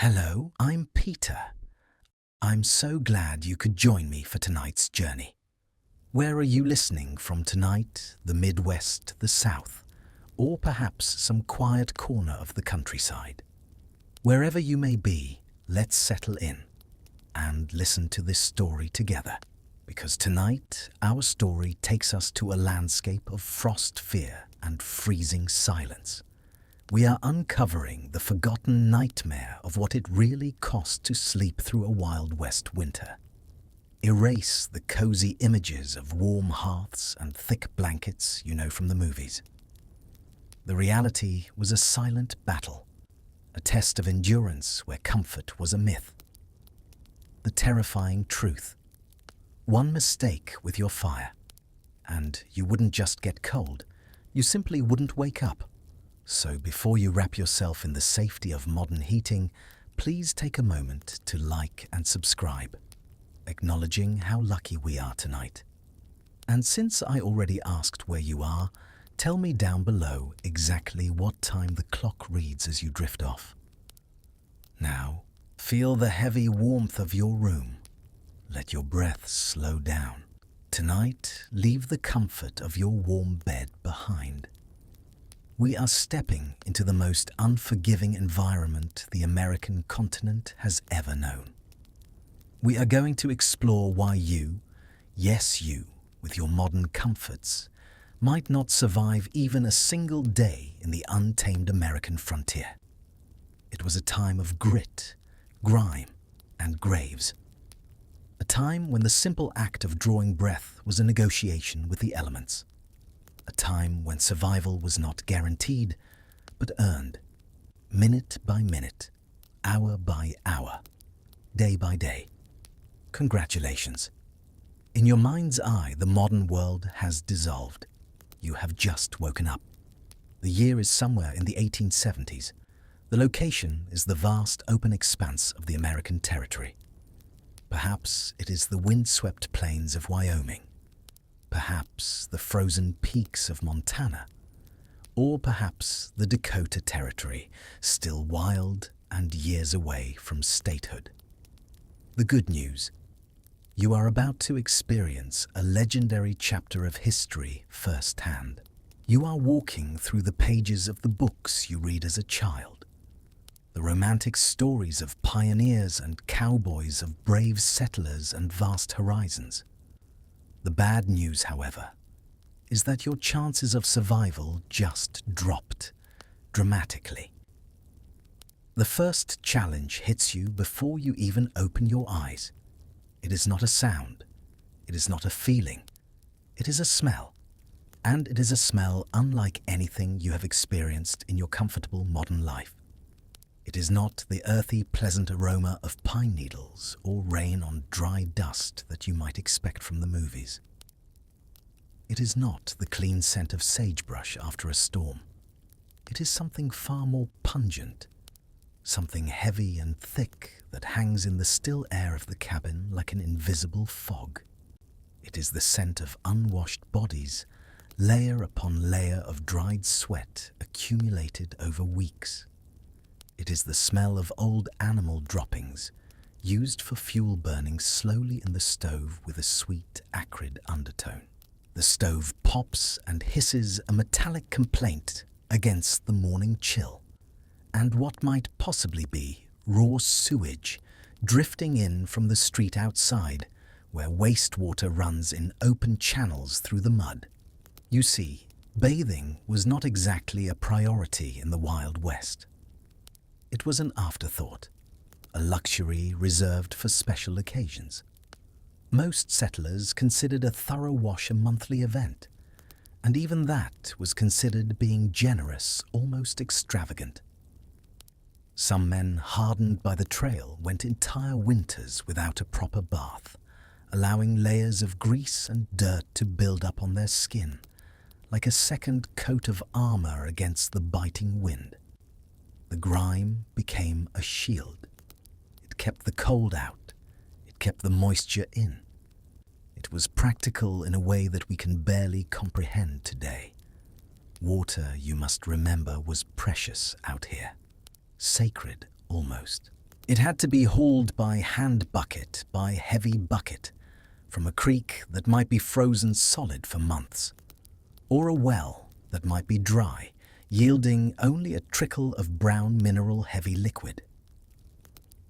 Hello, I'm Peter. I'm so glad you could join me for tonight's journey. Where are you listening from tonight? The Midwest, the South, or perhaps some quiet corner of the countryside? Wherever you may be, let's settle in and listen to this story together. Because tonight, our story takes us to a landscape of frost fear and freezing silence. We are uncovering the forgotten nightmare of what it really costs to sleep through a Wild West winter. Erase the cozy images of warm hearths and thick blankets you know from the movies. The reality was a silent battle, a test of endurance where comfort was a myth. The terrifying truth: one mistake with your fire, and you wouldn't just get cold, you simply wouldn't wake up. So before you wrap yourself in the safety of modern heating, please take a moment to like and subscribe, acknowledging how lucky we are tonight. And since I already asked where you are, tell me down below exactly what time the clock reads as you drift off. Now, feel the heavy warmth of your room. Let your breath slow down. Tonight, leave the comfort of your warm bed behind. We are stepping into the most unforgiving environment the American continent has ever known. We are going to explore why you, yes you, with your modern comforts, might not survive even a single day in the untamed American frontier. It was a time of grit, grime, and graves. A time when the simple act of drawing breath was a negotiation with the elements. A time when survival was not guaranteed, but earned, minute by minute, hour by hour, day by day. Congratulations. In your mind's eye, the modern world has dissolved. You have just woken up. The year is somewhere in the 1870s. The location is the vast open expanse of the American territory. Perhaps it is the windswept plains of Wyoming. Perhaps the frozen peaks of Montana, or perhaps the Dakota Territory, still wild and years away from statehood. The good news: you are about to experience a legendary chapter of history firsthand. You are walking through the pages of the books you read as a child, the romantic stories of pioneers and cowboys, of brave settlers and vast horizons. The bad news, however, is that your chances of survival just dropped dramatically. The first challenge hits you before you even open your eyes. It is not a sound, it is not a feeling, it is a smell. And it is a smell unlike anything you have experienced in your comfortable modern life. It is not the earthy, pleasant aroma of pine needles or rain on dry dust that you might expect from the movies. It is not the clean scent of sagebrush after a storm. It is something far more pungent, something heavy and thick that hangs in the still air of the cabin like an invisible fog. It is the scent of unwashed bodies, layer upon layer of dried sweat accumulated over weeks. It is the smell of old animal droppings, used for fuel burning slowly in the stove with a sweet, acrid undertone. The stove pops and hisses a metallic complaint against the morning chill, and what might possibly be raw sewage drifting in from the street outside, where wastewater runs in open channels through the mud. You see, bathing was not exactly a priority in the Wild West. It was an afterthought, a luxury reserved for special occasions. Most settlers considered a thorough wash a monthly event, and even that was considered being generous, almost extravagant. Some men hardened by the trail went entire winters without a proper bath, allowing layers of grease and dirt to build up on their skin, like a second coat of armor against the biting wind. The grime became a shield. It kept the cold out. It kept the moisture in. It was practical in a way that we can barely comprehend today. Water, you must remember, was precious out here. Sacred, almost. It had to be hauled by hand bucket by heavy bucket from a creek that might be frozen solid for months, or a well that might be dry, yielding only a trickle of brown mineral-heavy liquid.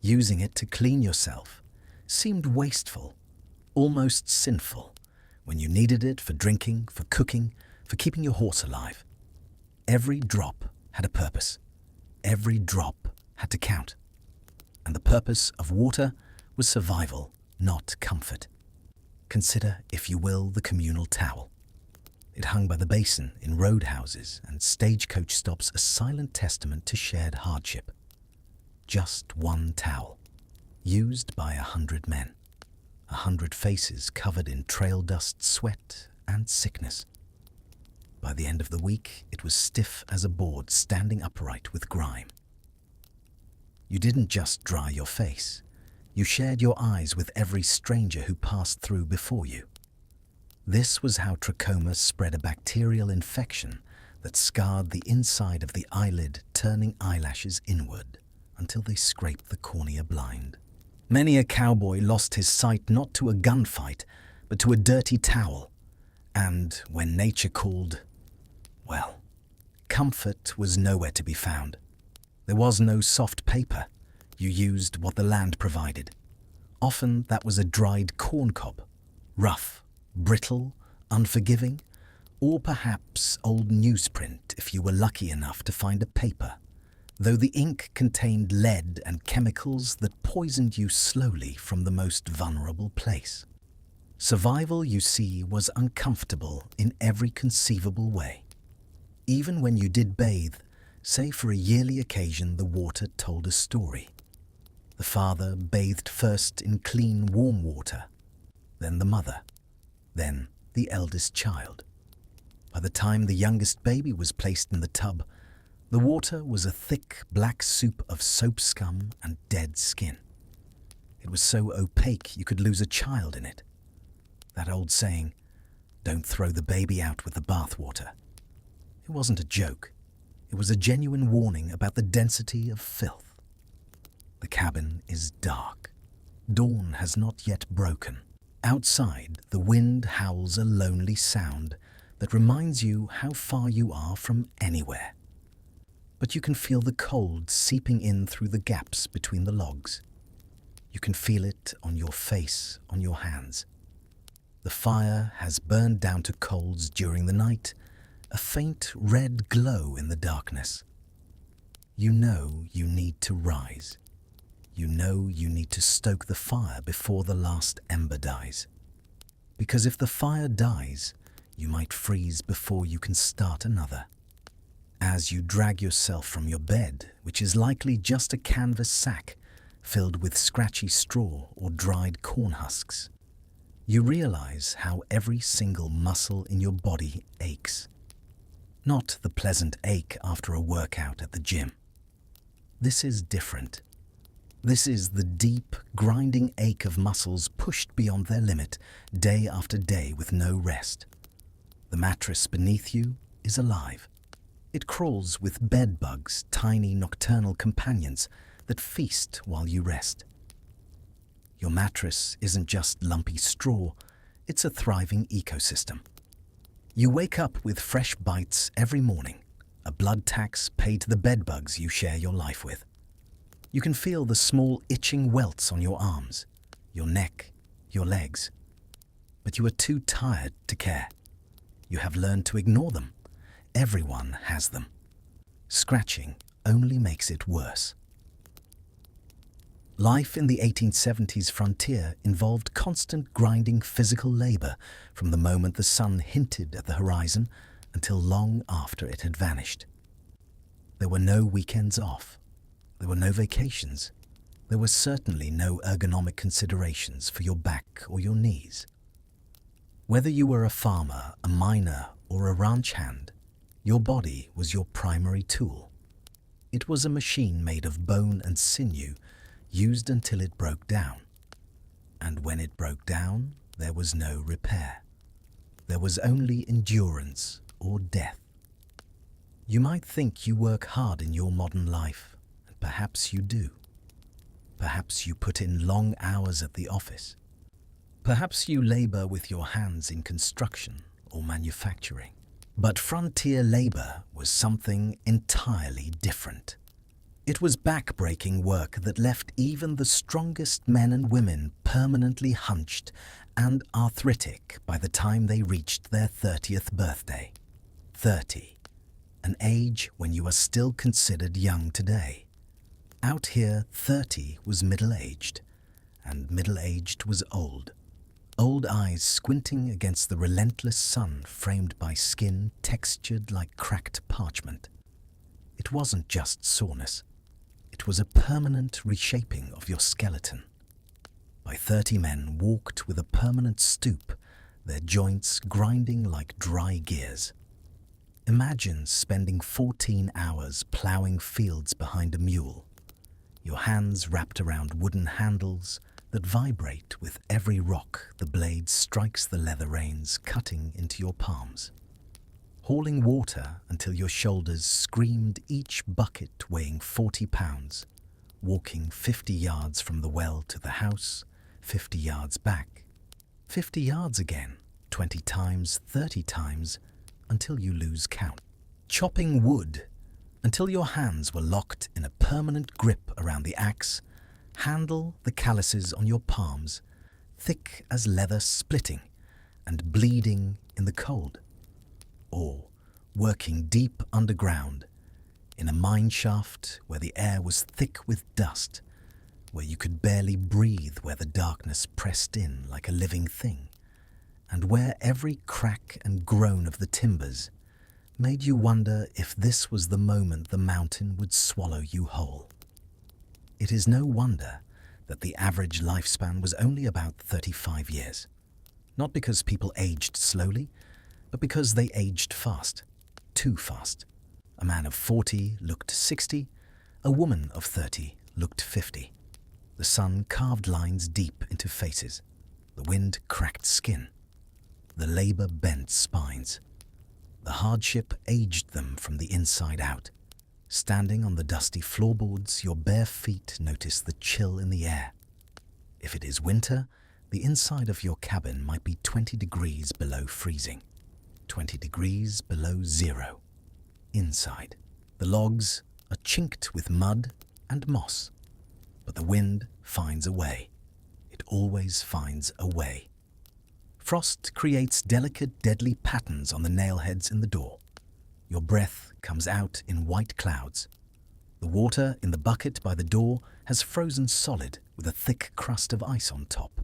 Using it to clean yourself seemed wasteful, almost sinful, when you needed it for drinking, for cooking, for keeping your horse alive. Every drop had a purpose. Every drop had to count. And the purpose of water was survival, not comfort. Consider, if you will, the communal towel. It hung by the basin in roadhouses and stagecoach stops, a silent testament to shared hardship. Just one towel, used by 100 men, 100 faces covered in trail dust, sweat, and sickness. By the end of the week, it was stiff as a board, standing upright with grime. You didn't just dry your face. You shared your eyes with every stranger who passed through before you. This was how trachoma spread, a bacterial infection that scarred the inside of the eyelid, turning eyelashes inward until they scraped the cornea blind. Many a cowboy lost his sight not to a gunfight, but to a dirty towel. And when nature called, well, comfort was nowhere to be found. There was no soft paper. You used what the land provided. Often that was a dried corn cob, rough, brittle, unforgiving, or perhaps old newsprint if you were lucky enough to find a paper, though the ink contained lead and chemicals that poisoned you slowly from the most vulnerable place. Survival, you see, was uncomfortable in every conceivable way. Even when you did bathe, say for a yearly occasion, the water told a story. The father bathed first in clean, warm water, then the mother, then the eldest child. By the time the youngest baby was placed in the tub, the water was a thick black soup of soap scum and dead skin. It was so opaque you could lose a child in it. That old saying, "Don't throw the baby out with the bathwater." It wasn't a joke. It was a genuine warning about the density of filth. The cabin is dark. Dawn has not yet broken. Outside, the wind howls a lonely sound that reminds you how far you are from anywhere. But you can feel the cold seeping in through the gaps between the logs. You can feel it on your face, on your hands. The fire has burned down to coals during the night, a faint red glow in the darkness. You know you need to rise. You know you need to stoke the fire before the last ember dies. Because if the fire dies, you might freeze before you can start another. As you drag yourself from your bed, which is likely just a canvas sack filled with scratchy straw or dried corn husks, you realize how every single muscle in your body aches. Not the pleasant ache after a workout at the gym. This is different. This is the deep, grinding ache of muscles pushed beyond their limit day after day with no rest. The mattress beneath you is alive. It crawls with bed bugs, tiny nocturnal companions that feast while you rest. Your mattress isn't just lumpy straw, it's a thriving ecosystem. You wake up with fresh bites every morning, a blood tax paid to the bedbugs you share your life with. You can feel the small itching welts on your arms, your neck, your legs. But you are too tired to care. You have learned to ignore them. Everyone has them. Scratching only makes it worse. Life in the 1870s frontier involved constant grinding physical labor from the moment the sun hinted at the horizon until long after it had vanished. There were no weekends off. There were no vacations. There were certainly no ergonomic considerations for your back or your knees. Whether you were a farmer, a miner, or a ranch hand, your body was your primary tool. It was a machine made of bone and sinew, used until it broke down. And when it broke down, there was no repair. There was only endurance or death. You might think you work hard in your modern life, and perhaps you do. Perhaps you put in long hours at the office. Perhaps you labor with your hands in construction or manufacturing. But frontier labor was something entirely different. It was back-breaking work that left even the strongest men and women permanently hunched and arthritic by the time they reached their 30th birthday. 30, an age when you are still considered young today. Out here, 30 was middle-aged, and middle-aged was old. Old eyes squinting against the relentless sun framed by skin textured like cracked parchment. It wasn't just soreness. It was a permanent reshaping of your skeleton. By 30 men walked with a permanent stoop, their joints grinding like dry gears. Imagine spending 14 hours ploughing fields behind a mule, your hands wrapped around wooden handles that vibrate with every rock the blade strikes the leather reins, cutting into your palms. Hauling water until your shoulders screamed, each bucket weighing 40 pounds, walking 50 yards from the well to the house, 50 yards back, 50 yards again, 20 times, 30 times, until you lose count. Chopping wood until your hands were locked in a permanent grip around the axe, handle the calluses on your palms, thick as leather, splitting and bleeding in the cold. Or working deep underground in a mine shaft where the air was thick with dust, where you could barely breathe, where the darkness pressed in like a living thing, and where every crack and groan of the timbers made you wonder if this was the moment the mountain would swallow you whole. It is no wonder that the average lifespan was only about 35 years, not because people aged slowly, but because they aged fast, too fast. A man of 40 looked 60, a woman of 30 looked 50. The sun carved lines deep into faces, the wind cracked skin, the labor bent spines. The hardship aged them from the inside out. Standing on the dusty floorboards, your bare feet notice the chill in the air. If it is winter, the inside of your cabin might be 20 degrees below freezing, 20 degrees below zero. Inside, the logs are chinked with mud and moss, but the wind finds a way. It always finds a way. Frost creates delicate, deadly patterns on the nailheads in the door. Your breath comes out in white clouds. The water in the bucket by the door has frozen solid with a thick crust of ice on top.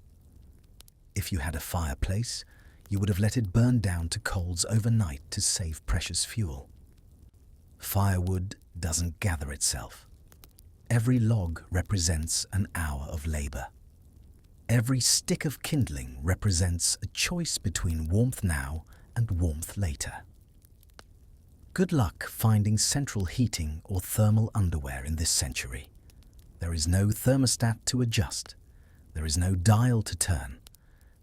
If you had a fireplace, you would have let it burn down to coals overnight to save precious fuel. Firewood doesn't gather itself. Every log represents an hour of labor. Every stick of kindling represents a choice between warmth now and warmth later. Good luck finding central heating or thermal underwear in this century. There is no thermostat to adjust. There is no dial to turn.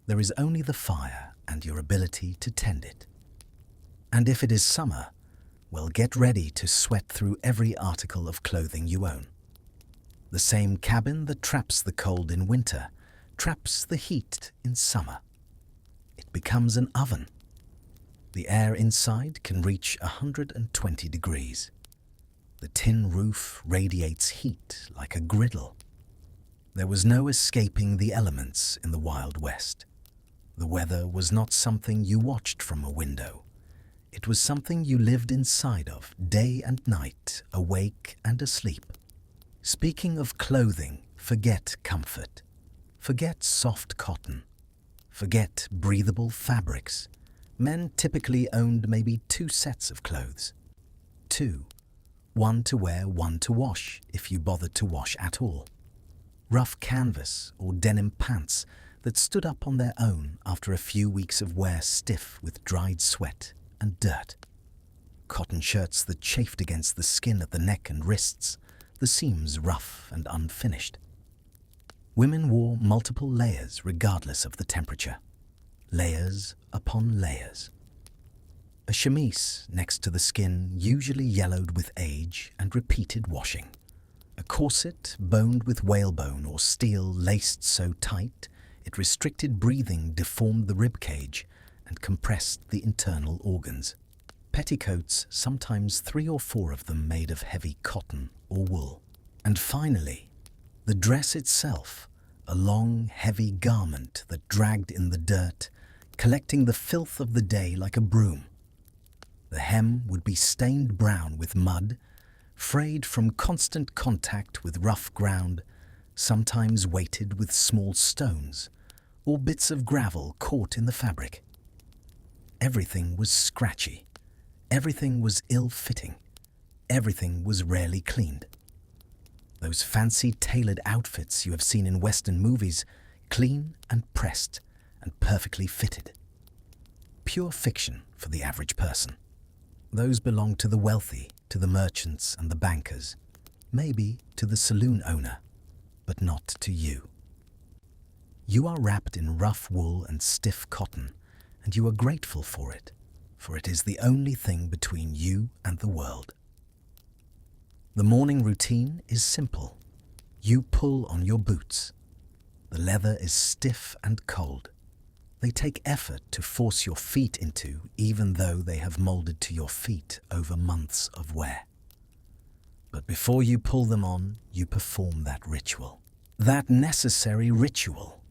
There is only the fire and your ability to tend it. And if it is summer, well, get ready to sweat through every article of clothing you own. The same cabin that traps the cold in winter traps the heat in summer. It becomes an oven. The air inside can reach 120 degrees. The tin roof radiates heat like a griddle. There was no escaping the elements in the Wild West. The weather was not something you watched from a window. It was something you lived inside of, day and night, awake and asleep. Speaking of clothing, forget comfort. Forget soft cotton. Forget breathable fabrics. Men typically owned maybe 2 sets of clothes. 2. One to wear, one to wash, if you bothered to wash at all. Rough canvas or denim pants that stood up on their own after a few weeks of wear, stiff with dried sweat and dirt. Cotton shirts that chafed against the skin at the neck and wrists, the seams rough and unfinished. Women wore multiple layers regardless of the temperature. Layers upon layers. A chemise next to the skin usually yellowed with age and repeated washing. A corset boned with whalebone or steel laced so tight it restricted breathing, deformed the rib cage, and compressed the internal organs. Petticoats, sometimes 3 or 4 of them made of heavy cotton or wool. And finally, the dress itself, a long, heavy garment that dragged in the dirt, collecting the filth of the day like a broom. The hem would be stained brown with mud, frayed from constant contact with rough ground, sometimes weighted with small stones or bits of gravel caught in the fabric. Everything was scratchy. Everything was ill-fitting. Everything was rarely cleaned. Those fancy tailored outfits you have seen in Western movies, clean and pressed and perfectly fitted. Pure fiction for the average person. Those belong to the wealthy, to the merchants and the bankers, maybe to the saloon owner, but not to you. You are wrapped in rough wool and stiff cotton, and you are grateful for it is the only thing between you and the world. The morning routine is simple. You pull on your boots. The leather is stiff and cold. They take effort to force your feet into, even though they have molded to your feet over months of wear. But before you pull them on, you perform that ritual. That necessary ritual.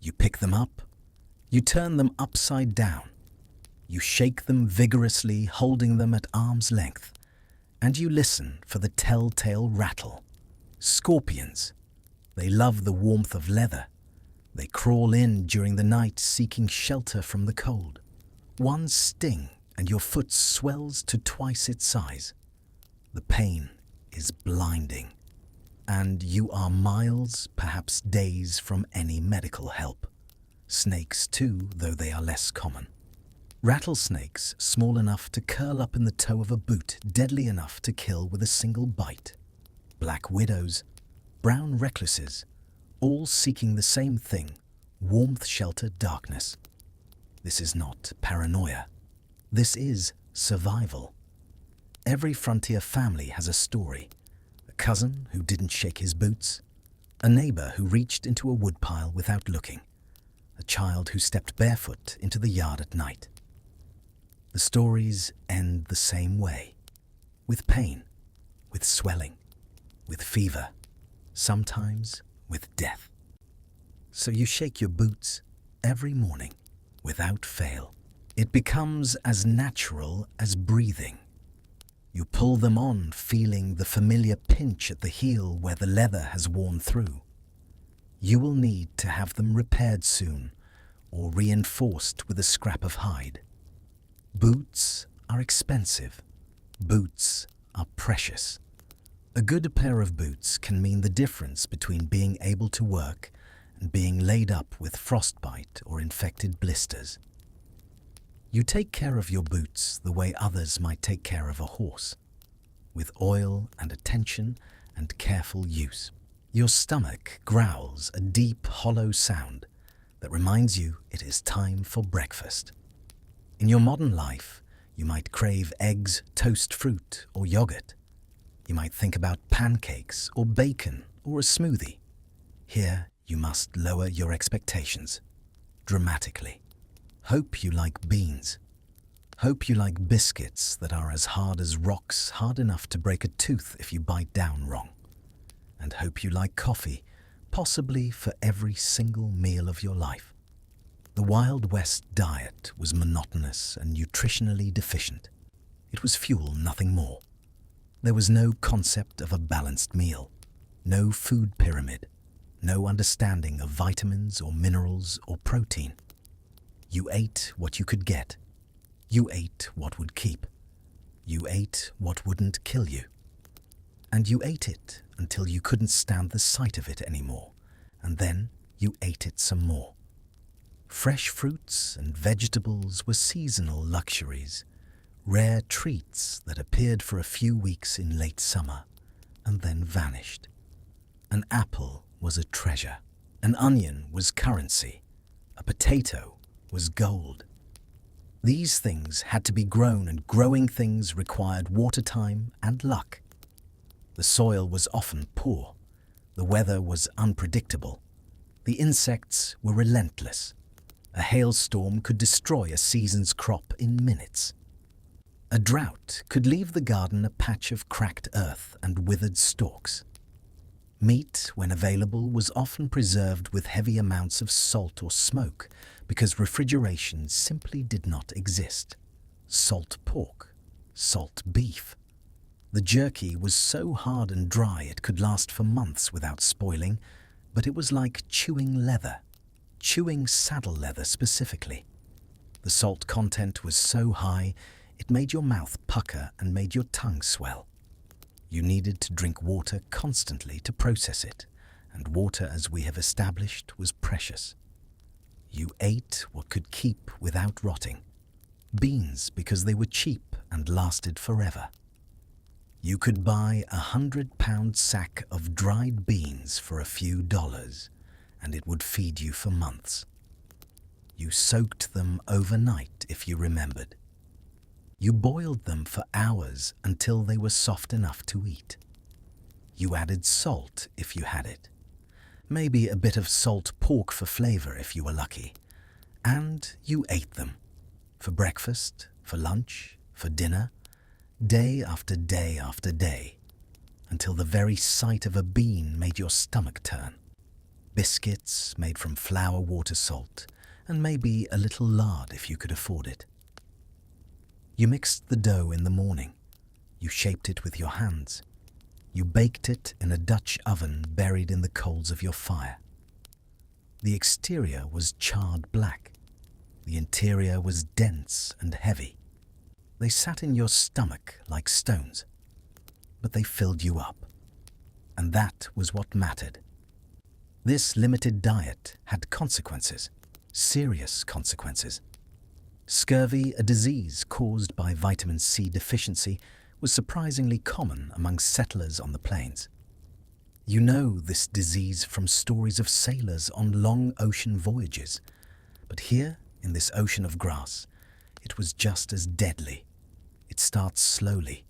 You pick them up. You turn them upside down. You shake them vigorously, holding them at arm's length. And you listen for the telltale rattle. Scorpions. They love the warmth of leather. They crawl in during the night, seeking shelter from the cold. One sting and your foot swells to twice its size. The pain is blinding, and you are miles, perhaps days, from any medical help. Snakes too, though they are less common. Rattlesnakes small enough to curl up in the toe of a boot, deadly enough to kill with a single bite. Black widows, brown recluses, all seeking the same thing, warmth, shelter, darkness. This is not paranoia. This is survival. Every frontier family has a story. A cousin who didn't shake his boots, a neighbor who reached into a woodpile without looking, a child who stepped barefoot into the yard at night. The stories end the same way, with pain, with swelling, with fever, sometimes with death. So you shake your boots every morning, without fail. It becomes as natural as breathing. You pull them on, feeling the familiar pinch at the heel where the leather has worn through. You will need to have them repaired soon, or reinforced with a scrap of hide. Boots are expensive. Boots are precious. A good pair of boots can mean the difference between being able to work and being laid up with frostbite or infected blisters. You take care of your boots the way others might take care of a horse, with oil and attention and careful use. Your stomach growls a deep, hollow sound that reminds you it is time for breakfast. In your modern life, you might crave eggs, toast fruit, or yogurt. You might think about pancakes or bacon or a smoothie. Here, you must lower your expectations dramatically. Hope you like beans. Hope you like biscuits that are as hard as rocks, hard enough to break a tooth if you bite down wrong. And hope you like coffee, possibly for every single meal of your life. The Wild West diet was monotonous and nutritionally deficient. It was fuel, nothing more. There was no concept of a balanced meal, no food pyramid, no understanding of vitamins or minerals or protein. You ate what you could get. You ate what would keep. You ate what wouldn't kill you. And you ate it until you couldn't stand the sight of it anymore, and then you ate it some more. Fresh fruits and vegetables were seasonal luxuries, rare treats that appeared for a few weeks in late summer and then vanished. An apple was a treasure. An onion was currency. A potato was gold. These things had to be grown, and growing things required water time and luck. The soil was often poor. The weather was unpredictable. The insects were relentless. A hailstorm could destroy a season's crop in minutes. A drought could leave the garden a patch of cracked earth and withered stalks. Meat, when available, was often preserved with heavy amounts of salt or smoke because refrigeration simply did not exist. Salt pork, salt beef. The jerky was so hard and dry it could last for months without spoiling, but it was like chewing leather, chewing saddle leather specifically. The salt content was so high, it made your mouth pucker and made your tongue swell. You needed to drink water constantly to process it, and water, as we have established, was precious. You ate what could keep without rotting. Beans because they were cheap and lasted forever. You could buy a 100-pound sack of dried beans for a few dollars, and it would feed you for months. You soaked them overnight if you remembered. You boiled them for hours until they were soft enough to eat. You added salt if you had it. Maybe a bit of salt pork for flavor if you were lucky. And you ate them. For breakfast, for lunch, for dinner, day after day after day, until the very sight of a bean made your stomach turn. Biscuits made from flour water salt, and maybe a little lard if you could afford it. You mixed the dough in the morning. You shaped it with your hands. You baked it in a Dutch oven buried in the coals of your fire. The exterior was charred black. The interior was dense and heavy. They sat in your stomach like stones, but they filled you up. And that was what mattered. This limited diet had consequences, serious consequences. Scurvy, a disease caused by vitamin C deficiency, was surprisingly common among settlers on the plains. You know this disease from stories of sailors on long ocean voyages, but here, in this ocean of grass, it was just as deadly. It starts slowly,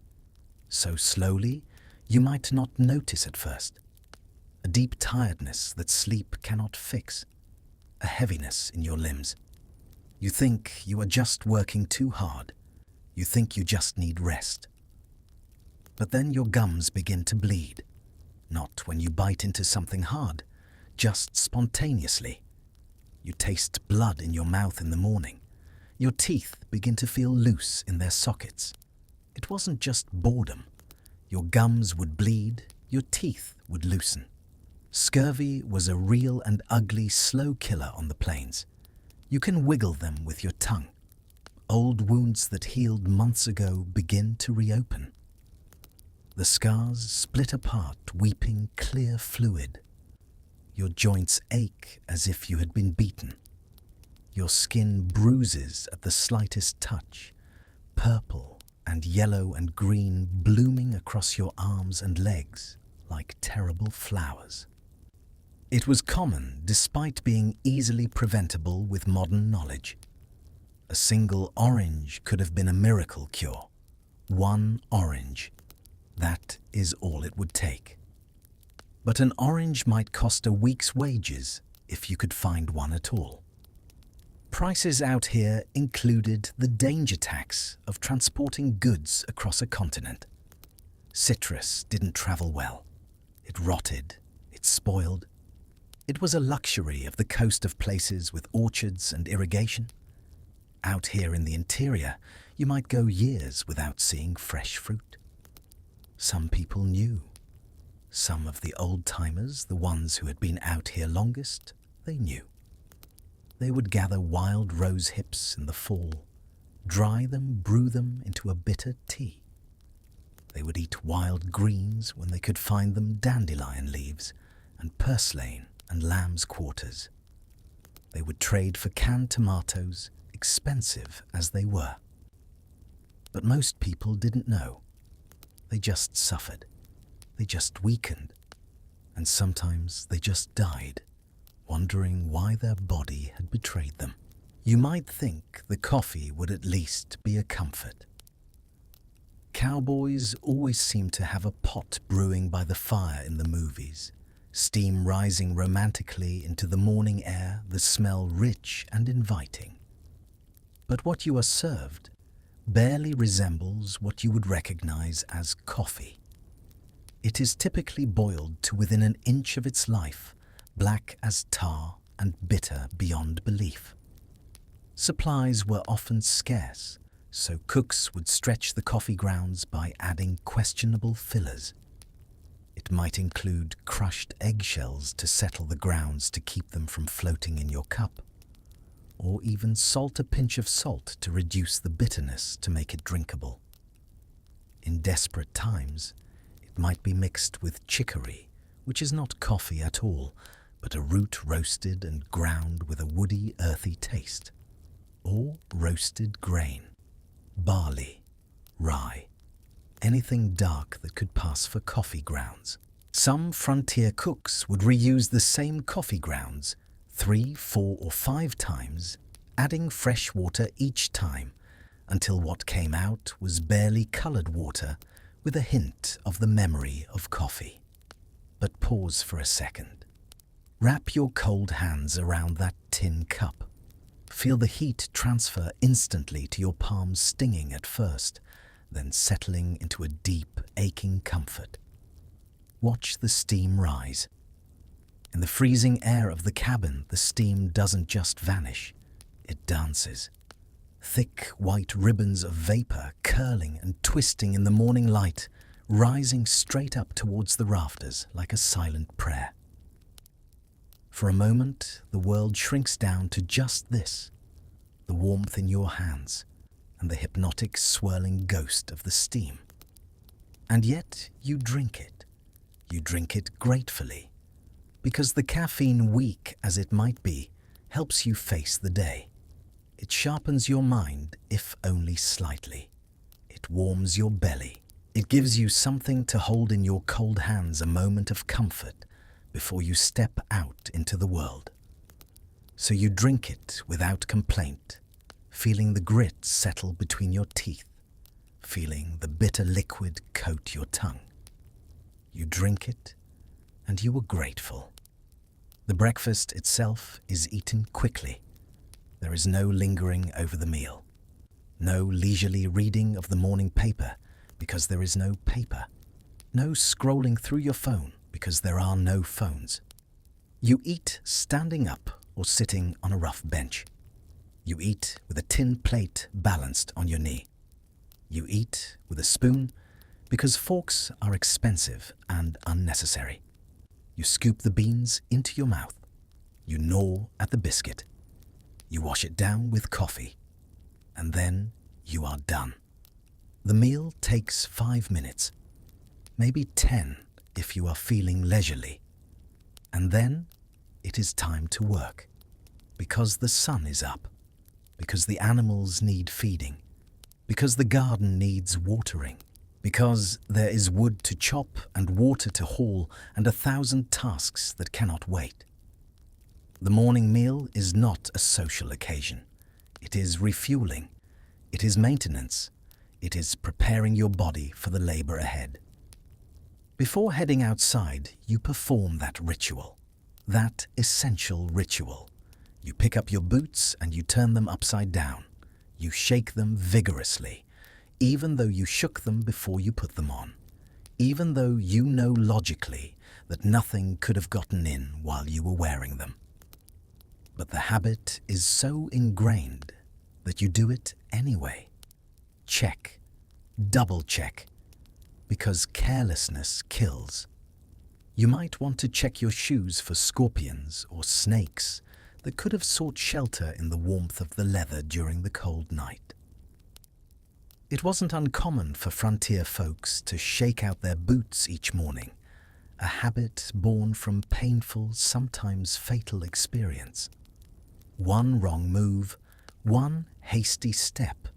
so slowly you might not notice at first. A deep tiredness that sleep cannot fix, a heaviness in your limbs. You think you are just working too hard. You think you just need rest. But then your gums begin to bleed, not when you bite into something hard, just spontaneously. You taste blood in your mouth in the morning. Your teeth begin to feel loose in their sockets. It wasn't just boredom. Your gums would bleed, your teeth would loosen. Scurvy was a real and ugly slow killer on the plains. You can wiggle them with your tongue. Old wounds that healed months ago begin to reopen. The scars split apart, weeping clear fluid. Your joints ache as if you had been beaten. Your skin bruises at the slightest touch, purple and yellow and green blooming across your arms and legs like terrible flowers. It was common despite being easily preventable with modern knowledge. A single orange could have been a miracle cure. One orange. That is all it would take. But an orange might cost a week's wages if you could find one at all. Prices out here included the danger tax of transporting goods across a continent. Citrus didn't travel well. It rotted. It spoiled. It was a luxury of the coast of places with orchards and irrigation. Out here in the interior, you might go years without seeing fresh fruit. Some people knew. Some of the old-timers, the ones who had been out here longest, they knew. They would gather wild rose hips in the fall, dry them, brew them into a bitter tea. They would eat wild greens when they could find them, dandelion leaves and purslane and lamb's quarters. They would trade for canned tomatoes, expensive as they were. But most people didn't know. They just suffered. They just weakened. And sometimes they just died, wondering why their body had betrayed them. You might think the coffee would at least be a comfort. Cowboys always seem to have a pot brewing by the fire in the movies, steam rising romantically into the morning air, the smell rich and inviting. But what you are served barely resembles what you would recognize as coffee. It is typically boiled to within an inch of its life, black as tar and bitter beyond belief. Supplies were often scarce, so cooks would stretch the coffee grounds by adding questionable fillers. It might include crushed eggshells to settle the grounds to keep them from floating in your cup, or even salt a pinch of salt to reduce the bitterness to make it drinkable. In desperate times, it might be mixed with chicory, which is not coffee at all, but a root roasted and ground with a woody, earthy taste, or roasted grain, barley, rye, anything dark that could pass for coffee grounds. Some frontier cooks would reuse the same coffee grounds 3, 4, or 5 times, adding fresh water each time until what came out was barely colored water with a hint of the memory of coffee. But pause for a second. Wrap your cold hands around that tin cup. Feel the heat transfer instantly to your palms, stinging at first, then settling into a deep, aching comfort. Watch the steam rise. In the freezing air of the cabin, the steam doesn't just vanish, it dances. Thick white ribbons of vapor curling and twisting in the morning light, rising straight up towards the rafters like a silent prayer. For a moment, the world shrinks down to just this, the warmth in your hands and the hypnotic swirling ghost of the steam. And yet you drink it. You drink it gratefully, because the caffeine, weak as it might be, helps you face the day. It sharpens your mind, if only slightly. It warms your belly. It gives you something to hold in your cold hands, a moment of comfort before you step out into the world. So you drink it without complaint, feeling the grit settle between your teeth, feeling the bitter liquid coat your tongue. You drink it, and you are grateful. The breakfast itself is eaten quickly. There is no lingering over the meal, no leisurely reading of the morning paper because there is no paper, no scrolling through your phone because there are no phones. You eat standing up or sitting on a rough bench. You eat with a tin plate balanced on your knee. You eat with a spoon because forks are expensive and unnecessary. You scoop the beans into your mouth. You gnaw at the biscuit. You wash it down with coffee. And then you are done. The meal takes 5 minutes, maybe 10 if you are feeling leisurely. And then it is time to work, because the sun is up, because the animals need feeding, because the garden needs watering, because there is wood to chop and water to haul and 1,000 tasks that cannot wait. The morning meal is not a social occasion. It is refueling. It is maintenance. It is preparing your body for the labor ahead. Before heading outside, you perform that ritual, that essential ritual. You pick up your boots and you turn them upside down. You shake them vigorously, even though you shook them before you put them on, even though you know logically that nothing could have gotten in while you were wearing them. But the habit is so ingrained that you do it anyway. Check, double check, because carelessness kills. You might want to check your shoes for scorpions or snakes that could have sought shelter in the warmth of the leather during the cold night. It wasn't uncommon for frontier folks to shake out their boots each morning, a habit born from painful, sometimes fatal experience. One wrong move, one hasty step,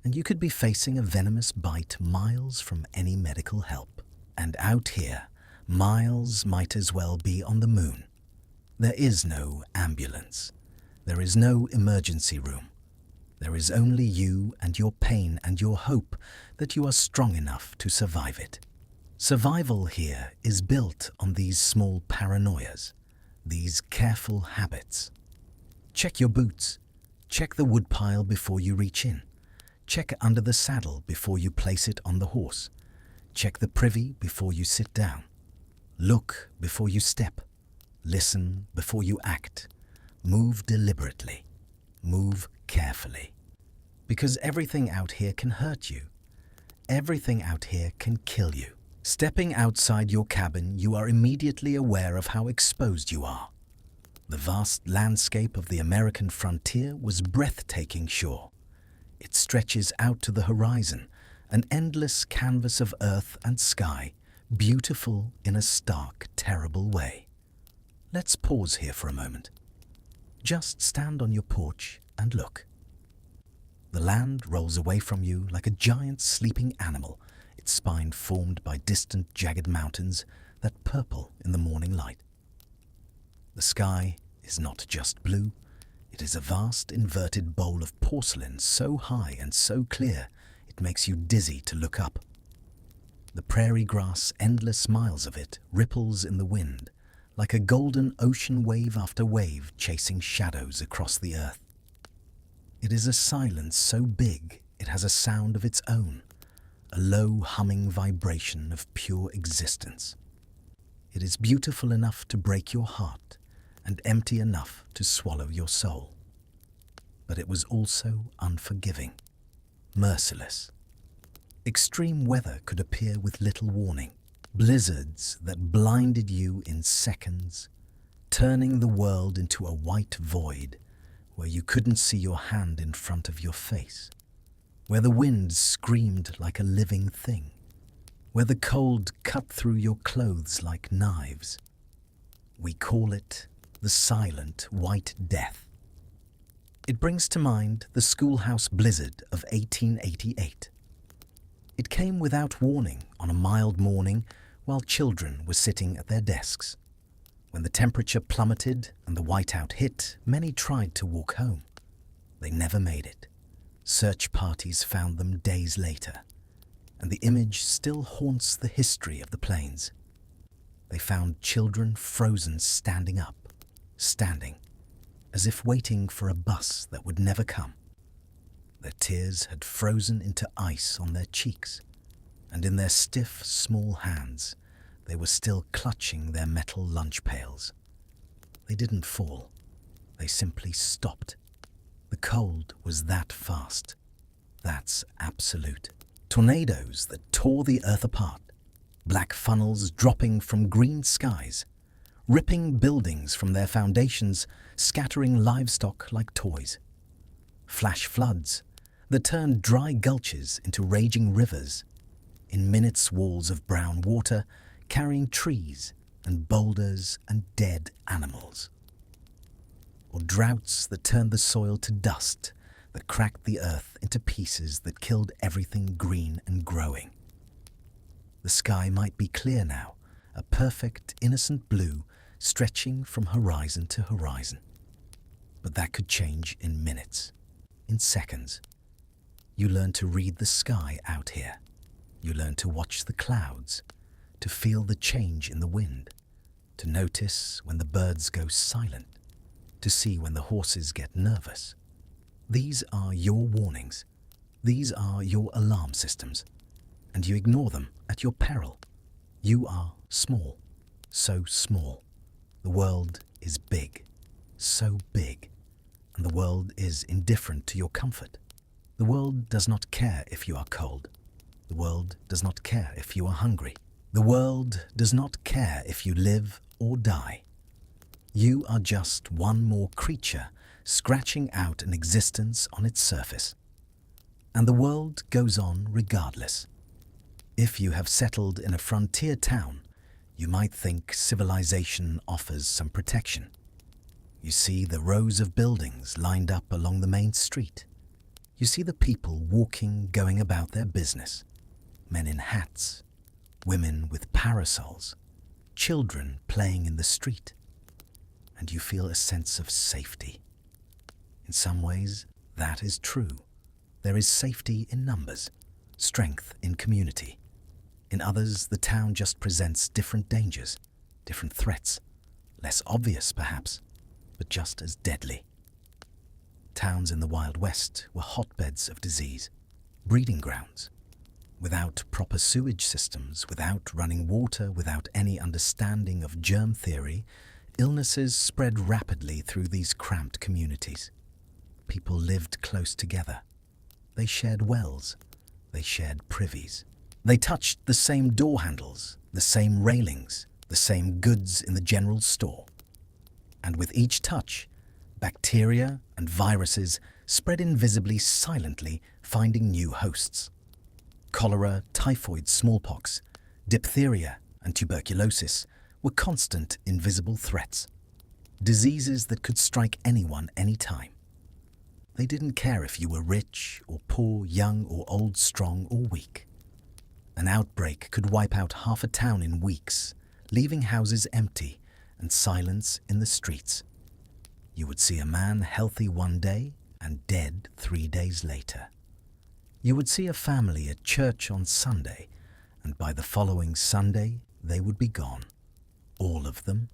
and you could be facing a venomous bite miles from any medical help. And out here, miles might as well be on the moon. There is no ambulance. There is no emergency room. There is only you and your pain and your hope that you are strong enough to survive it. Survival here is built on these small paranoias, these careful habits. Check your boots. Check the woodpile before you reach in. Check under the saddle before you place it on the horse. Check the privy before you sit down. Look before you step. Listen before you act. Move deliberately. Move carefully. Because everything out here can hurt you. Everything out here can kill you. Stepping outside your cabin, you are immediately aware of how exposed you are. The vast landscape of the American frontier was breathtaking, sure. It stretches out to the horizon, an endless canvas of earth and sky, beautiful in a stark, terrible way. Let's pause here for a moment. Just stand on your porch and look. The land rolls away from you like a giant sleeping animal, its spine formed by distant jagged mountains that purple in the morning light. The sky is not just blue, it is a vast inverted bowl of porcelain so high and so clear it makes you dizzy to look up. The prairie grass, endless miles of it, ripples in the wind, like a golden ocean wave after wave chasing shadows across the earth. It is a silence so big it has a sound of its own, a low humming vibration of pure existence. It is beautiful enough to break your heart and empty enough to swallow your soul. But it was also unforgiving, merciless. Extreme weather could appear with little warning, blizzards that blinded you in seconds, turning the world into a white void where you couldn't see your hand in front of your face, where the wind screamed like a living thing, where the cold cut through your clothes like knives. We call it the silent white death. It brings to mind the schoolhouse blizzard of 1888. It came without warning on a mild morning while children were sitting at their desks. When the temperature plummeted and the whiteout hit, many tried to walk home. They never made it. Search parties found them days later, and the image still haunts the history of the plains. They found children frozen standing up, standing, as if waiting for a bus that would never come. Their tears had frozen into ice on their cheeks, and in their stiff, small hands, they were still clutching their metal lunch pails. They didn't fall. They simply stopped. The cold was that fast. That's absolute. Tornadoes that tore the earth apart. Black funnels dropping from green skies. Ripping buildings from their foundations, scattering livestock like toys. Flash floods that turned dry gulches into raging rivers. In minutes, walls of brown water carrying trees and boulders and dead animals. Or droughts that turned the soil to dust, that cracked the earth into pieces that killed everything green and growing. The sky might be clear now, a perfect, innocent blue stretching from horizon to horizon. But that could change in minutes, in seconds. You learn to read the sky out here. You learn to watch the clouds, to feel the change in the wind, to notice when the birds go silent, to see when the horses get nervous. These are your warnings. These are your alarm systems, and you ignore them at your peril. You are small, so small. The world is big, so big, and the world is indifferent to your comfort. The world does not care if you are cold. The world does not care if you are hungry. The world does not care if you live or die. You are just one more creature scratching out an existence on its surface. And the world goes on regardless. If you have settled in a frontier town, you might think civilization offers some protection. You see the rows of buildings lined up along the main street. You see the people walking, going about their business. Men in hats, women with parasols, children playing in the street. And you feel a sense of safety. In some ways, That is true. There is safety in numbers, strength in community. In others, the town just presents different dangers, different threats, less obvious perhaps, but just as deadly. Towns in the Wild West were hotbeds of disease, breeding grounds. Without proper sewage systems, without running water, without any understanding of germ theory, illnesses spread rapidly through these cramped communities. People lived close together. They shared wells. They shared privies. They touched the same door handles, the same railings, the same goods in the general store. And with each touch, bacteria and viruses spread invisibly, silently, finding new hosts. Cholera, typhoid, smallpox, diphtheria, and tuberculosis were constant, invisible threats. Diseases that could strike anyone, anytime. They didn't care if you were rich or poor, young or old, strong or weak. An outbreak could wipe out half a town in weeks, leaving houses empty and silence in the streets. You would see a man healthy one day and dead 3 days later. You would see a family at church on Sunday, and by the following Sunday they would be gone. All of them,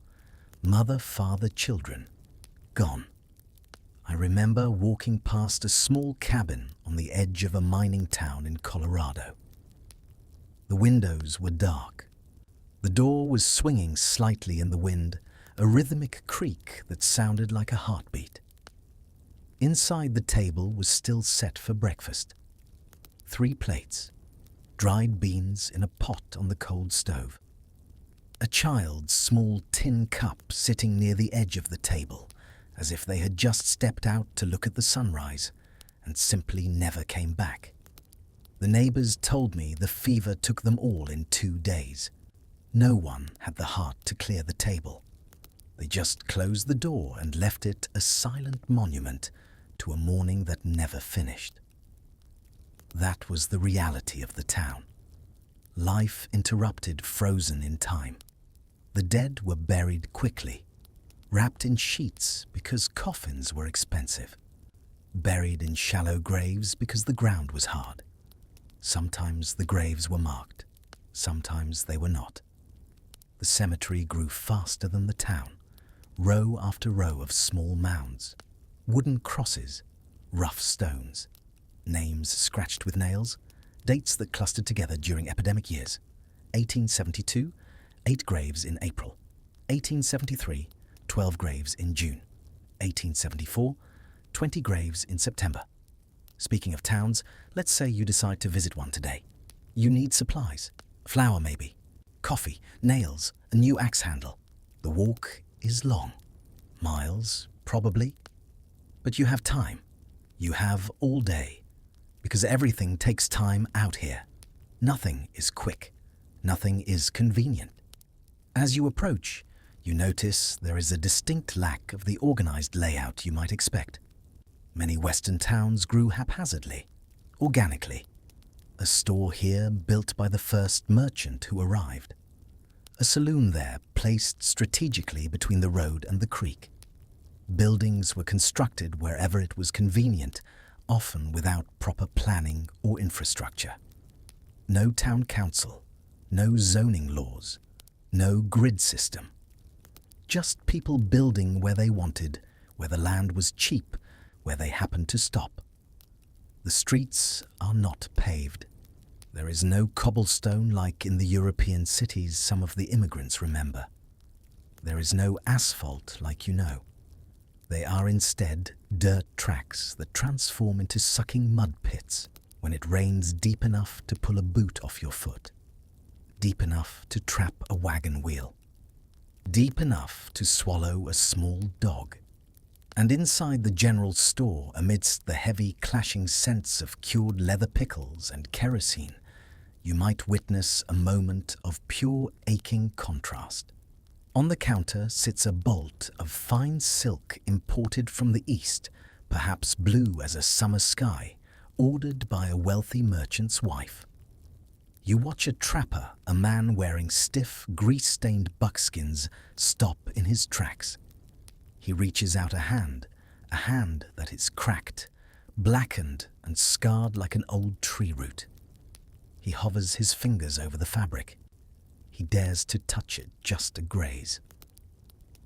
mother, father, children, gone. I remember walking past a small cabin on the edge of a mining town in Colorado. The windows were dark. The door was swinging slightly in the wind, a rhythmic creak that sounded like a heartbeat. Inside the table was still set for breakfast. 3 plates, dried beans in a pot on the cold stove. A child's small tin cup sitting near the edge of the table, as if they had just stepped out to look at the sunrise and simply never came back. The neighbors told me the fever took them all in 2 days. No one had the heart to clear the table. They just closed the door and left it a silent monument to a morning that never finished. That was the reality of the town. Life interrupted, frozen in time. The dead were buried quickly, wrapped in sheets because coffins were expensive, buried in shallow graves because the ground was hard. Sometimes the graves were marked, sometimes they were not. The cemetery grew faster than the town, row after row of small mounds, wooden crosses, rough stones, names scratched with nails, dates that clustered together during epidemic years. 1872, 8 graves in April. 1873, 12 graves in June. 1874, 20 graves in September. Speaking of towns, let's say you decide to visit one today. You need supplies. Flour maybe, coffee, nails, a new axe handle. The walk is long. Miles, probably. But you have time. You have all day. Because everything takes time out here. Nothing is quick. Nothing is convenient. As you approach, you notice there is a distinct lack of the organized layout you might expect. Many Western towns grew haphazardly, organically. A store here built by the first merchant who arrived. A saloon there placed strategically between the road and the creek. Buildings were constructed wherever it was convenient, often without proper planning or infrastructure. No town council, no zoning laws, no grid system. Just people building where they wanted, where the land was cheap, where they happened to stop. The streets are not paved. There is no cobblestone like in the European cities some of the immigrants remember. There is no asphalt like you know. They are instead dirt tracks that transform into sucking mud pits when it rains deep enough to pull a boot off your foot, deep enough to trap a wagon wheel, deep enough to swallow a small dog. And inside the general store, amidst the heavy clashing scents of cured leather pickles and kerosene, you might witness a moment of pure aching contrast. On the counter sits a bolt of fine silk imported from the East, perhaps blue as a summer sky, ordered by a wealthy merchant's wife. You watch a trapper, a man wearing stiff, grease-stained buckskins, stop in his tracks. He reaches out a hand that is cracked, blackened and scarred like an old tree root. He hovers his fingers over the fabric. He dares to touch it just to graze.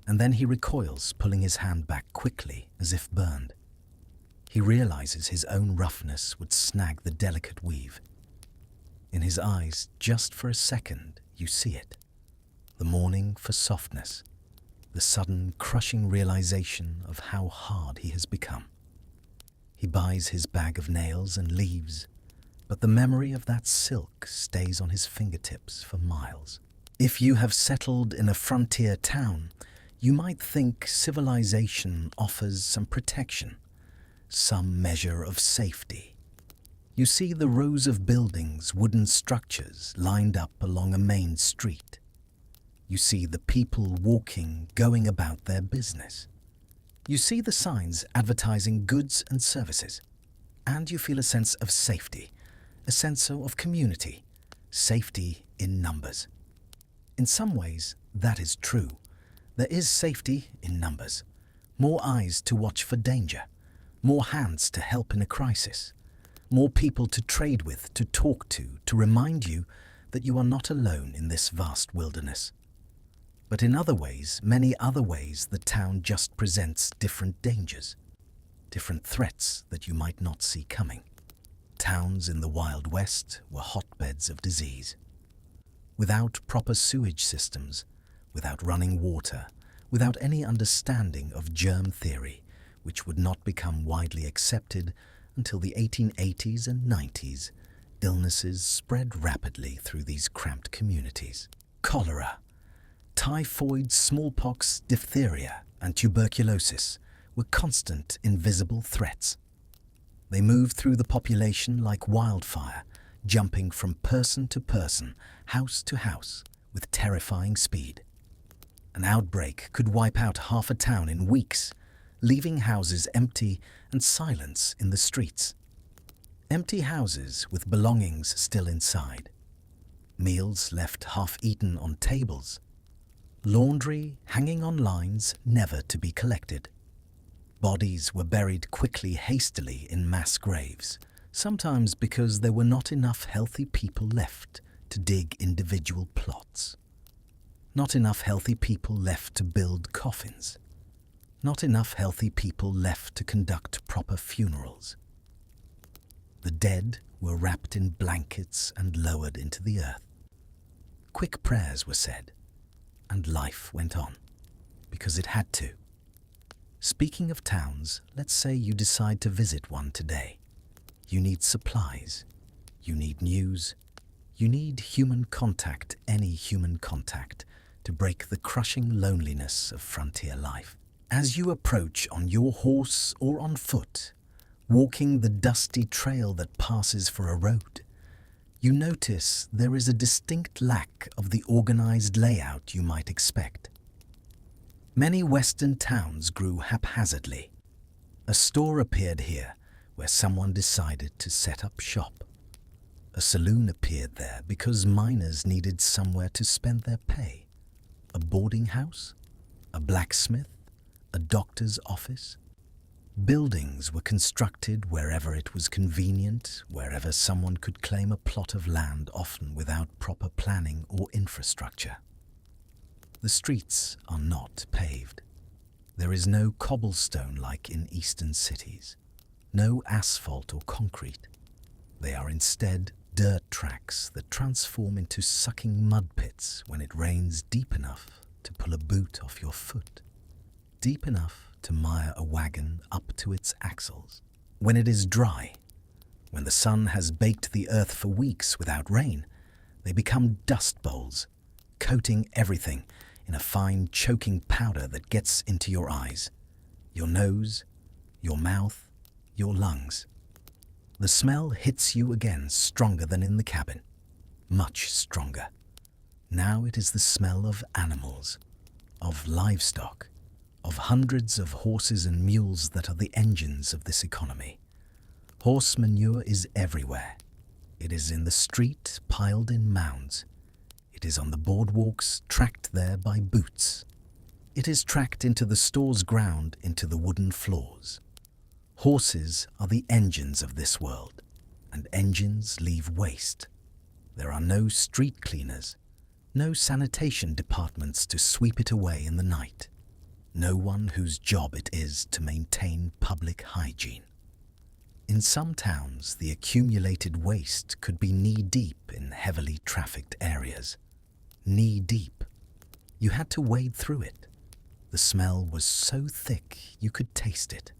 And then he recoils, pulling his hand back quickly as if burned. He realizes his own roughness would snag the delicate weave. In his eyes, just for a second, you see it. The mourning for softness, the sudden crushing realization of how hard he has become. He buys his bag of nails and leaves, but the memory of that silk stays on his fingertips for miles. If you have settled in a frontier town, you might think civilization offers some protection, some measure of safety. You see the rows of buildings, wooden structures lined up along a main street. You see the people walking, going about their business. You see the signs advertising goods and services. And you feel a sense of safety, a sense of community, safety in numbers. In some ways, that is true. There is safety in numbers. More eyes to watch for danger. More hands to help in a crisis. More people to trade with, to talk to remind you that you are not alone in this vast wilderness. But in other ways, many other ways, the town just presents different dangers, different threats that you might not see coming. Towns in the Wild West were hotbeds of disease. Without proper sewage systems, without running water, without any understanding of germ theory, which would not become widely accepted until the 1880s and 90s, illnesses spread rapidly through these cramped communities. Cholera, typhoid, smallpox, diphtheria, and tuberculosis were constant, invisible threats. They moved through the population like wildfire, jumping from person to person, house to house, with terrifying speed. An outbreak could wipe out half a town in weeks, leaving houses empty and silence in the streets. Empty houses with belongings still inside. Meals left half-eaten on tables. Laundry hanging on lines never to be collected. Bodies were buried quickly, hastily in mass graves, sometimes because there were not enough healthy people left to dig individual plots. Not enough healthy people left to build coffins. Not enough healthy people left to conduct proper funerals. The dead were wrapped in blankets and lowered into the earth. Quick prayers were said, and life went on, because it had to. Speaking of towns, let's say you decide to visit one today. You need supplies, you need news, you need human contact, any human contact, to break the crushing loneliness of frontier life. As you approach on your horse or on foot, walking the dusty trail that passes for a road, you notice there is a distinct lack of the organized layout you might expect. Many Western towns grew haphazardly. A store appeared here where someone decided to set up shop. A saloon appeared there because miners needed somewhere to spend their pay. A boarding house, a blacksmith, a doctor's office. Buildings were constructed wherever it was convenient, wherever someone could claim a plot of land, often without proper planning or infrastructure. The streets are not paved. There is no cobblestone like in eastern cities, no asphalt or concrete. They are instead dirt tracks that transform into sucking mud pits when it rains deep enough to pull a boot off your foot, deep enough to mire a wagon up to its axles. When it is dry, when the sun has baked the earth for weeks without rain, they become dust bowls, coating everything in a fine choking powder that gets into your eyes, your nose, your mouth, your lungs. The smell hits you again, stronger than in the cabin, much stronger. Now it is the smell of animals, of livestock, of hundreds of horses and mules that are the engines of this economy. Horse manure is everywhere. It is in the street, piled in mounds. It is on the boardwalks, tracked there by boots. It is tracked into the store's ground, into the wooden floors. Horses are the engines of this world, and engines leave waste. There are no street cleaners, no sanitation departments to sweep it away in the night, no one whose job it is to maintain public hygiene. In some towns, the accumulated waste could be knee-deep in heavily trafficked areas. Knee-deep. You had to wade through it. The smell was so thick you could taste it.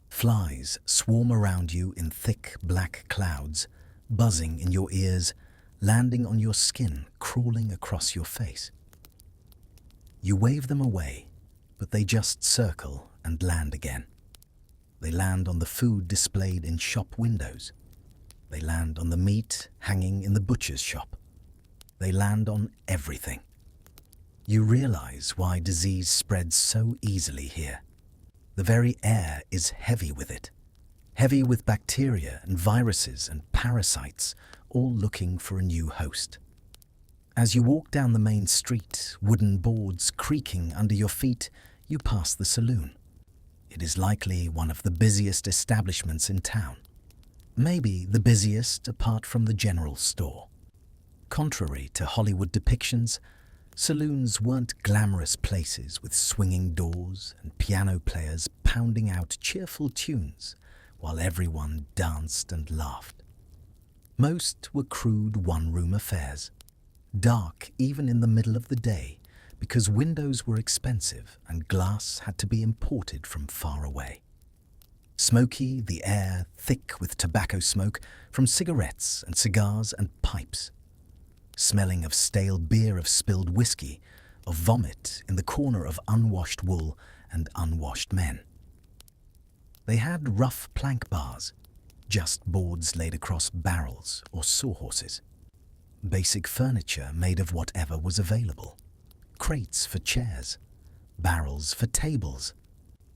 Flies swarm around you in thick black clouds, buzzing in your ears, landing on your skin, crawling across your face. You wave them away, but they just circle and land again. They land on the food displayed in shop windows. They land on the meat hanging in the butcher's shop. They land on everything. You realize why disease spreads so easily here. The very air is heavy with it. Heavy with bacteria and viruses and parasites, all looking for a new host. As you walk down the main street, wooden boards creaking under your feet, you pass the saloon. It is likely one of the busiest establishments in town. Maybe the busiest apart from the general store. Contrary to Hollywood depictions, saloons weren't glamorous places with swinging doors and piano players pounding out cheerful tunes while everyone danced and laughed. Most were crude one-room affairs, dark even in the middle of the day, because windows were expensive and glass had to be imported from far away. Smoky, the air thick with tobacco smoke from cigarettes and cigars and pipes. Smelling of stale beer, of spilled whiskey, of vomit in the corner of unwashed wool and unwashed men. They had rough plank bars, just boards laid across barrels or sawhorses. Basic furniture made of whatever was available. Crates for chairs, barrels for tables,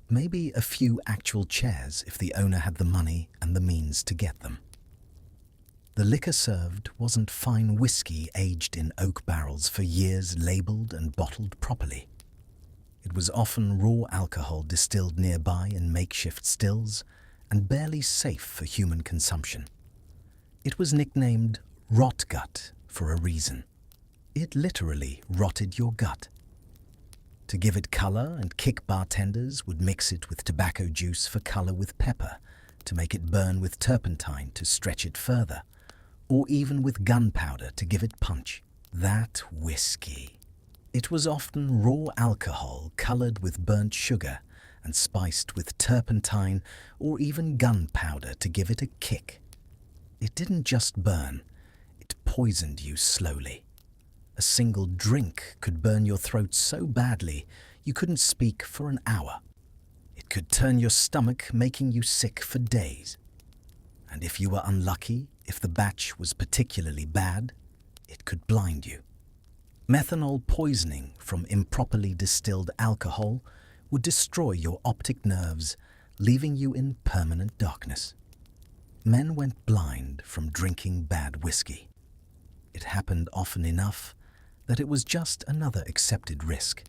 maybe a few actual chairs if the owner had the money and the means to get them. The liquor served wasn't fine whiskey aged in oak barrels for years, labelled and bottled properly. It was often raw alcohol distilled nearby in makeshift stills and barely safe for human consumption. It was nicknamed rot gut for a reason. It literally rotted your gut. To give it colour, and kick bartenders would mix it with tobacco juice for colour with pepper, to make it burn with turpentine to stretch it further, or even with gunpowder to give it punch. That whiskey. It was often raw alcohol coloured with burnt sugar and spiced with turpentine or even gunpowder to give it a kick. It didn't just burn, it poisoned you slowly. A single drink could burn your throat so badly you couldn't speak for an hour. It could turn your stomach, making you sick for days. And if you were unlucky, if the batch was particularly bad, it could blind you. Methanol poisoning from improperly distilled alcohol would destroy your optic nerves, leaving you in permanent darkness. Men went blind from drinking bad whiskey. It happened often enough that it was just another accepted risk.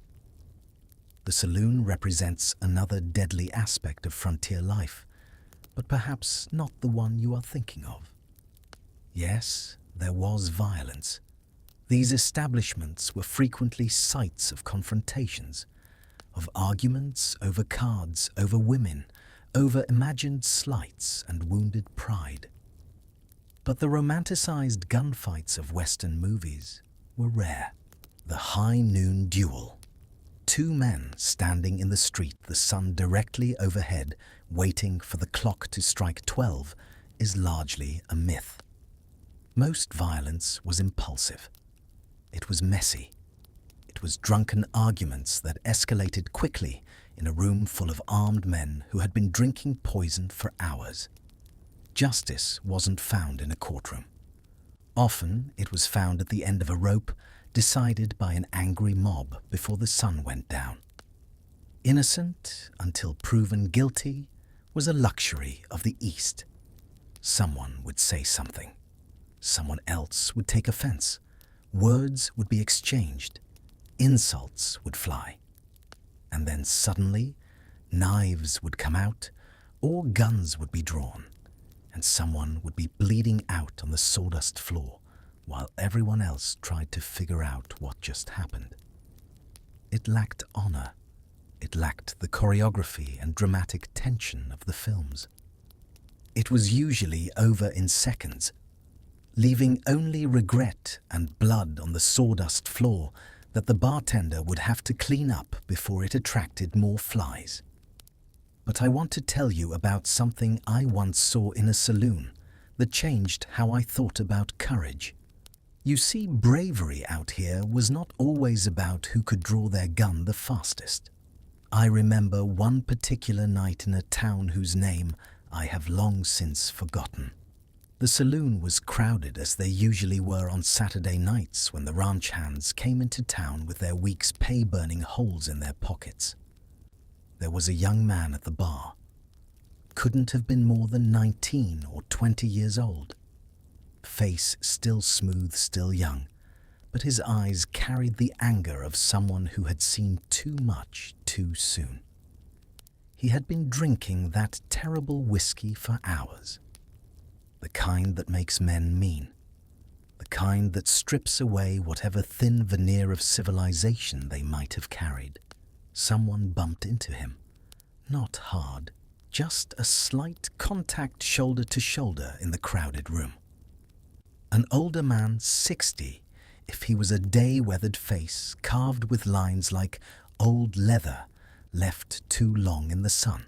The saloon represents another deadly aspect of frontier life, but perhaps not the one you are thinking of. Yes, there was violence. These establishments were frequently sites of confrontations, of arguments over cards, over women, over imagined slights and wounded pride. But the romanticized gunfights of Western movies were rare. The high noon duel. Two men standing in the street, the sun directly overhead, waiting for the clock to strike 12, is largely a myth. Most violence was impulsive. It was messy. It was drunken arguments that escalated quickly in a room full of armed men who had been drinking poison for hours. Justice wasn't found in a courtroom. Often it was found at the end of a rope, decided by an angry mob before the sun went down. Innocent until proven guilty was a luxury of the East. Someone would say something. Someone else would take offense. Words would be exchanged. Insults would fly. And then suddenly, knives would come out, or guns would be drawn, and someone would be bleeding out on the sawdust floor while everyone else tried to figure out what just happened. It lacked honor. It lacked the choreography and dramatic tension of the films. It was usually over in seconds, leaving only regret and blood on the sawdust floor that the bartender would have to clean up before it attracted more flies. But I want to tell you about something I once saw in a saloon that changed how I thought about courage. You see, bravery out here was not always about who could draw their gun the fastest. I remember one particular night in a town whose name I have long since forgotten. The saloon was crowded as they usually were on Saturday nights when the ranch hands came into town with their week's pay burning holes in their pockets. There was a young man at the bar. Couldn't have been more than 19 or 20 years old. Face still smooth, still young, but his eyes carried the anger of someone who had seen too much too soon. He had been drinking that terrible whiskey for hours. The kind that makes men mean. The kind that strips away whatever thin veneer of civilization they might have carried. Someone bumped into him. Not hard, just a slight contact shoulder to shoulder in the crowded room. An older man, 60, if he was a day-weathered face carved with lines like old leather left too long in the sun.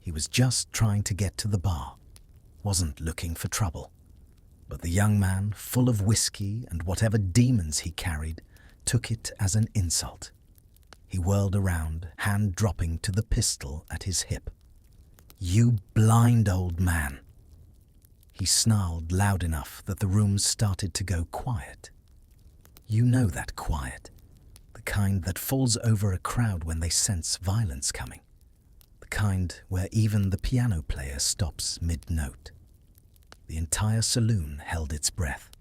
He was just trying to get to the bar, wasn't looking for trouble. But the young man, full of whiskey and whatever demons he carried, took it as an insult. He whirled around, hand dropping to the pistol at his hip. "You blind old man!" He snarled loud enough that the room started to go quiet. You know that quiet, the kind that falls over a crowd when they sense violence coming, the kind where even the piano player stops mid-note. The entire saloon held its breath.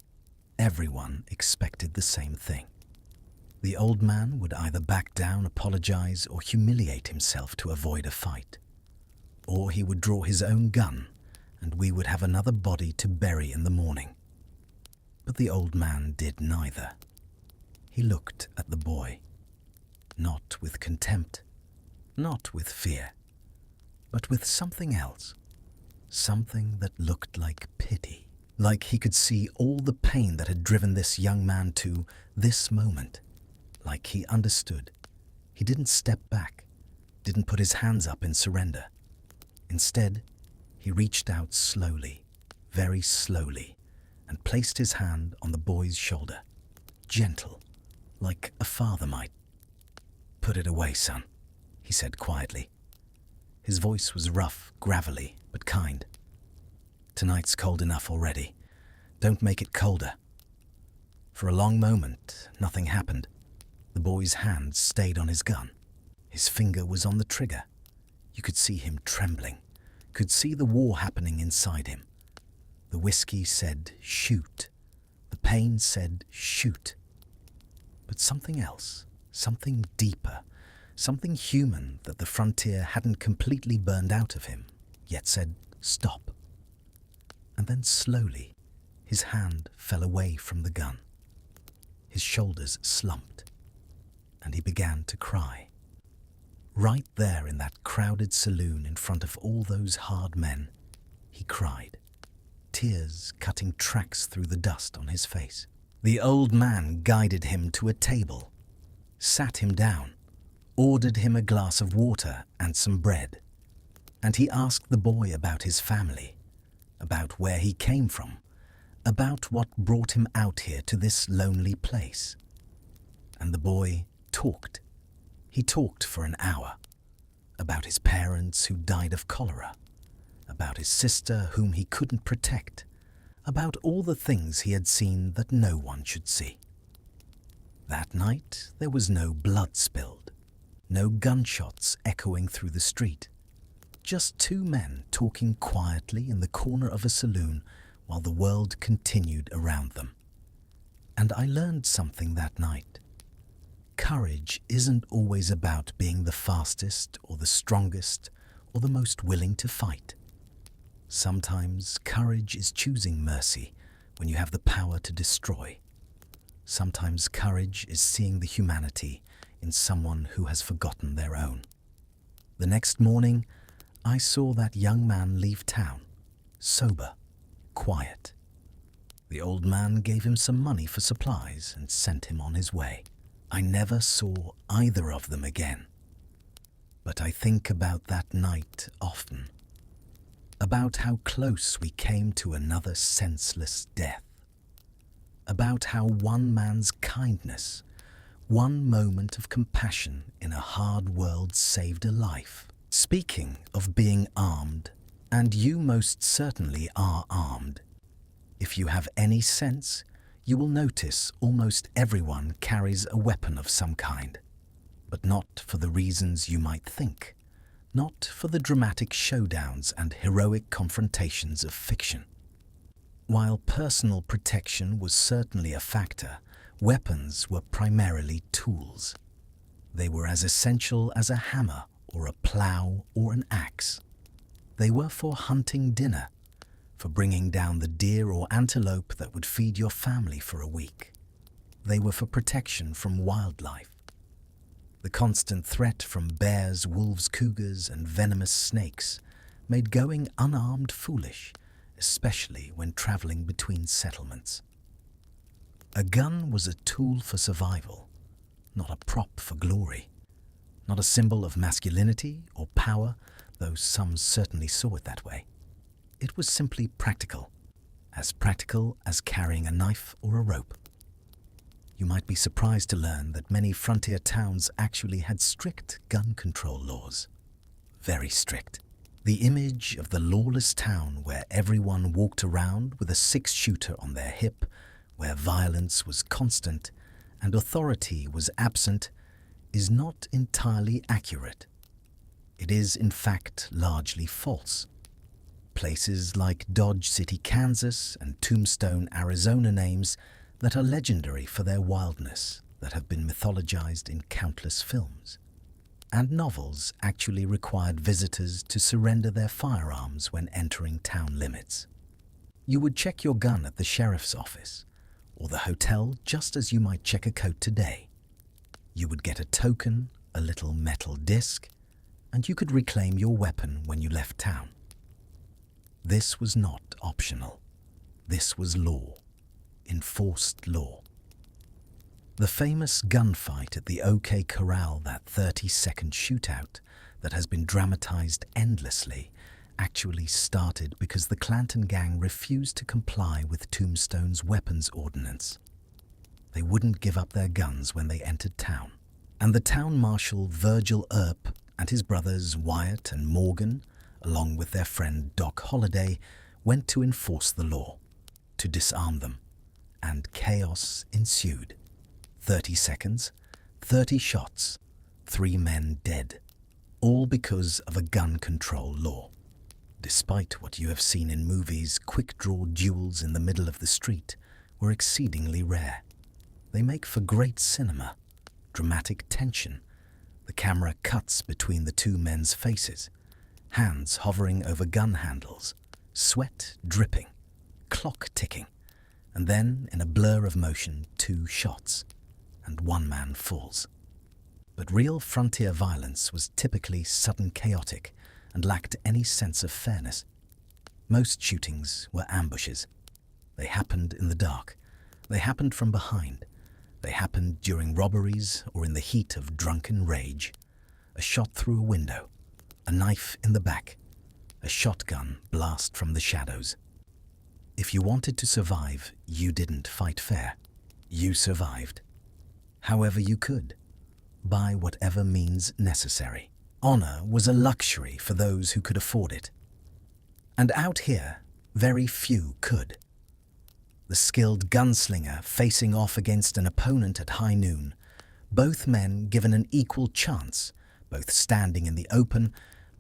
Everyone expected the same thing. The old man would either back down, apologize, or humiliate himself to avoid a fight. Or he would draw his own gun, and we would have another body to bury in the morning. But the old man did neither. He looked at the boy, not with contempt, not with fear, but with something else, something that looked like pity, like he could see all the pain that had driven this young man to this moment, like he understood. He didn't step back, didn't put his hands up in surrender. Instead, he reached out slowly, very slowly, and placed his hand on the boy's shoulder, gentle, like a father might. "Put it away, son," he said quietly. His voice was rough, gravelly, but kind. "Tonight's cold enough already. Don't make it colder." For a long moment, nothing happened. The boy's hand stayed on his gun. His finger was on the trigger. You could see him trembling, could see the war happening inside him. The whiskey said, "Shoot." The pain said, "Shoot." But something else, something deeper, something human that the frontier hadn't completely burned out of him, yet said, "Stop." And then slowly, his hand fell away from the gun. His shoulders slumped, and he began to cry. Right there in that crowded saloon in front of all those hard men, he cried, tears cutting tracks through the dust on his face. The old man guided him to a table, sat him down, ordered him a glass of water and some bread, and he asked the boy about his family, about where he came from, about what brought him out here to this lonely place. And the boy talked. He talked for an hour, about his parents who died of cholera, about his sister whom he couldn't protect, about all the things he had seen that no one should see. That night there was no blood spilled, no gunshots echoing through the street, just two men talking quietly in the corner of a saloon while the world continued around them. And I learned something that night. Courage isn't always about being the fastest or the strongest or the most willing to fight. Sometimes courage is choosing mercy when you have the power to destroy. Sometimes courage is seeing the humanity in someone who has forgotten their own. The next morning, I saw that young man leave town, sober, quiet. The old man gave him some money for supplies and sent him on his way. I never saw either of them again. But I think about that night often, about how close we came to another senseless death, about how one man's kindness, one moment of compassion in a hard world saved a life. Speaking of being armed, and you most certainly are armed, if you have any sense, you will notice almost everyone carries a weapon of some kind, but not for the reasons you might think, not for the dramatic showdowns and heroic confrontations of fiction. While personal protection was certainly a factor, weapons were primarily tools. They were as essential as a hammer or a plough or an axe. They were for hunting dinner, for bringing down the deer or antelope that would feed your family for a week. They were for protection from wildlife. The constant threat from bears, wolves, cougars, and venomous snakes made going unarmed foolish, especially when traveling between settlements. A gun was a tool for survival, not a prop for glory, not a symbol of masculinity or power, though some certainly saw it that way. It was simply practical as carrying a knife or a rope. You might be surprised to learn that many frontier towns actually had strict gun control laws. Very strict. The image of the lawless town where everyone walked around with a six-shooter on their hip, where violence was constant and authority was absent, is not entirely accurate. It is, in fact, largely false. Places like Dodge City, Kansas, and Tombstone, Arizona names that are legendary for their wildness, that have been mythologized in countless films. And novels actually required visitors to surrender their firearms when entering town limits. You would check your gun at the sheriff's office or the hotel just as you might check a coat today. You would get a token, a little metal disc, and you could reclaim your weapon when you left town. This was not optional. This was law, enforced law. The famous gunfight at the OK Corral, that 30-second shootout that has been dramatized endlessly, actually started because the Clanton gang refused to comply with Tombstone's weapons ordinance. They wouldn't give up their guns when they entered town. And the town marshal Virgil Earp and his brothers Wyatt and Morgan, along with their friend Doc Holliday, went to enforce the law, to disarm them, and chaos ensued. 30 seconds, 30 shots, 3 men dead, all because of a gun control law. Despite what you have seen in movies, quick-draw duels in the middle of the street were exceedingly rare. They make for great cinema, dramatic tension. The camera cuts between the two men's faces, hands hovering over gun handles, sweat dripping, clock ticking, and then, in a blur of motion, 2 shots, and 1 man falls. But real frontier violence was typically sudden, chaotic, and lacked any sense of fairness. Most shootings were ambushes. They happened in the dark. They happened from behind. They happened during robberies or in the heat of drunken rage. A shot through a window, a knife in the back, a shotgun blast from the shadows. If you wanted to survive, you didn't fight fair. You survived. However you could, by whatever means necessary. Honor was a luxury for those who could afford it. And out here, very few could. The skilled gunslinger facing off against an opponent at high noon, both men given an equal chance, both standing in the open,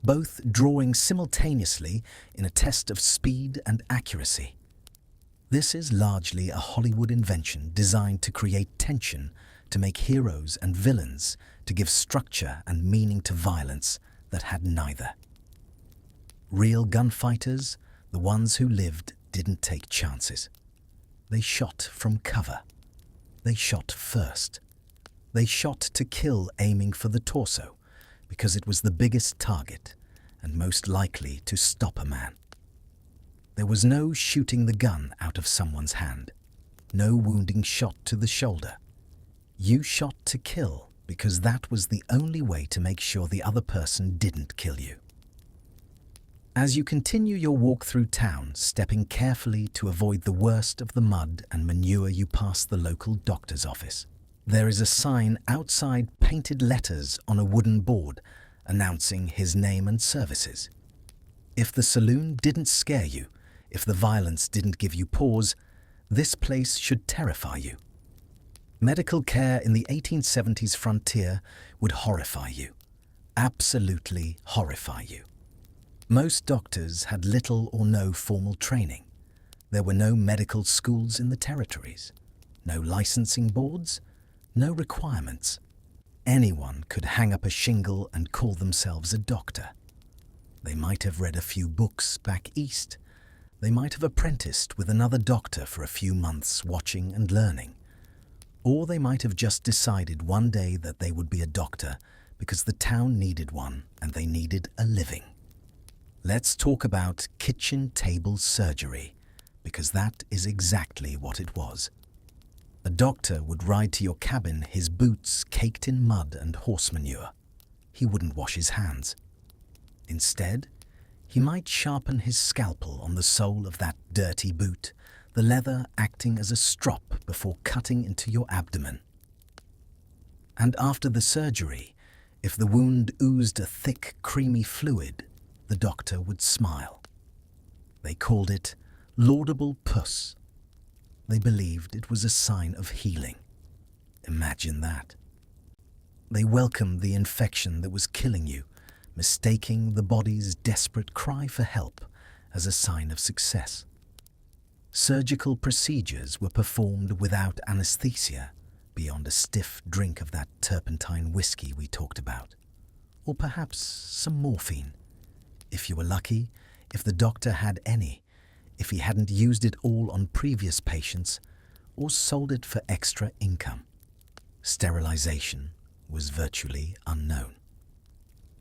both drawing simultaneously in a test of speed and accuracy. This is largely a Hollywood invention designed to create tension, to make heroes and villains, to give structure and meaning to violence that had neither. Real gunfighters, the ones who lived, didn't take chances. They shot from cover. They shot first. They shot to kill, aiming for the torso, because it was the biggest target and most likely to stop a man. There was no shooting the gun out of someone's hand, no wounding shot to the shoulder. You shot to kill because that was the only way to make sure the other person didn't kill you. As you continue your walk through town, stepping carefully to avoid the worst of the mud and manure, you pass the local doctor's office. There is a sign outside, painted letters on a wooden board, announcing his name and services. If the saloon didn't scare you, if the violence didn't give you pause, this place should terrify you. Medical care in the 1870s frontier would horrify you, absolutely horrify you. Most doctors had little or no formal training. There were no medical schools in the territories, no licensing boards, no requirements. Anyone could hang up a shingle and call themselves a doctor. They might have read a few books back east. They might have apprenticed with another doctor for a few months, watching and learning. Or they might have just decided one day that they would be a doctor because the town needed one and they needed a living. Let's talk about kitchen table surgery, because that is exactly what it was. A doctor would ride to your cabin, his boots caked in mud and horse manure. He wouldn't wash his hands. Instead, he might sharpen his scalpel on the sole of that dirty boot, the leather acting as a strop before cutting into your abdomen. And after the surgery, if the wound oozed a thick, creamy fluid, the doctor would smile. They called it laudable puss. They believed it was a sign of healing. Imagine that. They welcomed the infection that was killing you, mistaking the body's desperate cry for help as a sign of success. Surgical procedures were performed without anesthesia, beyond a stiff drink of that turpentine whiskey we talked about, or perhaps some morphine. If you were lucky, if the doctor had any, if he hadn't used it all on previous patients or sold it for extra income. Sterilization was virtually unknown.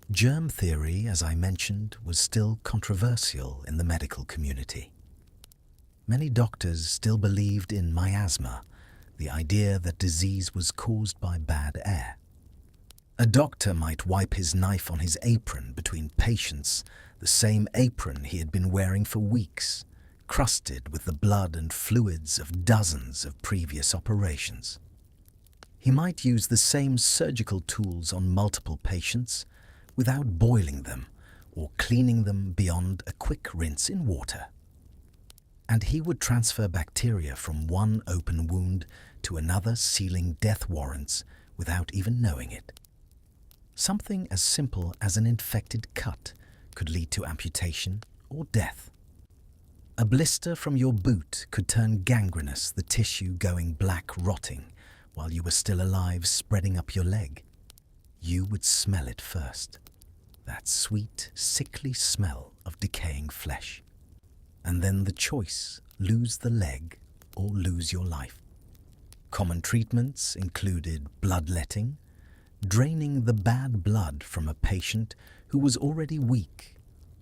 Germ theory, as I mentioned, was still controversial in the medical community. Many doctors still believed in miasma, the idea that disease was caused by bad air. A doctor might wipe his knife on his apron between patients, the same apron he had been wearing for weeks, crusted with the blood and fluids of dozens of previous operations. He might use the same surgical tools on multiple patients without boiling them or cleaning them beyond a quick rinse in water. And he would transfer bacteria from one open wound to another, sealing death warrants without even knowing it. Something as simple as an infected cut could lead to amputation or death. A blister from your boot could turn gangrenous, the tissue going black, rotting, while you were still alive, spreading up your leg. You would smell it first, that sweet, sickly smell of decaying flesh. And then the choice, lose the leg or lose your life. Common treatments included bloodletting, draining the bad blood from a patient who was already weak,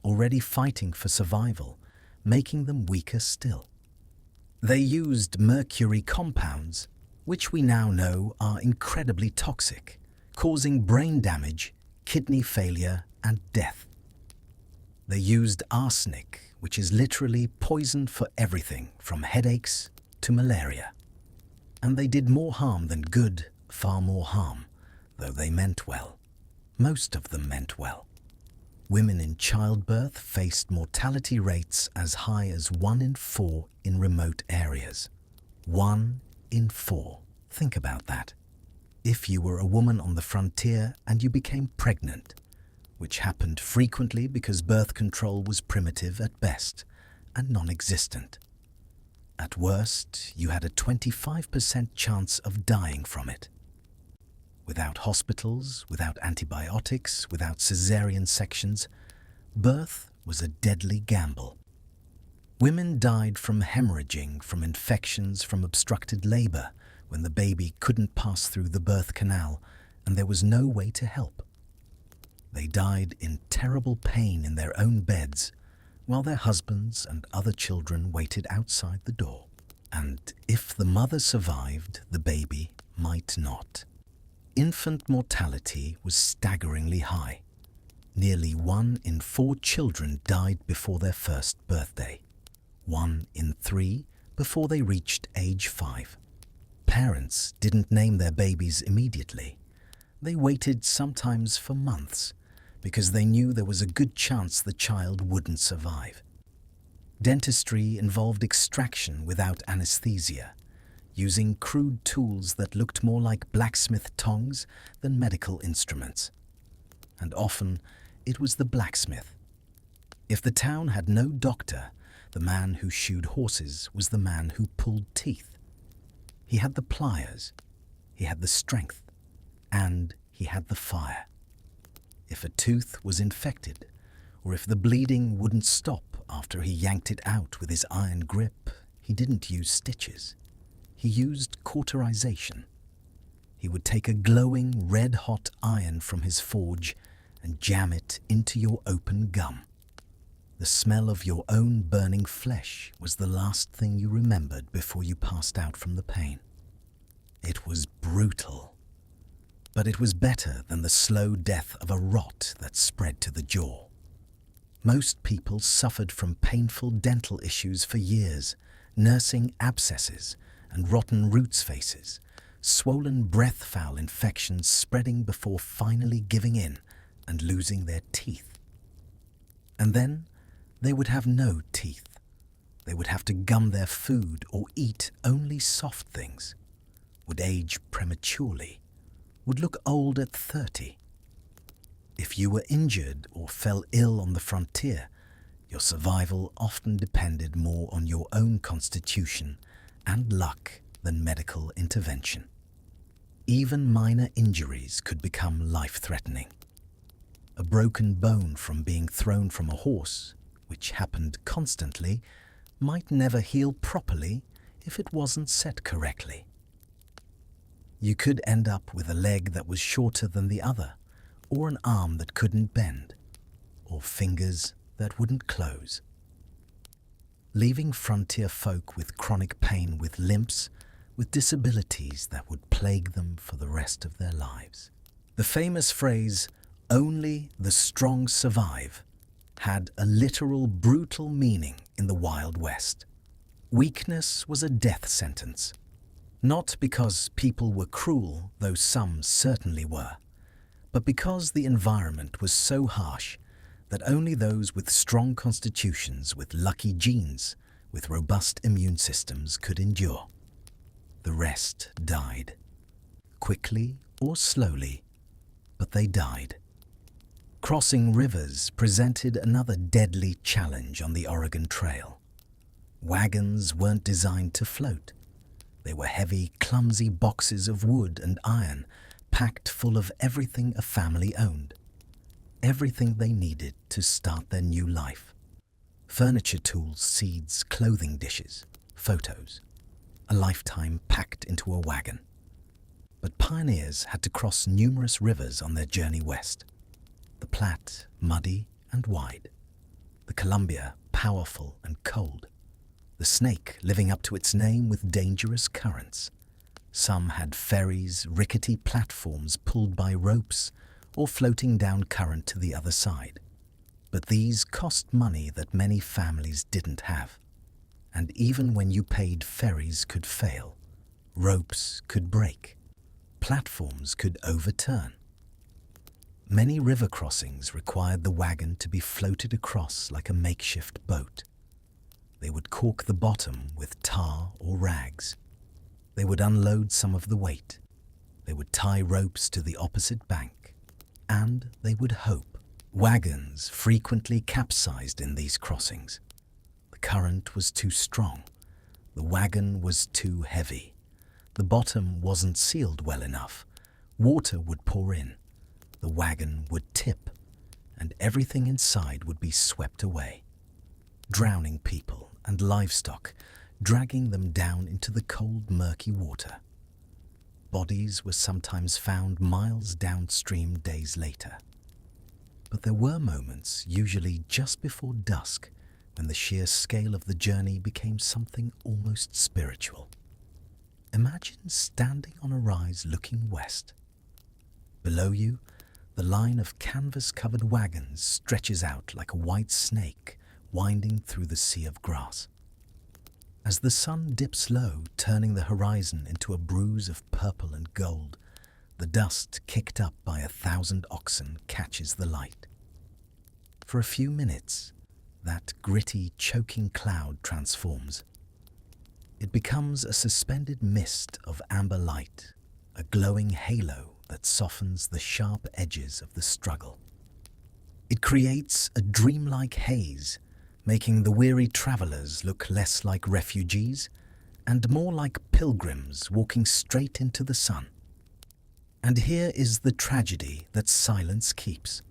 already fighting for survival, making them weaker still. They used mercury compounds, which we now know are incredibly toxic, causing brain damage, kidney failure, and death. They used arsenic, which is literally poison for everything from headaches to malaria. And they did more harm than good, far more harm, though they meant well. Most of them meant well. Women in childbirth faced mortality rates as high as 1 in 4 in remote areas. 1 in 4. Think about that. If you were a woman on the frontier and you became pregnant, which happened frequently because birth control was primitive at best and non-existent. At worst, you had a 25% chance of dying from it. Without hospitals, without antibiotics, without cesarean sections, birth was a deadly gamble. Women died from hemorrhaging, from infections, from obstructed labor, when the baby couldn't pass through the birth canal and there was no way to help. They died in terrible pain in their own beds, while their husbands and other children waited outside the door. And if the mother survived, the baby might not. Infant mortality was staggeringly high. Nearly 1 in 4 children died before their first birthday. 1 in 3 before they reached age 5. Parents didn't name their babies immediately. They waited sometimes for months because they knew there was a good chance the child wouldn't survive. Dentistry involved extraction without anesthesia, using crude tools that looked more like blacksmith tongs than medical instruments. And often, it was the blacksmith. If the town had no doctor, the man who shoed horses was the man who pulled teeth. He had the pliers, he had the strength, and he had the fire. If a tooth was infected, or if the bleeding wouldn't stop after he yanked it out with his iron grip, he didn't use stitches. He used cauterization. He would take a glowing red-hot iron from his forge and jam it into your open gum. The smell of your own burning flesh was the last thing you remembered before you passed out from the pain. It was brutal, but it was better than the slow death of a rot that spread to the jaw. Most people suffered from painful dental issues for years, nursing abscesses and rotten roots faces, swollen breath-foul infections spreading before finally giving in and losing their teeth. And then they would have no teeth. They would have to gum their food or eat only soft things, would age prematurely, would look old at 30. If you were injured or fell ill on the frontier, your survival often depended more on your own constitution and luck than medical intervention. Even minor injuries could become life-threatening. A broken bone from being thrown from a horse, which happened constantly, might never heal properly if it wasn't set correctly. You could end up with a leg that was shorter than the other, or an arm that couldn't bend, or fingers that wouldn't close, leaving frontier folk with chronic pain, with limps, with disabilities that would plague them for the rest of their lives. The famous phrase, "Only the strong survive," had a literal, brutal meaning in the Wild West. Weakness was a death sentence, not because people were cruel, though some certainly were, but because the environment was so harsh that only those with strong constitutions, with lucky genes, with robust immune systems could endure. The rest died, quickly or slowly, but they died. Crossing rivers presented another deadly challenge on the Oregon Trail. Wagons weren't designed to float. They were heavy, clumsy boxes of wood and iron, packed full of everything a family owned, everything they needed to start their new life. Furniture tools, seeds, clothing dishes, photos, a lifetime packed into a wagon. But pioneers had to cross numerous rivers on their journey west. The Platte, muddy and wide. The Columbia, powerful and cold. The Snake, living up to its name with dangerous currents. Some had ferries, rickety platforms pulled by ropes, or floating down current to the other side. But these cost money that many families didn't have. And even when you paid, ferries could fail. Ropes could break. Platforms could overturn. Many river crossings required the wagon to be floated across like a makeshift boat. They would caulk the bottom with tar or rags. They would unload some of the weight. They would tie ropes to the opposite bank. And they would hope. Wagons frequently capsized in these crossings. The current was too strong. The wagon was too heavy. The bottom wasn't sealed well enough. Water would pour in. The wagon would tip. And everything inside would be swept away, drowning people and livestock, dragging them down into the cold, murky water. Bodies were sometimes found miles downstream days later. But there were moments, usually just before dusk, when the sheer scale of the journey became something almost spiritual. Imagine standing on a rise looking west. Below you, the line of canvas-covered wagons stretches out like a white snake winding through the sea of grass. As the sun dips low, turning the horizon into a bruise of purple and gold, the dust kicked up by 1,000 oxen catches the light. For a few minutes, that gritty, choking cloud transforms. It becomes a suspended mist of amber light, a glowing halo that softens the sharp edges of the struggle. It creates a dreamlike haze, making the weary travelers look less like refugees and more like pilgrims walking straight into the sun. And here is the tragedy that silence keeps.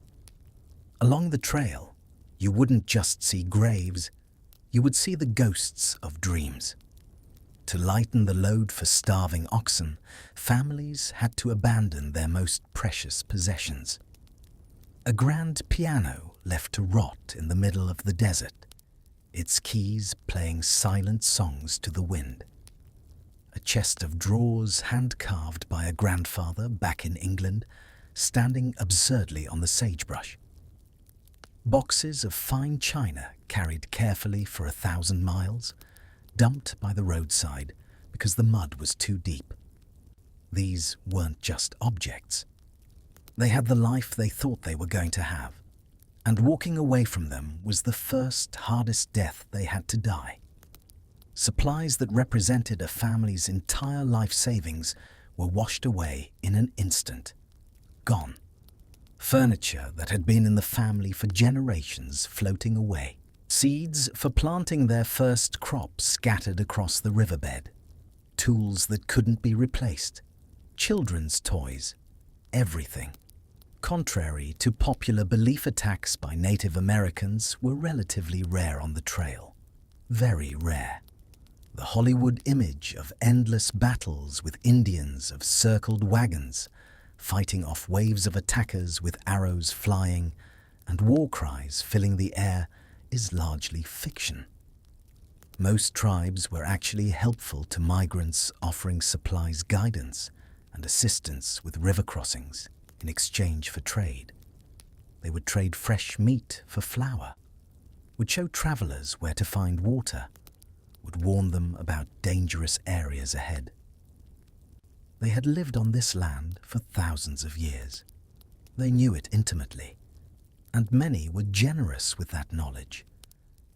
Along the trail, you wouldn't just see graves, you would see the ghosts of dreams. To lighten the load for starving oxen, families had to abandon their most precious possessions. A grand piano left to rot in the middle of the desert, its keys playing silent songs to the wind. A chest of drawers hand-carved by a grandfather back in England, standing absurdly on the sagebrush. Boxes of fine china carried carefully for 1,000 miles, dumped by the roadside because the mud was too deep. These weren't just objects. They had the life they thought they were going to have, and walking away from them was the first, hardest death they had to die. Supplies that represented a family's entire life savings were washed away in an instant. Gone. Furniture that had been in the family for generations floating away. Seeds for planting their first crop scattered across the riverbed. Tools that couldn't be replaced. Children's toys. Everything. Contrary to popular belief, attacks by Native Americans were relatively rare on the trail. Very rare. The Hollywood image of endless battles with Indians of circled wagons, fighting off waves of attackers with arrows flying and war cries filling the air, is largely fiction. Most tribes were actually helpful to migrants, offering supplies, guidance, and assistance with river crossings in exchange for trade. They would trade fresh meat for flour, would show travelers where to find water, would warn them about dangerous areas ahead. They had lived on this land for thousands of years. They knew it intimately, and many were generous with that knowledge.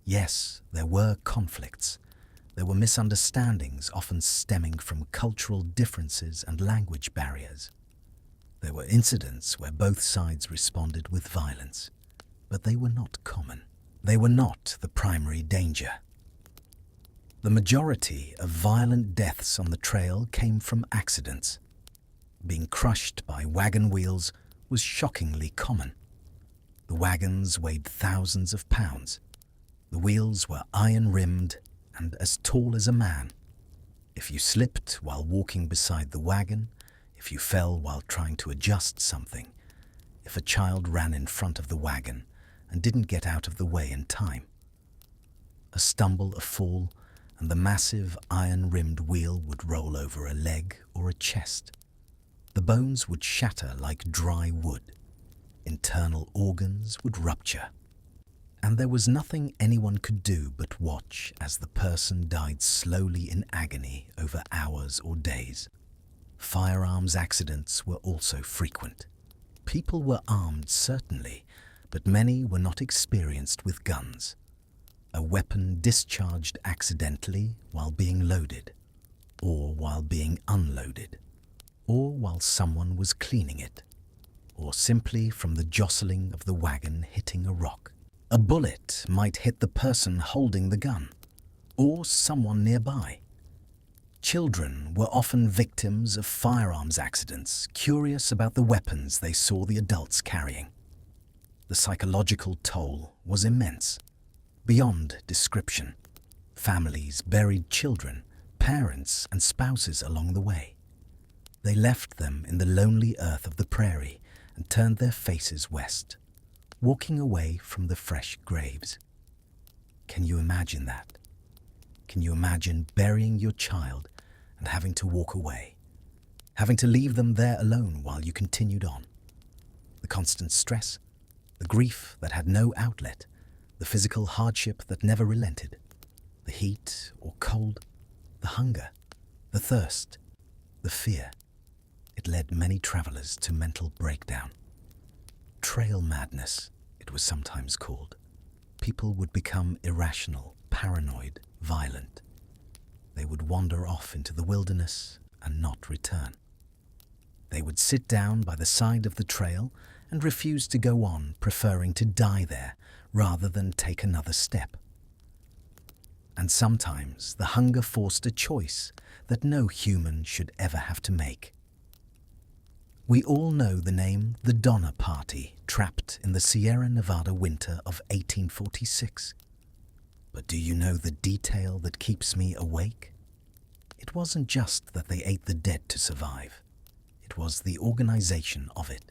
Yes, there were conflicts. There were misunderstandings, often stemming from cultural differences and language barriers. There were incidents where both sides responded with violence, but they were not common. They were not the primary danger. The majority of violent deaths on the trail came from accidents. Being crushed by wagon wheels was shockingly common. The wagons weighed thousands of pounds. The wheels were iron-rimmed and as tall as a man. If you slipped while walking beside the wagon, if you fell while trying to adjust something, if a child ran in front of the wagon and didn't get out of the way in time, a stumble, a fall, and the massive iron-rimmed wheel would roll over a leg or a chest. The bones would shatter like dry wood. Internal organs would rupture. And there was nothing anyone could do but watch as the person died slowly in agony over hours or days. Firearms accidents were also frequent. People were armed, certainly, but many were not experienced with guns. A weapon discharged accidentally while being loaded, or while being unloaded, or while someone was cleaning it, or simply from the jostling of the wagon hitting a rock. A bullet might hit the person holding the gun, or someone nearby. Children were often victims of firearms accidents, curious about the weapons they saw the adults carrying. The psychological toll was immense, beyond description. Families buried children, parents, and spouses along the way. They left them in the lonely earth of the prairie and turned their faces west, walking away from the fresh graves. Can you imagine that? Can you imagine burying your child and having to walk away, having to leave them there alone while you continued on? The constant stress, the grief that had no outlet, the physical hardship that never relented, the heat or cold, the hunger, the thirst, the fear. It led many travelers to mental breakdown. Trail madness, it was sometimes called. People would become irrational, paranoid, violent. They would wander off into the wilderness and not return. They would sit down by the side of the trail and refuse to go on, preferring to die there rather than take another step. And sometimes the hunger forced a choice that no human should ever have to make. We all know the name the Donner Party, trapped in the Sierra Nevada winter of 1846. But do you know the detail that keeps me awake? It wasn't just that they ate the dead to survive. It was the organization of it,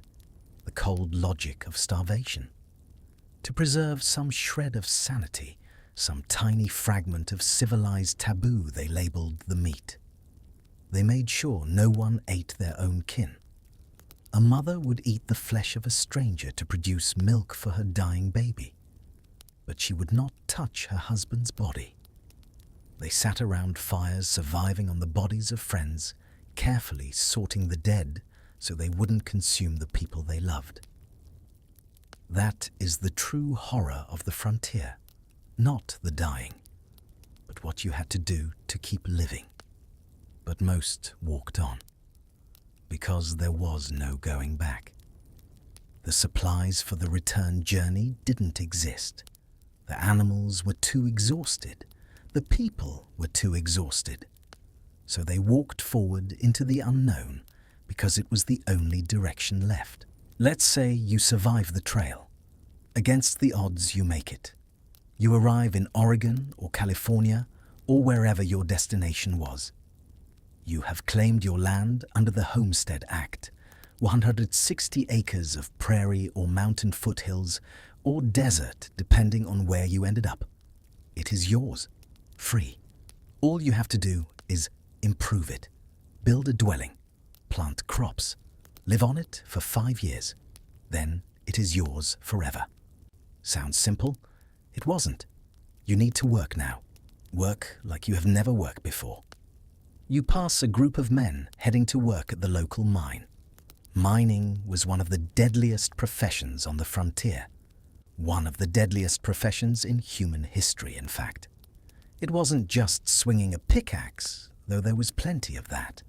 the cold logic of starvation. To preserve some shred of sanity, some tiny fragment of civilized taboo, they labeled the meat. They made sure no one ate their own kin. A mother would eat the flesh of a stranger to produce milk for her dying baby, but she would not touch her husband's body. They sat around fires surviving on the bodies of friends, carefully sorting the dead so they wouldn't consume the people they loved. That is the true horror of the frontier, not the dying, but what you had to do to keep living. But most walked on, because there was no going back. The supplies for the return journey didn't exist. The animals were too exhausted. The people were too exhausted. So they walked forward into the unknown because it was the only direction left. Let's say you survive the trail. Against the odds, you make it. You arrive in Oregon or California or wherever your destination was. You have claimed your land under the Homestead Act, 160 acres of prairie or mountain foothills or desert depending on where you ended up. It is yours, free. All you have to do is improve it, build a dwelling, plant crops, live on it for 5 years. Then it is yours forever. Sounds simple? It wasn't. You need to work now. Work like you have never worked before. You pass a group of men heading to work at the local mine. Mining was one of the deadliest professions on the frontier. One of the deadliest professions in human history, in fact. It wasn't just swinging a pickaxe, though there was plenty of that.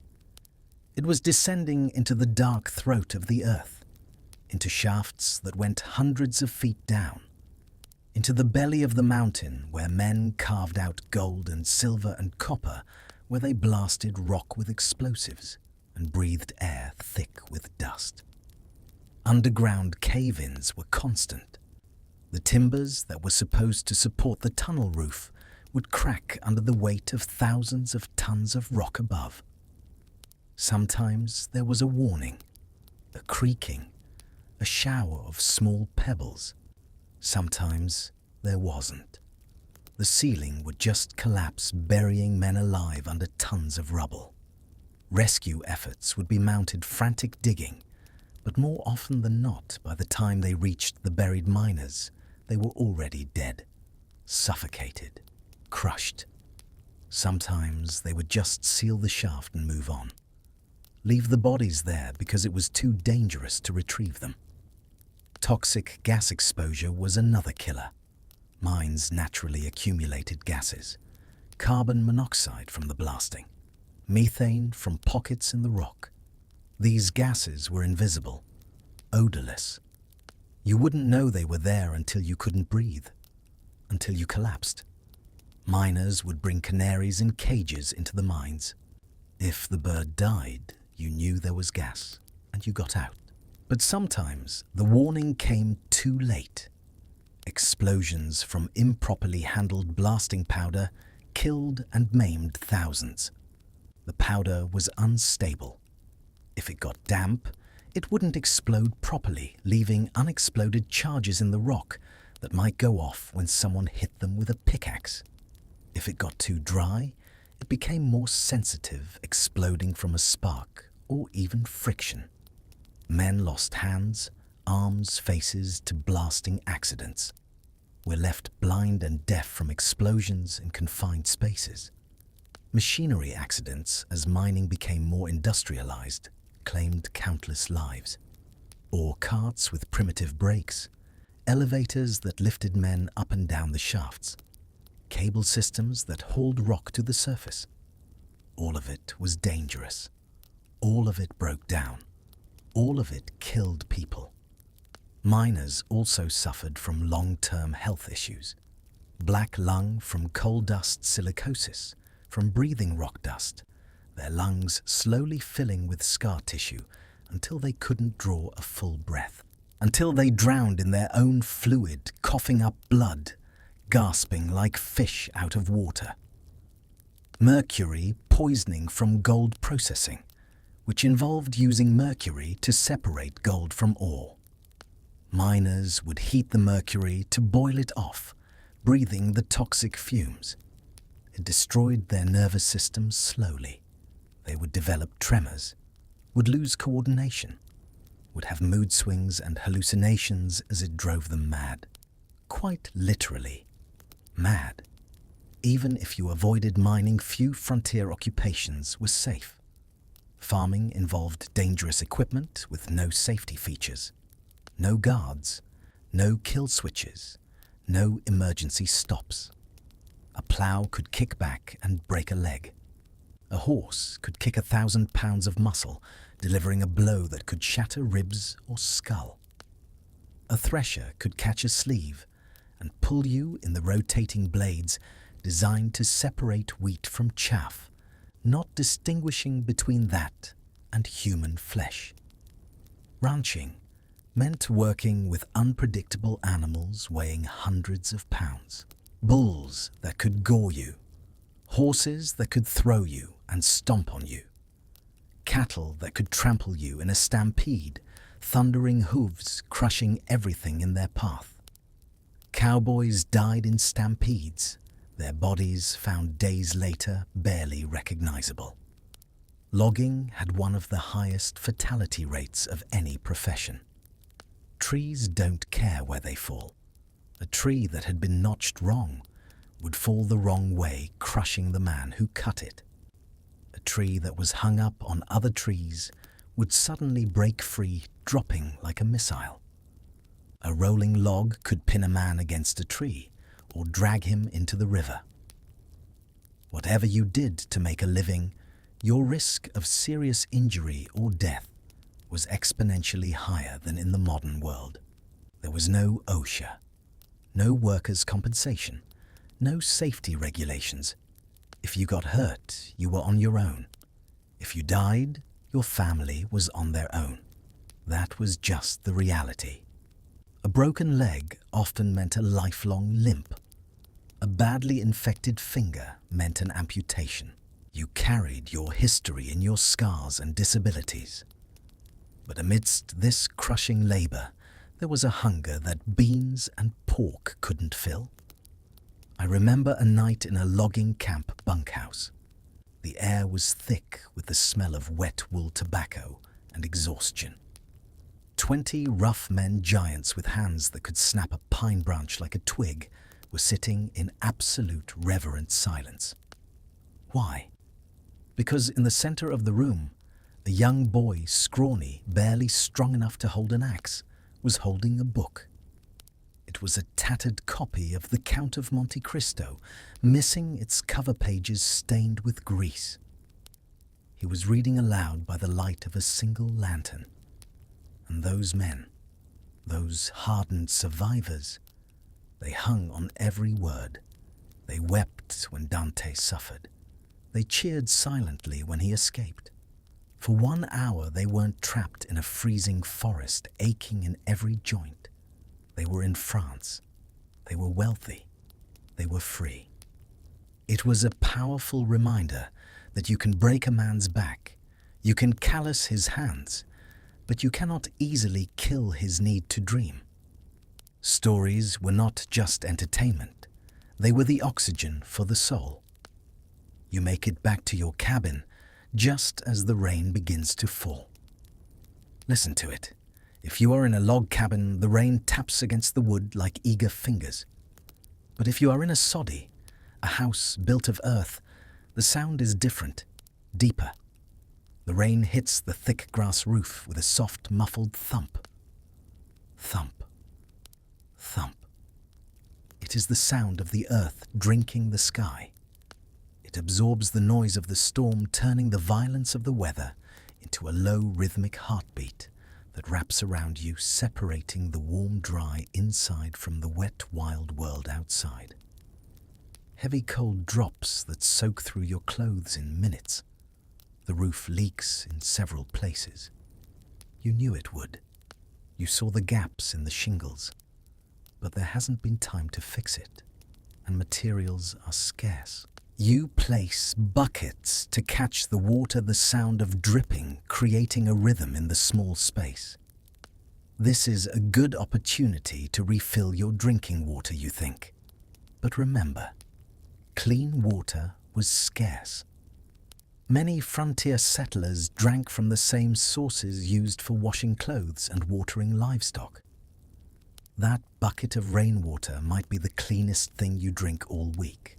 It was descending into the dark throat of the earth, into shafts that went hundreds of feet down, into the belly of the mountain where men carved out gold and silver and copper, where they blasted rock with explosives and breathed air thick with dust. Underground cave-ins were constant. The timbers that were supposed to support the tunnel roof would crack under the weight of thousands of tons of rock above. Sometimes there was a warning, a creaking, a shower of small pebbles. Sometimes there wasn't. The ceiling would just collapse, burying men alive under tons of rubble. Rescue efforts would be mounted frantic digging, but more often than not, by the time they reached the buried miners, they were already dead, suffocated, crushed. Sometimes they would just seal the shaft and move on. Leave the bodies there because it was too dangerous to retrieve them. Toxic gas exposure was another killer. Mines naturally accumulated gases. Carbon monoxide from the blasting. Methane from pockets in the rock. These gases were invisible, odorless. You wouldn't know they were there until you couldn't breathe, until you collapsed. Miners would bring canaries in cages into the mines. If the bird died, you knew there was gas, and you got out. But sometimes the warning came too late. Explosions from improperly handled blasting powder killed and maimed thousands. The powder was unstable. If it got damp, it wouldn't explode properly, leaving unexploded charges in the rock that might go off when someone hit them with a pickaxe. If it got too dry, it became more sensitive, exploding from a spark or even friction. Men lost hands, arms, faces to blasting accidents. We're left blind and deaf from explosions in confined spaces. Machinery accidents, as mining became more industrialized, claimed countless lives. Ore carts with primitive brakes, elevators that lifted men up and down the shafts, cable systems that hauled rock to the surface. All of it was dangerous. All of it broke down. All of it killed people. Miners also suffered from long-term health issues. Black lung from coal dust silicosis, from breathing rock dust, their lungs slowly filling with scar tissue until they couldn't draw a full breath, until they drowned in their own fluid, coughing up blood, gasping like fish out of water. Mercury poisoning from gold processing, which involved using mercury to separate gold from ore. Miners would heat the mercury to boil it off, breathing the toxic fumes. It destroyed their nervous systems slowly. They would develop tremors, would lose coordination, would have mood swings and hallucinations as it drove them mad. Quite literally, mad. Even if you avoided mining, few frontier occupations were safe. Farming involved dangerous equipment with no safety features. No guards, no kill switches, no emergency stops. A plow could kick back and break a leg. A horse could kick 1,000 pounds of muscle, delivering a blow that could shatter ribs or skull. A thresher could catch a sleeve and pull you in the rotating blades designed to separate wheat from chaff, not distinguishing between that and human flesh. Ranching meant working with unpredictable animals weighing hundreds of pounds. Bulls that could gore you, horses that could throw you and stomp on you, cattle that could trample you in a stampede, thundering hooves crushing everything in their path. Cowboys died in stampedes, their bodies found days later barely recognizable. Logging had one of the highest fatality rates of any profession. Trees don't care where they fall. A tree that had been notched wrong would fall the wrong way, crushing the man who cut it. A tree that was hung up on other trees would suddenly break free, dropping like a missile. A rolling log could pin a man against a tree or drag him into the river. Whatever you did to make a living, your risk of serious injury or death was exponentially higher than in the modern world. There was no OSHA, no workers' compensation, no safety regulations. If you got hurt, you were on your own. If you died, your family was on their own. That was just the reality. A broken leg often meant a lifelong limp. A badly infected finger meant an amputation. You carried your history in your scars and disabilities. But amidst this crushing labor, there was a hunger that beans and pork couldn't fill. I remember a night in a logging camp bunkhouse. The air was thick with the smell of wet wool tobacco and exhaustion. 20 rough men giants with hands that could snap a pine branch like a twig were sitting in absolute reverent silence. Why? Because in the center of the room, a young boy, scrawny, barely strong enough to hold an axe, was holding a book. It was a tattered copy of The Count of Monte Cristo, missing its cover pages stained with grease. He was reading aloud by the light of a single lantern. And those men, those hardened survivors, they hung on every word. They wept when Dante suffered. They cheered silently when he escaped. For 1 hour they weren't trapped in a freezing forest, aching in every joint. They were in France. They were wealthy. They were free. It was a powerful reminder that you can break a man's back, you can callous his hands, but you cannot easily kill his need to dream. Stories were not just entertainment. They were the oxygen for the soul. You make it back to your cabin just as the rain begins to fall. Listen to it. If you are in a log cabin, the rain taps against the wood like eager fingers. But if you are in a soddy, a house built of earth, the sound is different, deeper. The rain hits the thick grass roof with a soft, muffled thump. Thump. Thump. It is the sound of the earth drinking the sky. It absorbs the noise of the storm, turning the violence of the weather into a low rhythmic heartbeat that wraps around you, separating the warm, dry inside from the wet, wild world outside. Heavy cold drops that soak through your clothes in minutes. The roof leaks in several places. You knew it would. You saw the gaps in the shingles. But there hasn't been time to fix it, and materials are scarce. You place buckets to catch the water, the sound of dripping, creating a rhythm in the small space. This is a good opportunity to refill your drinking water, you think. But remember, clean water was scarce. Many frontier settlers drank from the same sources used for washing clothes and watering livestock. That bucket of rainwater might be the cleanest thing you drink all week.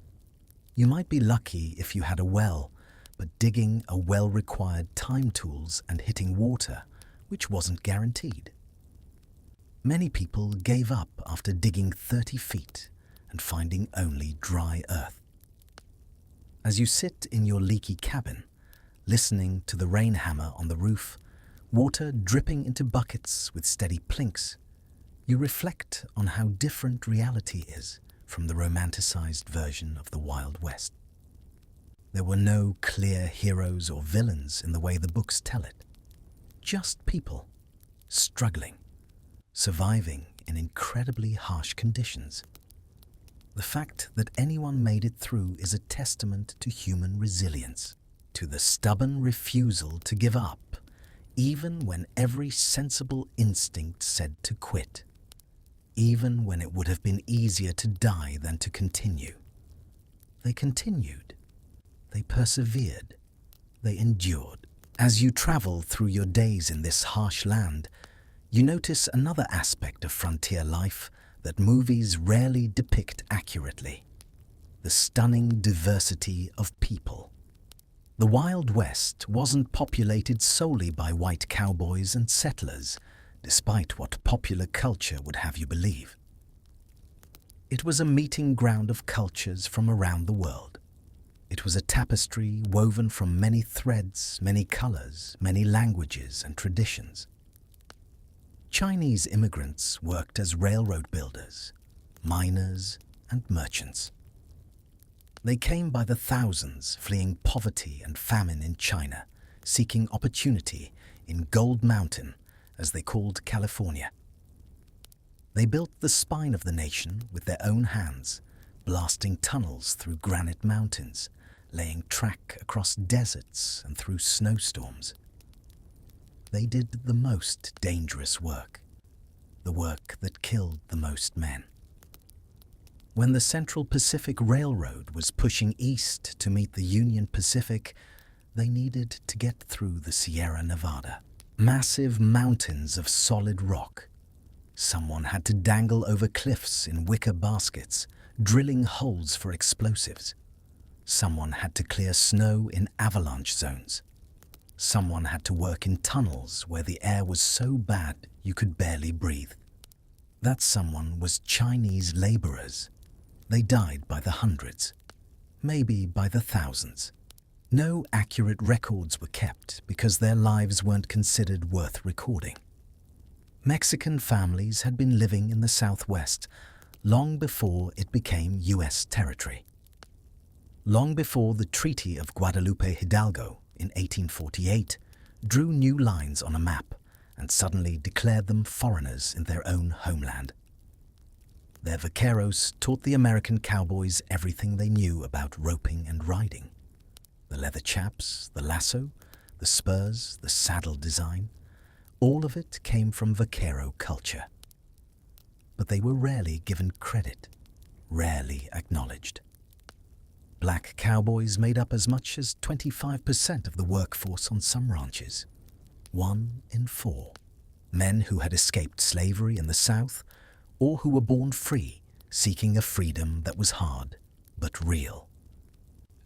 You might be lucky if you had a well, but digging a well required time tools and hitting water, which wasn't guaranteed. Many people gave up after digging 30 feet and finding only dry earth. As you sit in your leaky cabin, listening to the rain hammer on the roof, water dripping into buckets with steady plinks, you reflect on how different reality is from the romanticized version of the Wild West. There were no clear heroes or villains in the way the books tell it. Just people, struggling, surviving in incredibly harsh conditions. The fact that anyone made it through is a testament to human resilience, to the stubborn refusal to give up, even when every sensible instinct said to quit. Even when it would have been easier to die than to continue. They continued. They persevered. They endured. As you travel through your days in this harsh land, you notice another aspect of frontier life that movies rarely depict accurately: the stunning diversity of people. The Wild West wasn't populated solely by white cowboys and settlers, despite what popular culture would have you believe. It was a meeting ground of cultures from around the world. It was a tapestry woven from many threads, many colors, many languages and traditions. Chinese immigrants worked as railroad builders, miners, and merchants. They came by the thousands, fleeing poverty and famine in China, seeking opportunity in Gold Mountain, as they called California. They built the spine of the nation with their own hands, blasting tunnels through granite mountains, laying track across deserts and through snowstorms. They did the most dangerous work, the work that killed the most men. When the Central Pacific Railroad was pushing east to meet the Union Pacific, they needed to get through the Sierra Nevada. Massive mountains of solid rock. Someone had to dangle over cliffs in wicker baskets, drilling holes for explosives. Someone had to clear snow in avalanche zones. Someone had to work in tunnels where the air was so bad you could barely breathe. That someone was Chinese laborers. They died by the hundreds, maybe by the thousands. No accurate records were kept because their lives weren't considered worth recording. Mexican families had been living in the Southwest long before it became U.S. territory. Long before the Treaty of Guadalupe Hidalgo in 1848, drew new lines on a map and suddenly declared them foreigners in their own homeland. Their vaqueros taught the American cowboys everything they knew about roping and riding. The leather chaps, the lasso, the spurs, the saddle design, all of it came from vaquero culture. But they were rarely given credit, rarely acknowledged. Black cowboys made up as much as 25% of the workforce on some ranches. 1 in 4. Men who had escaped slavery in the South or who were born free, seeking a freedom that was hard but real.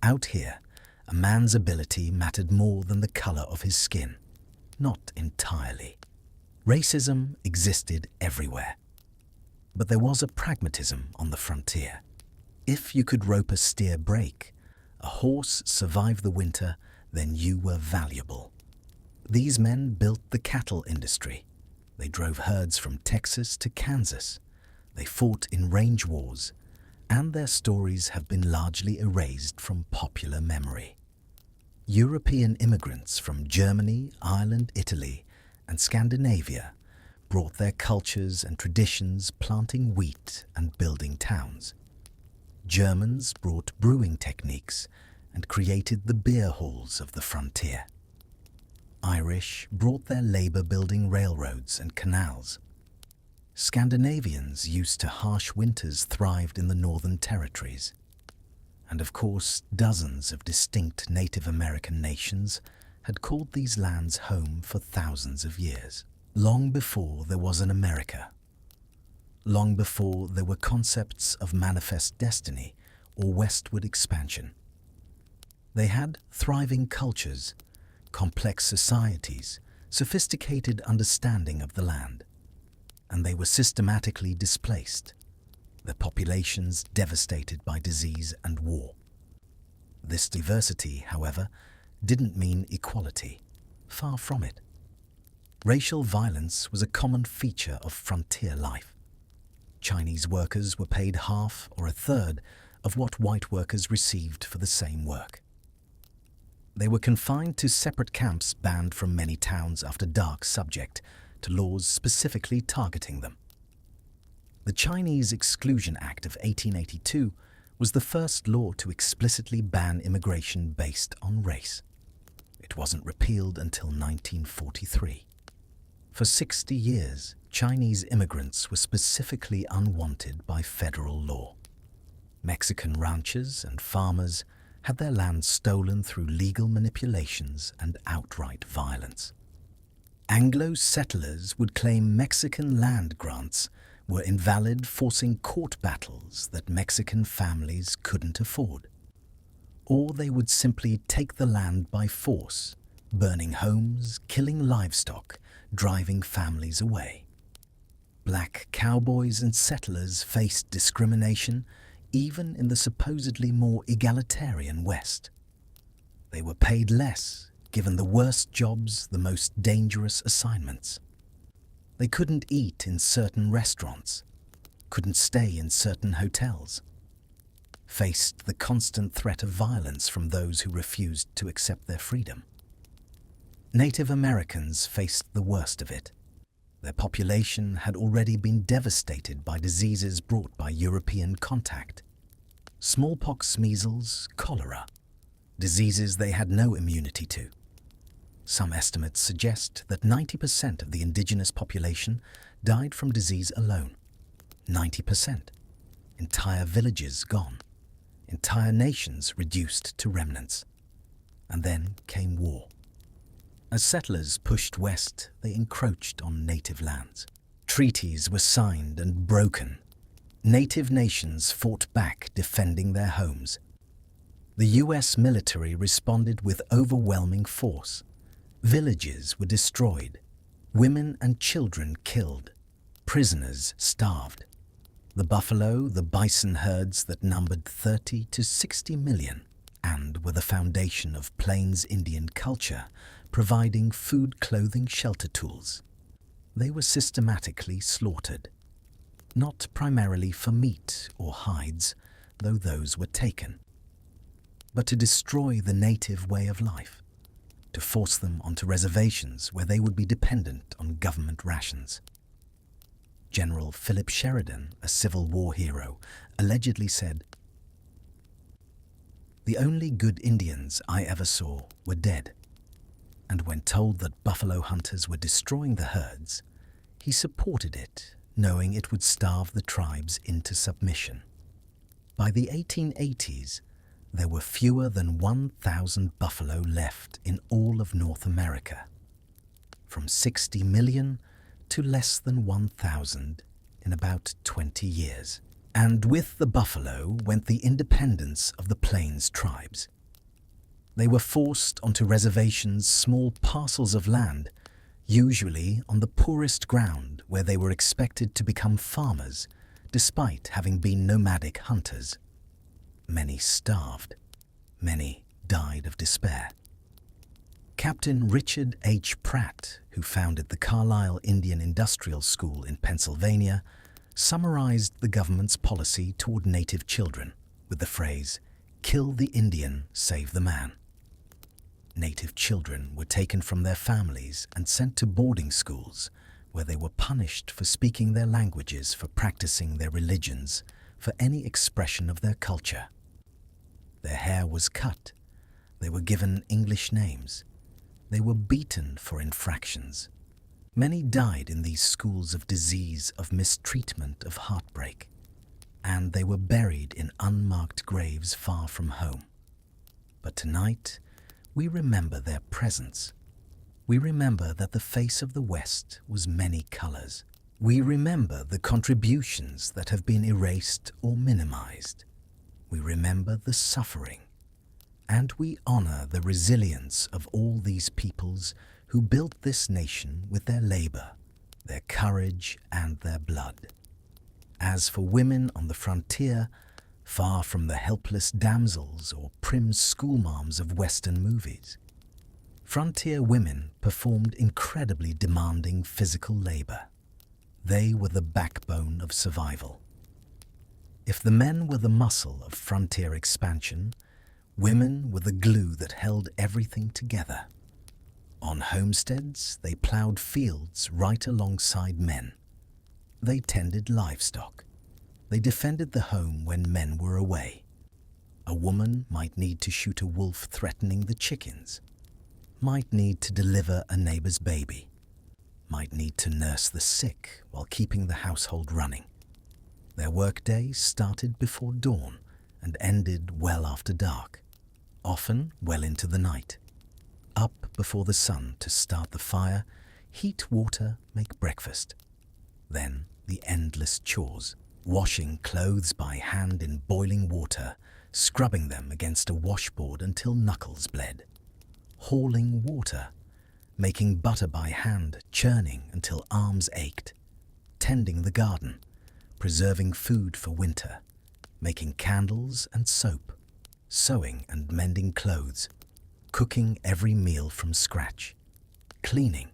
Out here, a man's ability mattered more than the color of his skin. Not entirely. Racism existed everywhere. But there was a pragmatism on the frontier. If you could rope a steer break, a horse survive the winter, then you were valuable. These men built the cattle industry. They drove herds from Texas to Kansas. They fought in range wars, and their stories have been largely erased from popular memory. European immigrants from Germany, Ireland, Italy, and Scandinavia brought their cultures and traditions, planting wheat and building towns. Germans brought brewing techniques and created the beer halls of the frontier. Irish brought their labor building railroads and canals. Scandinavians used to harsh winters thrived in the northern territories. And of course, dozens of distinct Native American nations had called these lands home for thousands of years, long before there was an America. Long before there were concepts of manifest destiny or westward expansion. They had thriving cultures, complex societies, sophisticated understanding of the land, and they were systematically displaced, their populations devastated by disease and war. This diversity, however, didn't mean equality. Far from it. Racial violence was a common feature of frontier life. Chinese workers were paid half or a third of what white workers received for the same work. They were confined to separate camps banned from many towns after dark, subject to laws specifically targeting them. The Chinese Exclusion Act of 1882 was the first law to explicitly ban immigration based on race. It wasn't repealed until 1943. For 60 years, Chinese immigrants were specifically unwanted by federal law. Mexican ranchers and farmers had their land stolen through legal manipulations and outright violence. Anglo settlers would claim Mexican land grants were invalid, forcing court battles that Mexican families couldn't afford. Or they would simply take the land by force, burning homes, killing livestock, driving families away. Black cowboys and settlers faced discrimination even in the supposedly more egalitarian West. They were paid less, given the worst jobs, the most dangerous assignments. They couldn't eat in certain restaurants, couldn't stay in certain hotels, faced the constant threat of violence from those who refused to accept their freedom. Native Americans faced the worst of it. Their population had already been devastated by diseases brought by European contact. Smallpox, measles, cholera, diseases they had no immunity to. Some estimates suggest that 90% of the indigenous population died from disease alone. 90%. Entire villages gone. Entire nations reduced to remnants. And then came war. As settlers pushed west, they encroached on native lands. Treaties were signed and broken. Native nations fought back, defending their homes. The US military responded with overwhelming force. Villages were destroyed. Women and children killed. Prisoners starved. The buffalo, the bison herds that numbered 30 to 60 million and were the foundation of Plains Indian culture, providing food, clothing, shelter tools. They were systematically slaughtered, not primarily for meat or hides, though those were taken, but to destroy the native way of life, to force them onto reservations where they would be dependent on government rations. General Philip Sheridan, a Civil War hero, allegedly said, "The only good Indians I ever saw were dead." And when told that buffalo hunters were destroying the herds, he supported it, knowing it would starve the tribes into submission. By the 1880s, there were fewer than 1,000 buffalo left in all of North America, from 60 million to less than 1,000 in about 20 years. And with the buffalo went the independence of the Plains tribes. They were forced onto reservations, small parcels of land, usually on the poorest ground, where they were expected to become farmers, despite having been nomadic hunters. Many starved. Many died of despair. Captain Richard H. Pratt, who founded the Carlisle Indian Industrial School in Pennsylvania, summarized the government's policy toward native children with the phrase, "Kill the Indian, save the man." Native children were taken from their families and sent to boarding schools, where they were punished for speaking their languages, for practicing their religions, for any expression of their culture. Their hair was cut. They were given English names. They were beaten for infractions. Many died in these schools of disease, of mistreatment, of heartbreak, and they were buried in unmarked graves far from home. But tonight, we remember their presence. We remember that the face of the West was many colors. We remember the contributions that have been erased or minimized. We remember the suffering. And we honor the resilience of all these peoples who built this nation with their labor, their courage, and their blood. As for women on the frontier, far from the helpless damsels or prim schoolmarms of Western movies, frontier women performed incredibly demanding physical labor. They were the backbone of survival. If the men were the muscle of frontier expansion, women were the glue that held everything together. On homesteads, they plowed fields right alongside men. They tended livestock. They defended the home when men were away. A woman might need to shoot a wolf threatening the chickens, might need to deliver a neighbor's baby, might need to nurse the sick while keeping the household running. Their workday started before dawn and ended well after dark, often well into the night. Up before the sun to start the fire, heat water, make breakfast. Then the endless chores, washing clothes by hand in boiling water, scrubbing them against a washboard until knuckles bled, hauling water, making butter by hand, churning until arms ached, tending the garden, preserving food for winter, making candles and soap, sewing and mending clothes, cooking every meal from scratch, cleaning,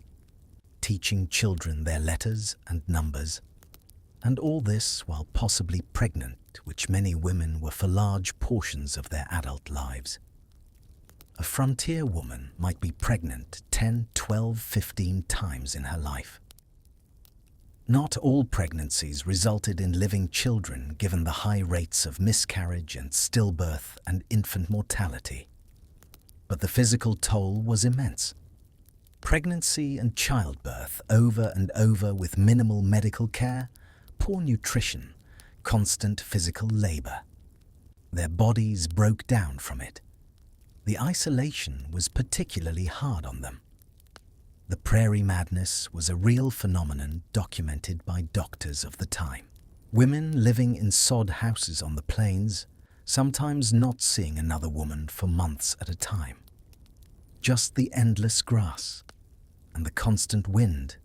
teaching children their letters and numbers, and all this while possibly pregnant, which many women were for large portions of their adult lives. A frontier woman might be pregnant 10, 12, 15 times in her life. Not all pregnancies resulted in living children, given the high rates of miscarriage and stillbirth and infant mortality. But the physical toll was immense. Pregnancy and childbirth over and over with minimal medical care, poor nutrition, constant physical labor. Their bodies broke down from it. The isolation was particularly hard on them. The prairie madness was a real phenomenon documented by doctors of the time. Women living in sod houses on the plains, sometimes not seeing another woman for months at a time. Just the endless grass, and the constant wind,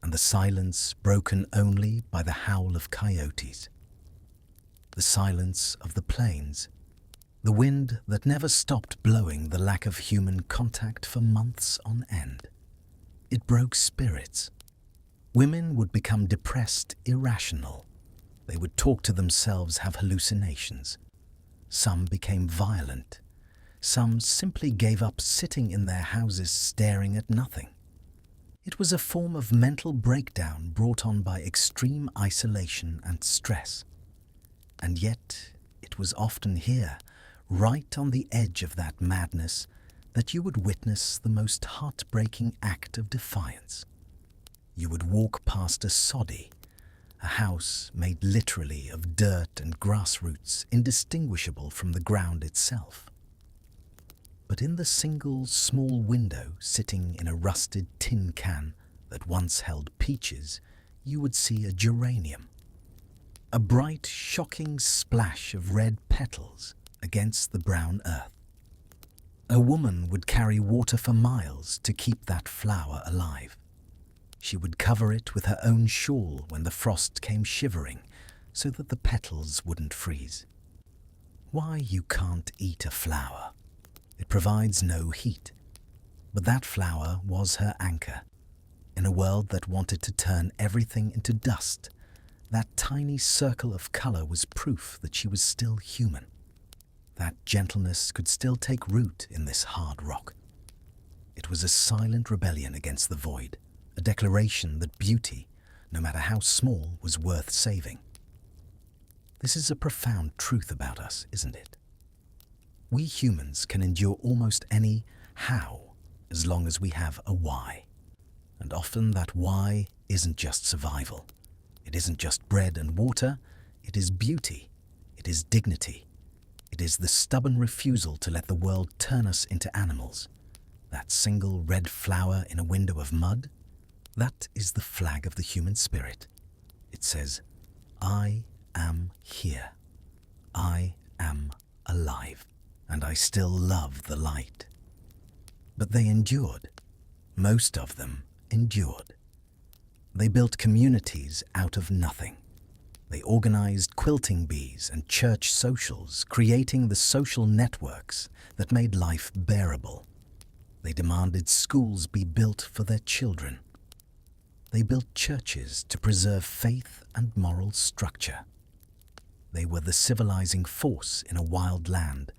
and the silence broken only by the howl of coyotes. The silence of the plains, the wind that never stopped blowing, the lack of human contact for months on end. It broke spirits. Women would become depressed, irrational. They would talk to themselves, have hallucinations. Some became violent. Some simply gave up sitting in their houses staring at nothing. It was a form of mental breakdown brought on by extreme isolation and stress. And yet, it was often here, right on the edge of that madness, that you would witness the most heartbreaking act of defiance. You would walk past a soddy, a house made literally of dirt and grass roots, indistinguishable from the ground itself. But in the single small window sitting in a rusted tin can that once held peaches, you would see a geranium. A bright, shocking splash of red petals against the brown earth. A woman would carry water for miles to keep that flower alive. She would cover it with her own shawl when the frost came shivering, so that the petals wouldn't freeze. Why you can't eat a flower? It provides no heat. But that flower was her anchor. In a world that wanted to turn everything into dust, that tiny circle of color was proof that she was still human. That gentleness could still take root in this hard rock. It was a silent rebellion against the void, a declaration that beauty, no matter how small, was worth saving. This is a profound truth about us, isn't it? We humans can endure almost any how as long as we have a why. And often that why isn't just survival. It isn't just bread and water. It is beauty. It is dignity. It is the stubborn refusal to let the world turn us into animals. That single red flower in a window of mud, that is the flag of the human spirit. It says, I am here. I am alive. And I still love the light. But they endured. Most of them endured. They built communities out of nothing. They organized quilting bees and church socials, creating the social networks that made life bearable. They demanded schools be built for their children. They built churches to preserve faith and moral structure. They were the civilizing force in a wild land,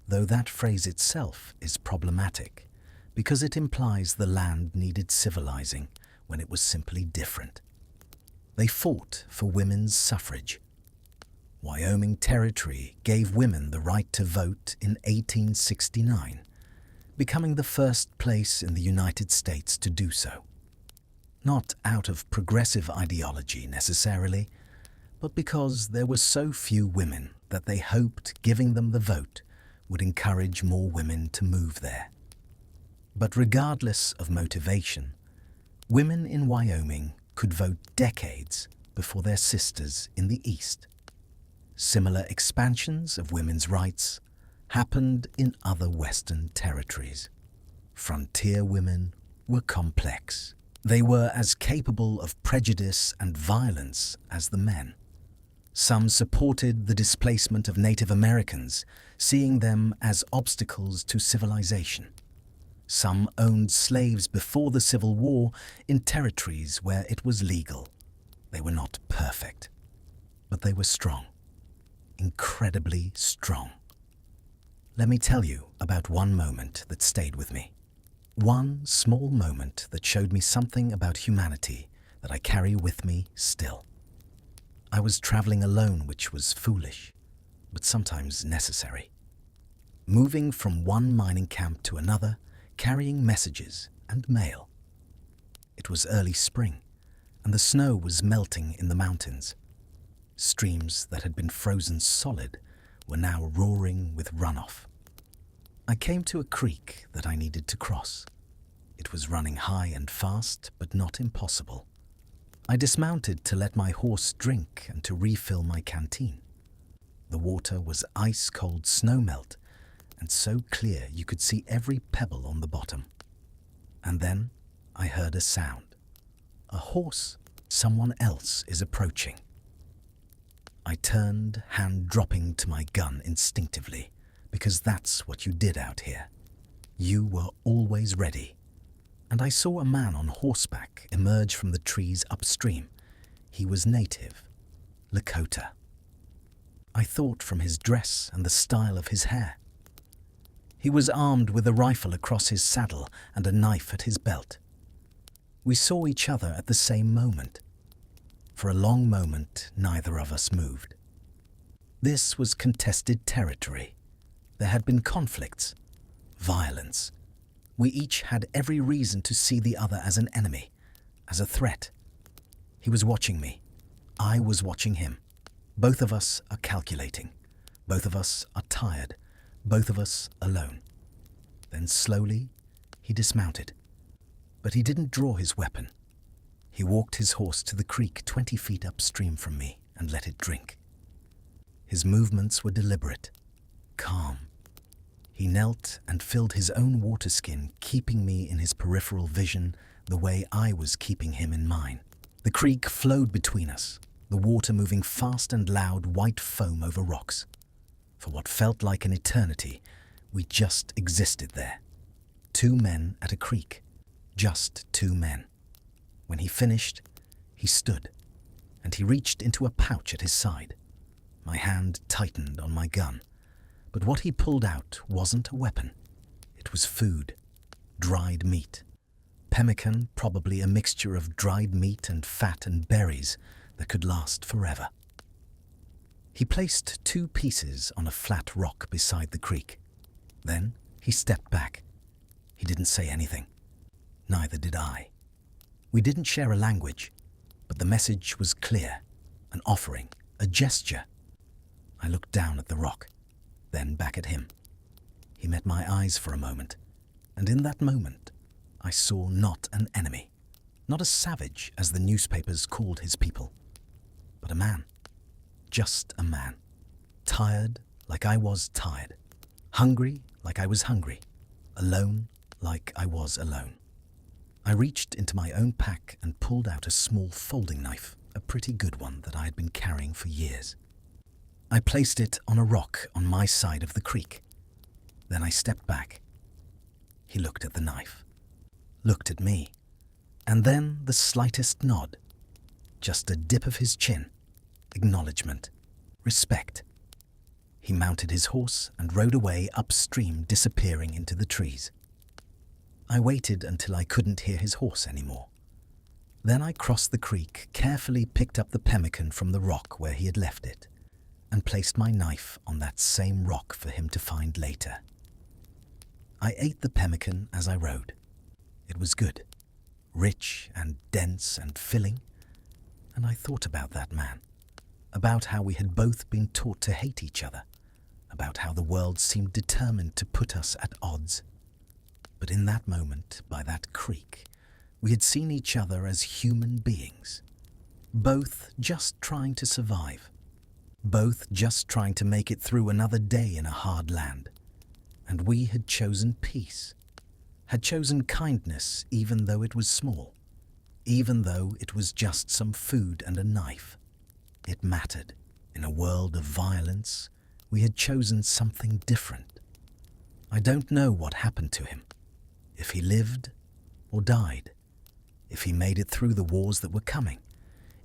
though that phrase itself is problematic because it implies the land needed civilizing when it was simply different. They fought for women's suffrage. Wyoming Territory gave women the right to vote in 1869, becoming the first place in the United States to do so. Not out of progressive ideology necessarily, but because there were so few women that they hoped giving them the vote would encourage more women to move there. But regardless of motivation, women in Wyoming could vote decades before their sisters in the East. Similar expansions of women's rights happened in other Western territories. Frontier women were complex. They were as capable of prejudice and violence as the men. Some supported the displacement of Native Americans, seeing them as obstacles to civilization. Some owned slaves before the Civil War in territories where it was legal. They were not perfect, but they were strong, incredibly strong. Let me tell you about one moment that stayed with me. One small moment that showed me something about humanity that I carry with me still. I was traveling alone, which was foolish, but sometimes necessary. Moving from one mining camp to another, carrying messages and mail. It was early spring, and the snow was melting in the mountains. Streams that had been frozen solid were now roaring with runoff. I came to a creek that I needed to cross. It was running high and fast, but not impossible. I dismounted to let my horse drink and to refill my canteen. The water was ice-cold snowmelt, and so clear you could see every pebble on the bottom. And then I heard a sound. A horse. Someone else is approaching. I turned, hand dropping to my gun instinctively, because that's what you did out here. You were always ready. And I saw a man on horseback emerge from the trees upstream. He was native, Lakota. I thought from his dress and the style of his hair. He was armed with a rifle across his saddle and a knife at his belt. We saw each other at the same moment. For a long moment, neither of us moved. This was contested territory. There had been conflicts, violence. We each had every reason to see the other as an enemy, as a threat. He was watching me. I was watching him. Both of us are calculating. Both of us are tired. Both of us alone. Then slowly, he dismounted. But he didn't draw his weapon. He walked his horse to the creek 20 feet upstream from me and let it drink. His movements were deliberate, calm. He knelt and filled his own water skin, keeping me in his peripheral vision the way I was keeping him in mine. The creek flowed between us, the water moving fast and loud, white foam over rocks. For what felt like an eternity, we just existed there. 2 men at a creek. Just 2 men. When he finished, he stood, and he reached into a pouch at his side. My hand tightened on my gun, but what he pulled out wasn't a weapon. It was food, dried meat. Pemmican, probably a mixture of dried meat and fat and berries that could last forever. He placed 2 pieces on a flat rock beside the creek. Then he stepped back. He didn't say anything. Neither did I. We didn't share a language, but the message was clear, an offering, a gesture. I looked down at the rock, then back at him. He met my eyes for a moment, and in that moment, I saw not an enemy, not a savage as the newspapers called his people, but a man, just a man, tired like I was tired, hungry like I was hungry, alone like I was alone. I reached into my own pack and pulled out a small folding knife, a pretty good one that I had been carrying for years. I placed it on a rock on my side of the creek. Then I stepped back. He looked at the knife, looked at me, and then the slightest nod, just a dip of his chin, acknowledgement, respect. He mounted his horse and rode away upstream, disappearing into the trees. I waited until I couldn't hear his horse anymore. Then I crossed the creek, carefully picked up the pemmican from the rock where he had left it, and placed my knife on that same rock for him to find later. I ate the pemmican as I rode. It was good, rich and dense and filling, and I thought about that man, about how we had both been taught to hate each other, about how the world seemed determined to put us at odds. But in that moment, by that creek, we had seen each other as human beings, both just trying to survive, both just trying to make it through another day in a hard land. And we had chosen peace, had chosen kindness even though it was small, even though it was just some food and a knife. It mattered. In a world of violence, we had chosen something different. I don't know what happened to him. If he lived or died, if he made it through the wars that were coming,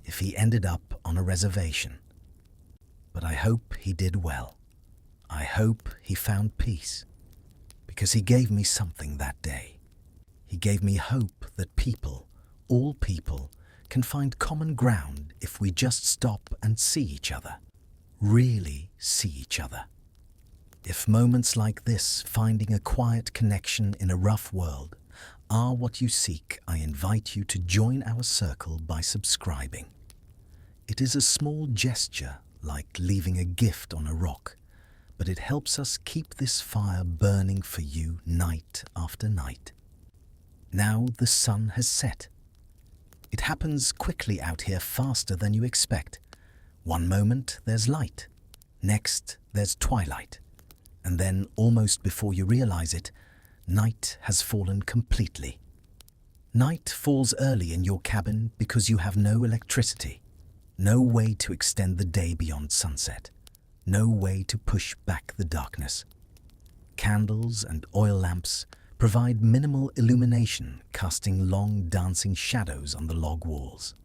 if he ended up on a reservation. But I hope he did well. I hope he found peace, because he gave me something that day. He gave me hope that people, all people, can find common ground if we just stop and see each other, really see each other. If moments like this, finding a quiet connection in a rough world, are what you seek, I invite you to join our circle by subscribing. It is a small gesture, like leaving a gift on a rock, but it helps us keep this fire burning for you night after night. Now the sun has set. It happens quickly out here, faster than you expect. One moment there's light, next there's twilight. And then, almost before you realize it, night has fallen completely. Night falls early in your cabin because you have no electricity, no way to extend the day beyond sunset, no way to push back the darkness. Candles and oil lamps provide minimal illumination, casting long dancing shadows on the log walls.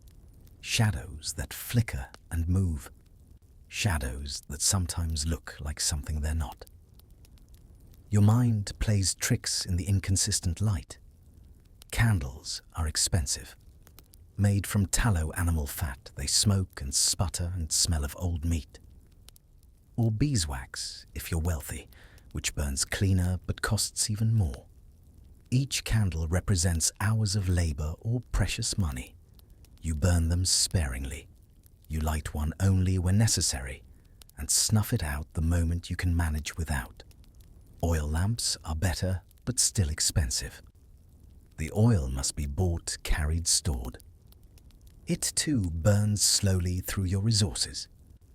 Shadows that flicker and move. Shadows that sometimes look like something they're not. Your mind plays tricks in the inconsistent light. Candles are expensive. Made from tallow animal fat, they smoke and sputter and smell of old meat. Or beeswax, if you're wealthy, which burns cleaner but costs even more. Each candle represents hours of labor or precious money. You burn them sparingly. You light one only when necessary, and snuff it out the moment you can manage without. Oil lamps are better, but still expensive. The oil must be bought, carried, stored. It too burns slowly through your resources,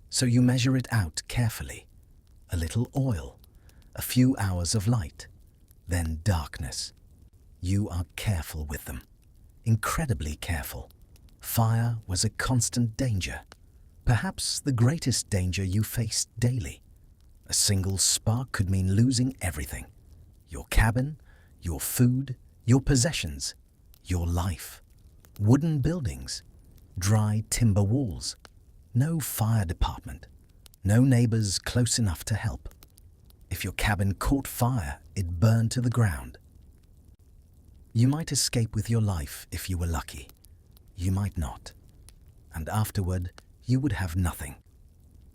so you measure it out carefully. A little oil, a few hours of light, then darkness. You are careful with them, incredibly careful. Fire was a constant danger, perhaps the greatest danger you faced daily. A single spark could mean losing everything. Your cabin, your food, your possessions, your life. Wooden buildings, dry timber walls, no fire department, no neighbors close enough to help. If your cabin caught fire, it burned to the ground. You might escape with your life if you were lucky. You might not. And afterward, you would have nothing.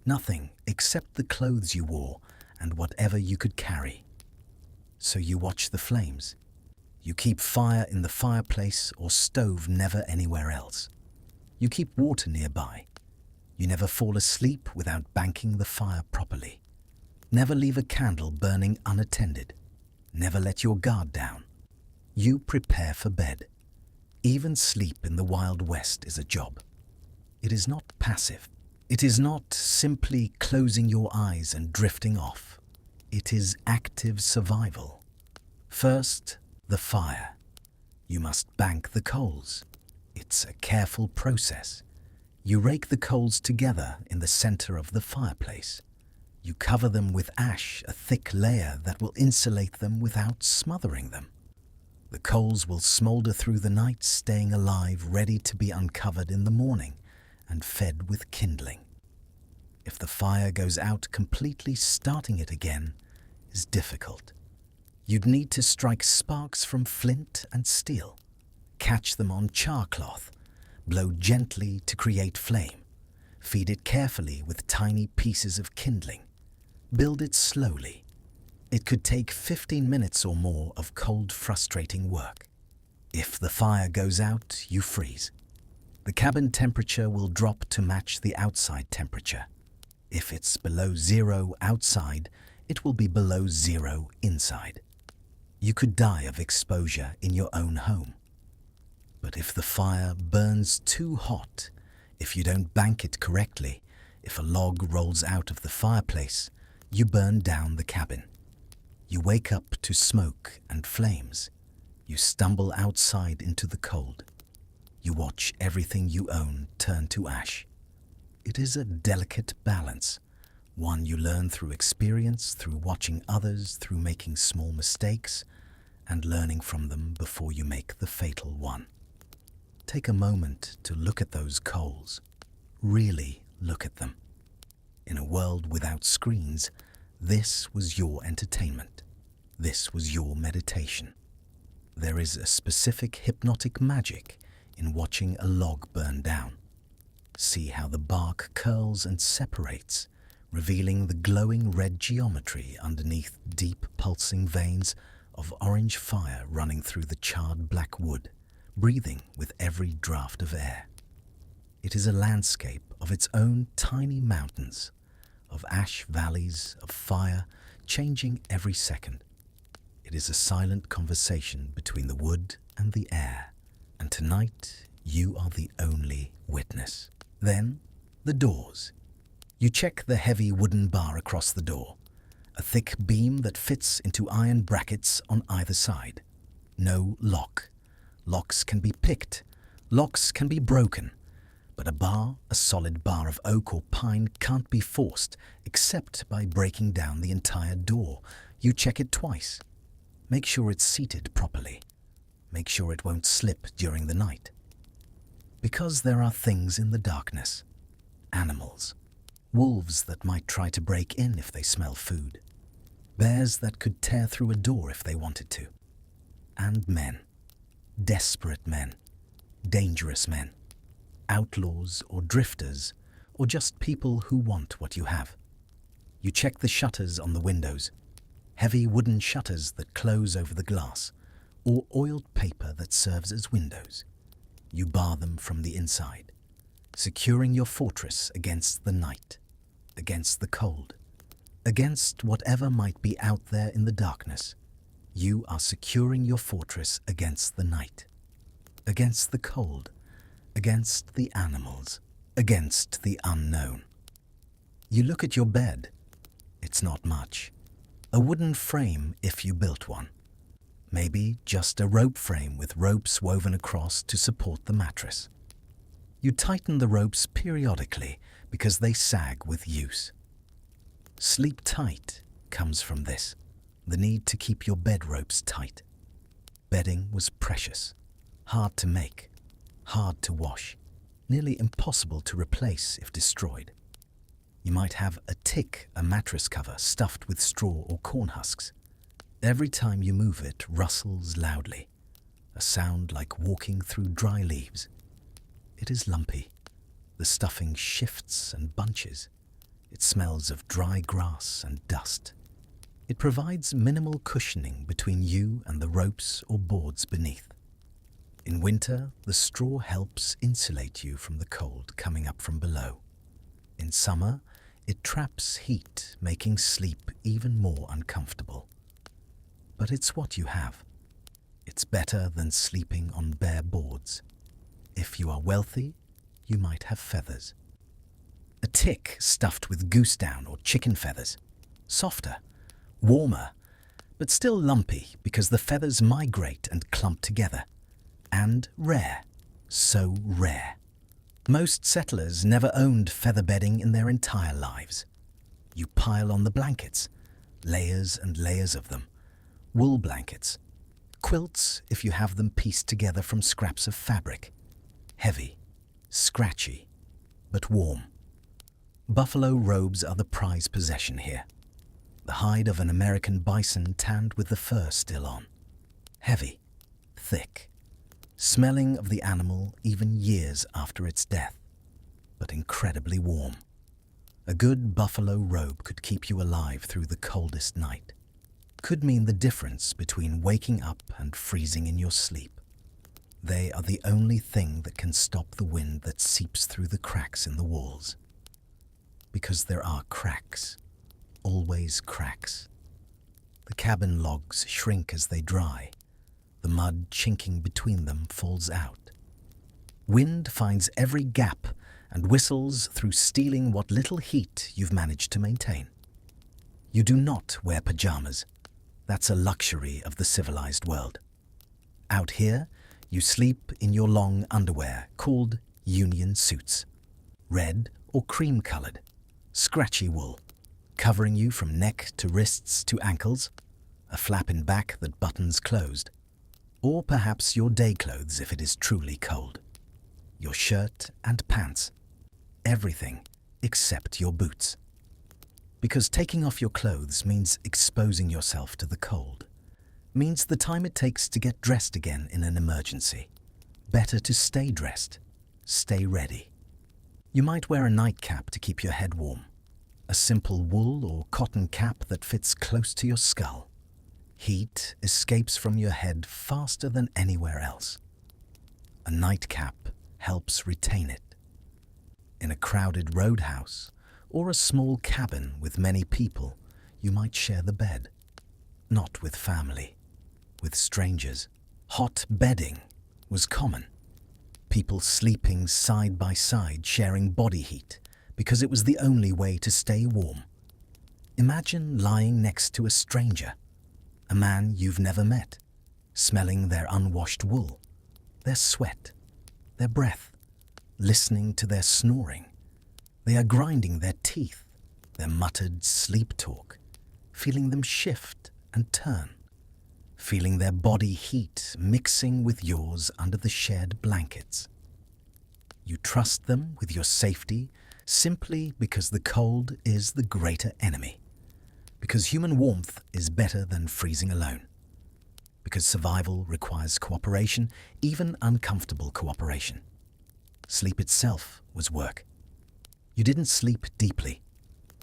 Nothing except the clothes you wore and whatever you could carry. So you watch the flames. You keep fire in the fireplace or stove, never anywhere else. You keep water nearby. You never fall asleep without banking the fire properly. Never leave a candle burning unattended. Never let your guard down. You prepare for bed. Even sleep in the Wild West is a job. It is not passive. It is not simply closing your eyes and drifting off. It is active survival. First, the fire. You must bank the coals. It's a careful process. You rake the coals together in the center of the fireplace. You cover them with ash, a thick layer that will insulate them without smothering them. The coals will smolder through the night, staying alive, ready to be uncovered in the morning and fed with kindling. If the fire goes out completely, starting it again is difficult. You'd need to strike sparks from flint and steel, catch them on char cloth, blow gently to create flame, feed it carefully with tiny pieces of kindling, build it slowly. It could take 15 minutes or more of cold, frustrating work. If the fire goes out, you freeze. The cabin temperature will drop to match the outside temperature. If it's below zero outside, it will be below zero inside. You could die of exposure in your own home. But if the fire burns too hot, if you don't bank it correctly, if a log rolls out of the fireplace, you burn down the cabin. You wake up to smoke and flames. You stumble outside into the cold. You watch everything you own turn to ash. It is a delicate balance, one you learn through experience, through watching others, through making small mistakes, and learning from them before you make the fatal one. Take a moment to look at those coals. Really look at them. In a world without screens, this was your entertainment. This was your meditation. There is a specific hypnotic magic in watching a log burn down. See how the bark curls and separates, revealing the glowing red geometry underneath deep pulsing veins of orange fire running through the charred black wood, breathing with every draft of air. It is a landscape of its own tiny mountains, of ash valleys, of fire, changing every second. It is a silent conversation between the wood and the air, and tonight you are the only witness. Then, the doors. You check the heavy wooden bar across the door, a thick beam that fits into iron brackets on either side. No lock. Locks can be picked, locks can be broken, but a bar, a solid bar of oak or pine, can't be forced except by breaking down the entire door. You check it twice. Make sure it's seated properly. Make sure it won't slip during the night. Because there are things in the darkness. Animals. Wolves that might try to break in if they smell food. Bears that could tear through a door if they wanted to. And men. Desperate men. Dangerous men. Outlaws or drifters, or just people who want what you have. You check the shutters on the windows, heavy wooden shutters that close over the glass, or oiled paper that serves as windows. You bar them from the inside, securing your fortress against the night, against the cold, against whatever might be out there in the darkness. You are securing your fortress against the night, against the cold, against the animals, against the unknown. You look at your bed. It's not much. A wooden frame if you built one. Maybe just a rope frame with ropes woven across to support the mattress. You tighten the ropes periodically because they sag with use. Sleep tight comes from this, the need to keep your bed ropes tight. Bedding was precious, hard to make, hard to wash, nearly impossible to replace if destroyed. You might have a mattress cover stuffed with straw or corn husks. Every time you move it rustles loudly, a sound like walking through dry leaves. It is lumpy. The stuffing shifts and bunches. It smells of dry grass and dust. It provides minimal cushioning between you and the ropes or boards beneath. In winter, the straw helps insulate you from the cold coming up from below. In summer, it traps heat, making sleep even more uncomfortable. But it's what you have. It's better than sleeping on bare boards. If you are wealthy, you might have feathers. A tick stuffed with goose down or chicken feathers. Softer, warmer, but still lumpy because the feathers migrate and clump together. And rare, so rare. Most settlers never owned feather bedding in their entire lives. You pile on the blankets, layers and layers of them. Wool blankets, quilts if you have them pieced together from scraps of fabric. Heavy, scratchy, but warm. Buffalo robes are the prized possession here. The hide of an American bison tanned with the fur still on. Heavy, thick, smelling of the animal even years after its death, but incredibly warm. A good buffalo robe could keep you alive through the coldest night. Could mean the difference between waking up and freezing in your sleep. They are the only thing that can stop the wind that seeps through the cracks in the walls. Because there are cracks, always cracks. The cabin logs shrink as they dry. The mud chinking between them falls out. Wind finds every gap and whistles through stealing what little heat you've managed to maintain. You do not wear pajamas. That's a luxury of the civilized world. Out here, you sleep in your long underwear called union suits. Red or cream-colored, scratchy wool, covering you from neck to wrists to ankles, a flap in back that buttons closed. Or perhaps your day clothes if it is truly cold. Your shirt and pants. Everything except your boots. Because taking off your clothes means exposing yourself to the cold. Means the time it takes to get dressed again in an emergency. Better to stay dressed. Stay ready. You might wear a nightcap to keep your head warm. A simple wool or cotton cap that fits close to your skull. Heat escapes from your head faster than anywhere else. A nightcap helps retain it. In a crowded roadhouse or a small cabin with many people, you might share the bed. Not with family, with strangers. Hot bedding was common. People sleeping side by side, sharing body heat, because it was the only way to stay warm. Imagine lying next to a stranger, a man you've never met, smelling their unwashed wool, their sweat, their breath, listening to their snoring. They are grinding their teeth, their muttered sleep talk, feeling them shift and turn, feeling their body heat mixing with yours under the shared blankets. You trust them with your safety simply because the cold is the greater enemy. Because human warmth is better than freezing alone. Because survival requires cooperation, even uncomfortable cooperation. Sleep itself was work. You didn't sleep deeply,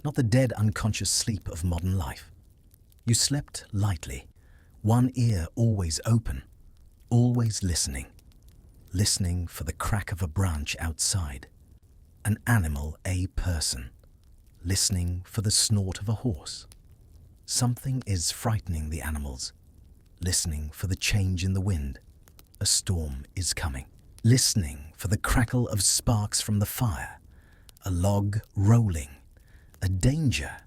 not the dead unconscious sleep of modern life. You slept lightly, one ear always open, always listening. Listening for the crack of a branch outside, an animal, a person. Listening for the snort of a horse. Something is frightening the animals. Listening for the change in the wind. A storm is coming. Listening for the crackle of sparks from the fire. A log rolling. A danger.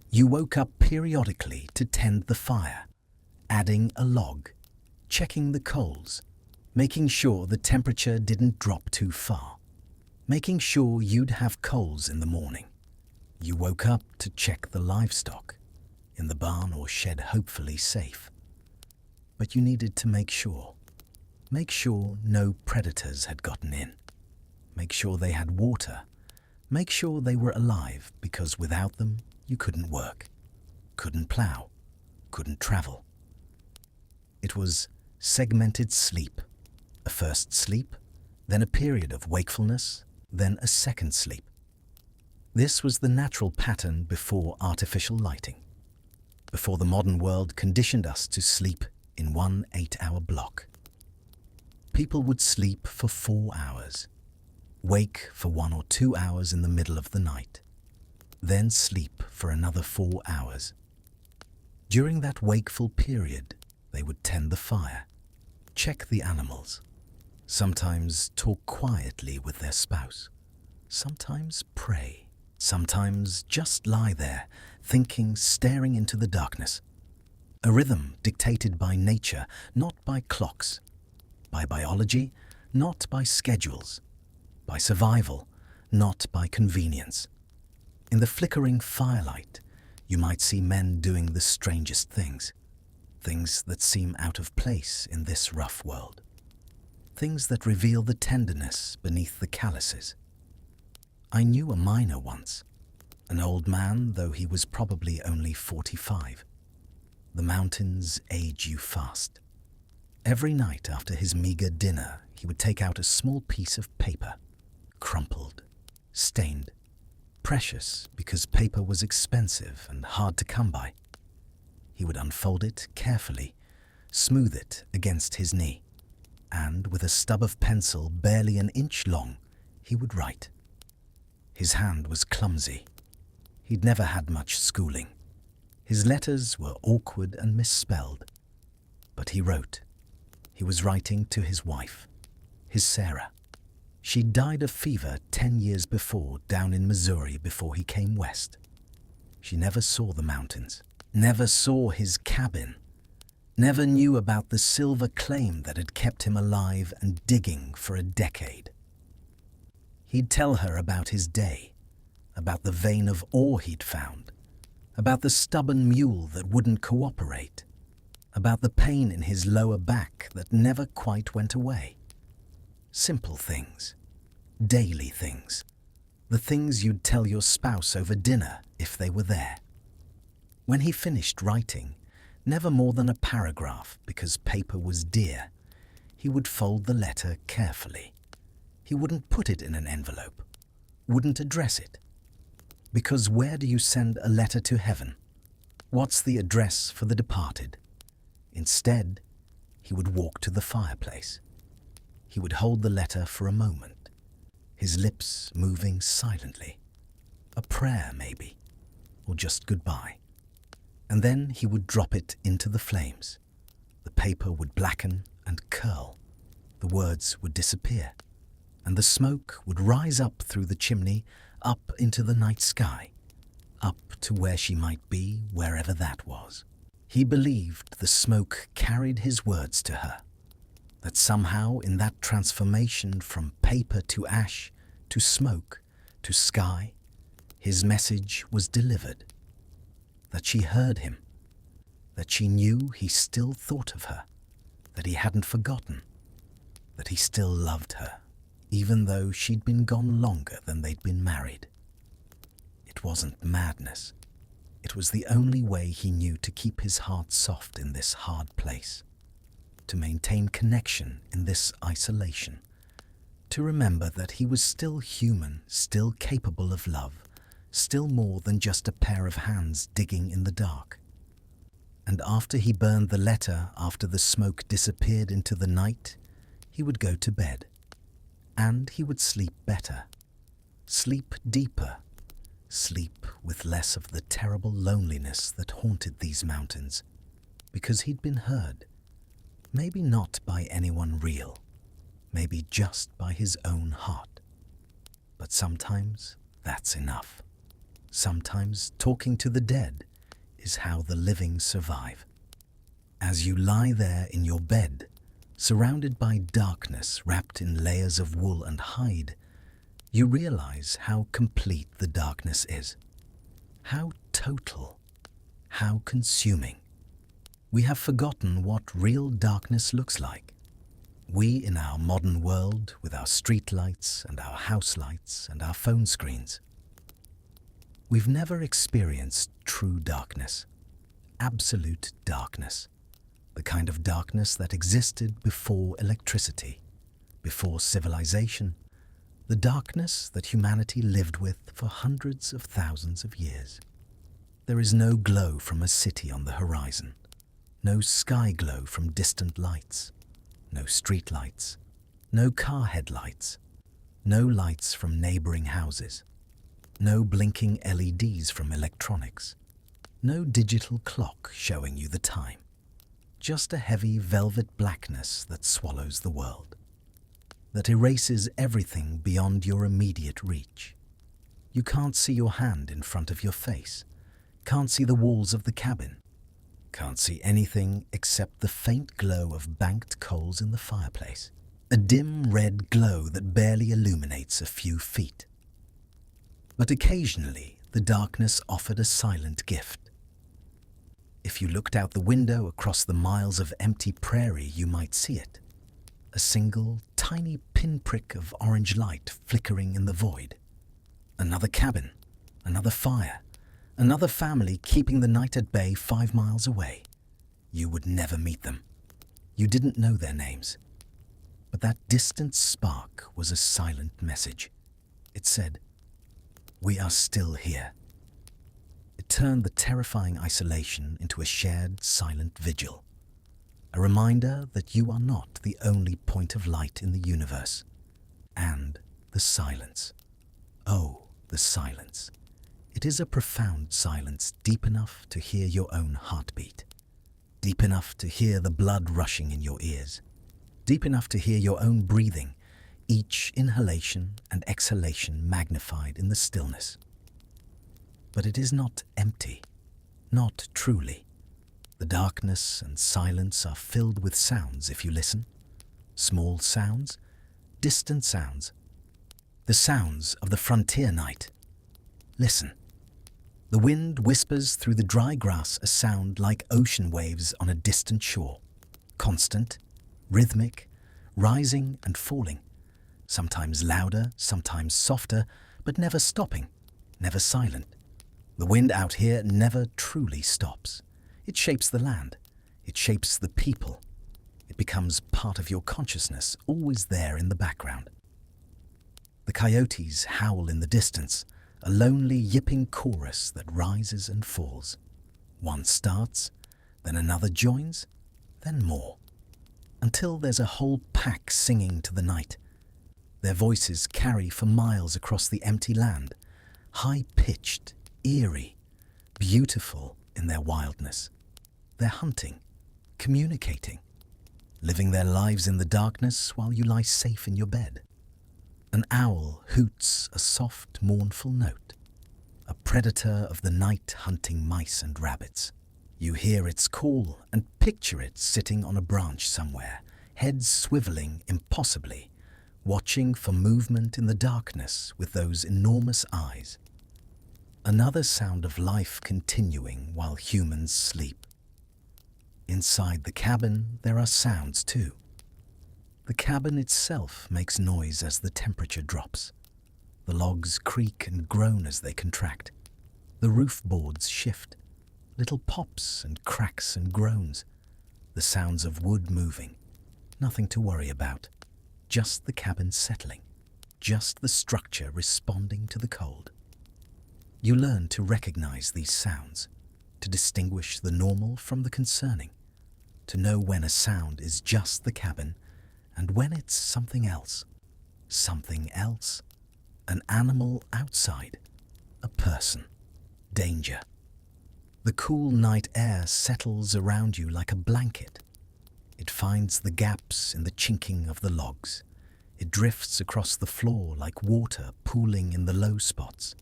You woke up periodically to tend the fire, adding a log, checking the coals, making sure the temperature didn't drop too far, making sure you'd have coals in the morning. You woke up to check the livestock, in the barn or shed hopefully safe. But you needed to make sure no predators had gotten in. Make sure they had water. Make sure they were alive, because without them you couldn't work, couldn't plow, couldn't travel. It was segmented sleep. A first sleep, then a period of wakefulness, then a second sleep. This was the natural pattern before artificial lighting, before the modern world conditioned us to sleep in one 8-hour block. People would sleep for 4 hours, wake for 1 or 2 hours in the middle of the night, then sleep for another 4 hours. During that wakeful period, they would tend the fire, check the animals, sometimes talk quietly with their spouse, sometimes pray, sometimes just lie there, thinking, staring into the darkness. A rhythm dictated by nature, not by clocks, by biology, not by schedules, by survival, not by convenience. In the flickering firelight, you might see men doing the strangest things, things that seem out of place in this rough world. Things that reveal the tenderness beneath the calluses. I knew a miner once, an old man, though he was probably only 45. The mountains age you fast. Every night after his meager dinner, he would take out a small piece of paper, crumpled, stained, precious because paper was expensive and hard to come by. He would unfold it carefully, smooth it against his knee, and with a stub of pencil barely an inch long, he would write. His hand was clumsy. He'd never had much schooling. His letters were awkward and misspelled. But he wrote. He was writing to his wife, his Sarah. She'd died of fever 10 years before down in Missouri before he came west. She never saw the mountains, never saw his cabin, never knew about the silver claim that had kept him alive and digging for a decade. He'd tell her about his day, about the vein of ore he'd found, about the stubborn mule that wouldn't cooperate, about the pain in his lower back that never quite went away. Simple things, daily things, the things you'd tell your spouse over dinner if they were there. When he finished writing, never more than a paragraph because paper was dear, he would fold the letter carefully. He wouldn't put it in an envelope, wouldn't address it. Because where do you send a letter to heaven? What's the address for the departed? Instead, he would walk to the fireplace. He would hold the letter for a moment, his lips moving silently. A prayer, maybe, or just goodbye. And then he would drop it into the flames. The paper would blacken and curl. The words would disappear. And the smoke would rise up through the chimney, up into the night sky, up to where she might be, wherever that was. He believed the smoke carried his words to her, that somehow in that transformation from paper to ash, to smoke, to sky, his message was delivered, that she heard him, that she knew he still thought of her, that he hadn't forgotten, that he still loved her, even though she'd been gone longer than they'd been married. It wasn't madness. It was the only way he knew to keep his heart soft in this hard place, to maintain connection in this isolation, to remember that he was still human, still capable of love, still more than just a pair of hands digging in the dark. And after he burned the letter, after the smoke disappeared into the night, he would go to bed. And he would sleep better, sleep deeper, sleep with less of the terrible loneliness that haunted these mountains, because he'd been heard, maybe not by anyone real, maybe just by his own heart. But sometimes that's enough. Sometimes talking to the dead is how the living survive. As you lie there in your bed, surrounded by darkness wrapped in layers of wool and hide, you realize how complete the darkness is, how total, how consuming. We have forgotten what real darkness looks like. We in our modern world, with our street lights and our house lights and our phone screens, we've never experienced true darkness, absolute darkness, the kind of darkness that existed before electricity, before civilization, the darkness that humanity lived with for hundreds of thousands of years. There is no glow from a city on the horizon, no sky glow from distant lights, no street lights, no car headlights, no lights from neighboring houses, no blinking LEDs from electronics, no digital clock showing you the time, just a heavy velvet blackness that swallows the world, that erases everything beyond your immediate reach. You can't see your hand in front of your face, can't see the walls of the cabin, can't see anything except the faint glow of banked coals in the fireplace, a dim red glow that barely illuminates a few feet. But occasionally, the darkness offered a silent gift. If you looked out the window across the miles of empty prairie, you might see it. A single, tiny pinprick of orange light flickering in the void. Another cabin, another fire, another family keeping the night at bay 5 miles away. You would never meet them. You didn't know their names. But that distant spark was a silent message. It said, "We are still here." It turned the terrifying isolation into a shared, silent vigil. A reminder that you are not the only point of light in the universe. And the silence. Oh, the silence. It is a profound silence, deep enough to hear your own heartbeat, deep enough to hear the blood rushing in your ears, deep enough to hear your own breathing, each inhalation and exhalation magnified in the stillness. But it is not empty, not truly. The darkness and silence are filled with sounds if you listen. Small sounds, distant sounds. The sounds of the frontier night. Listen. The wind whispers through the dry grass a sound like ocean waves on a distant shore. Constant, rhythmic, rising and falling. Sometimes louder, sometimes softer, but never stopping, never silent. The wind out here never truly stops. It shapes the land. It shapes the people. It becomes part of your consciousness, always there in the background. The coyotes howl in the distance, a lonely yipping chorus that rises and falls. One starts, then another joins, then more, until there's a whole pack singing to the night. Their voices carry for miles across the empty land, high-pitched, eerie, beautiful in their wildness. They're hunting, communicating, living their lives in the darkness while you lie safe in your bed. An owl hoots a soft, mournful note, a predator of the night hunting mice and rabbits. You hear its call and picture it sitting on a branch somewhere, head swiveling impossibly, watching for movement in the darkness with those enormous eyes. Another sound of life continuing while humans sleep. Inside the cabin, there are sounds too. The cabin itself makes noise as the temperature drops. The logs creak and groan as they contract. The roof boards shift, little pops and cracks and groans, the sounds of wood moving. Nothing to worry about, just the cabin settling, just the structure responding to the cold. You learn to recognize these sounds, to distinguish the normal from the concerning, to know when a sound is just the cabin and when it's something else. Something else. An animal outside. A person. Danger. The cool night air settles around you like a blanket. It finds the gaps in the chinking of the logs. It drifts across the floor like water pooling in the low spots.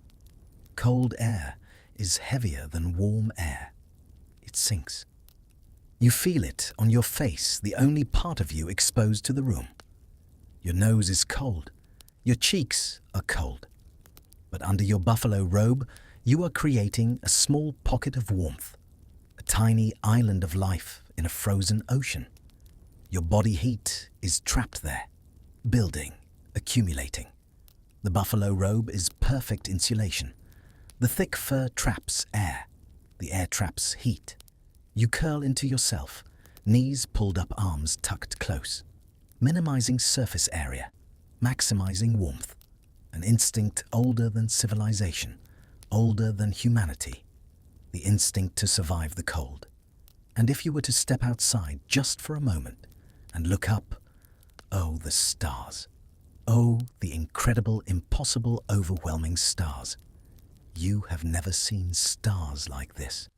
Cold air is heavier than warm air. It sinks. You feel it on your face, the only part of you exposed to the room. Your nose is cold. Your cheeks are cold. But under your buffalo robe, you are creating a small pocket of warmth, a tiny island of life in a frozen ocean. Your body heat is trapped there, building, accumulating. The buffalo robe is perfect insulation. The thick fur traps air. The air traps heat. You curl into yourself, knees pulled up, arms tucked close, minimizing surface area, maximizing warmth. An instinct older than civilization, older than humanity. The instinct to survive the cold. And if you were to step outside just for a moment and look up, oh, the stars. Oh, the incredible, impossible, overwhelming stars. You have never seen stars like this.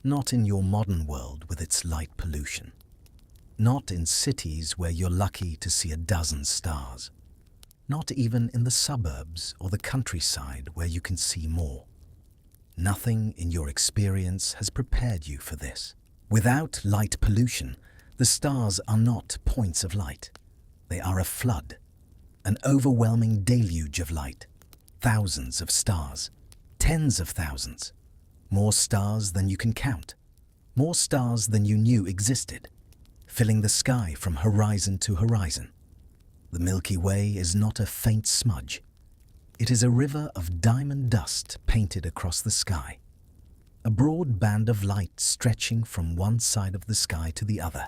Not in your modern world with its light pollution. Not in cities where you're lucky to see a dozen stars. Not even in the suburbs or the countryside where you can see more. Nothing in your experience has prepared you for this. Without light pollution, the stars are not points of light. They are a flood, an overwhelming deluge of light. Thousands of stars, tens of thousands. More stars than you can count. More stars than you knew existed, filling the sky from horizon to horizon. The Milky Way is not a faint smudge. It is a river of diamond dust painted across the sky. A broad band of light stretching from one side of the sky to the other.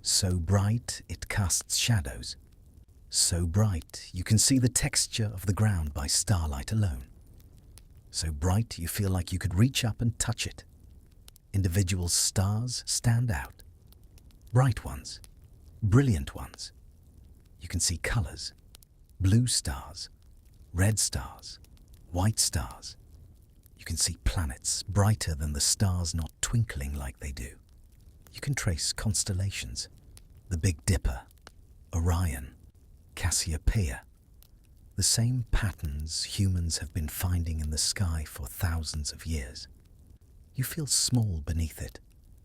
So bright it casts shadows. So bright you can see the texture of the ground by starlight alone. So bright you feel like you could reach up and touch it. Individual stars stand out. Bright ones, brilliant ones. You can see colors, blue stars, red stars, white stars. You can see planets brighter than the stars, not twinkling like they do. You can trace constellations, the Big Dipper, Orion, Cassiopeia. The same patterns humans have been finding in the sky for thousands of years. You feel small beneath it,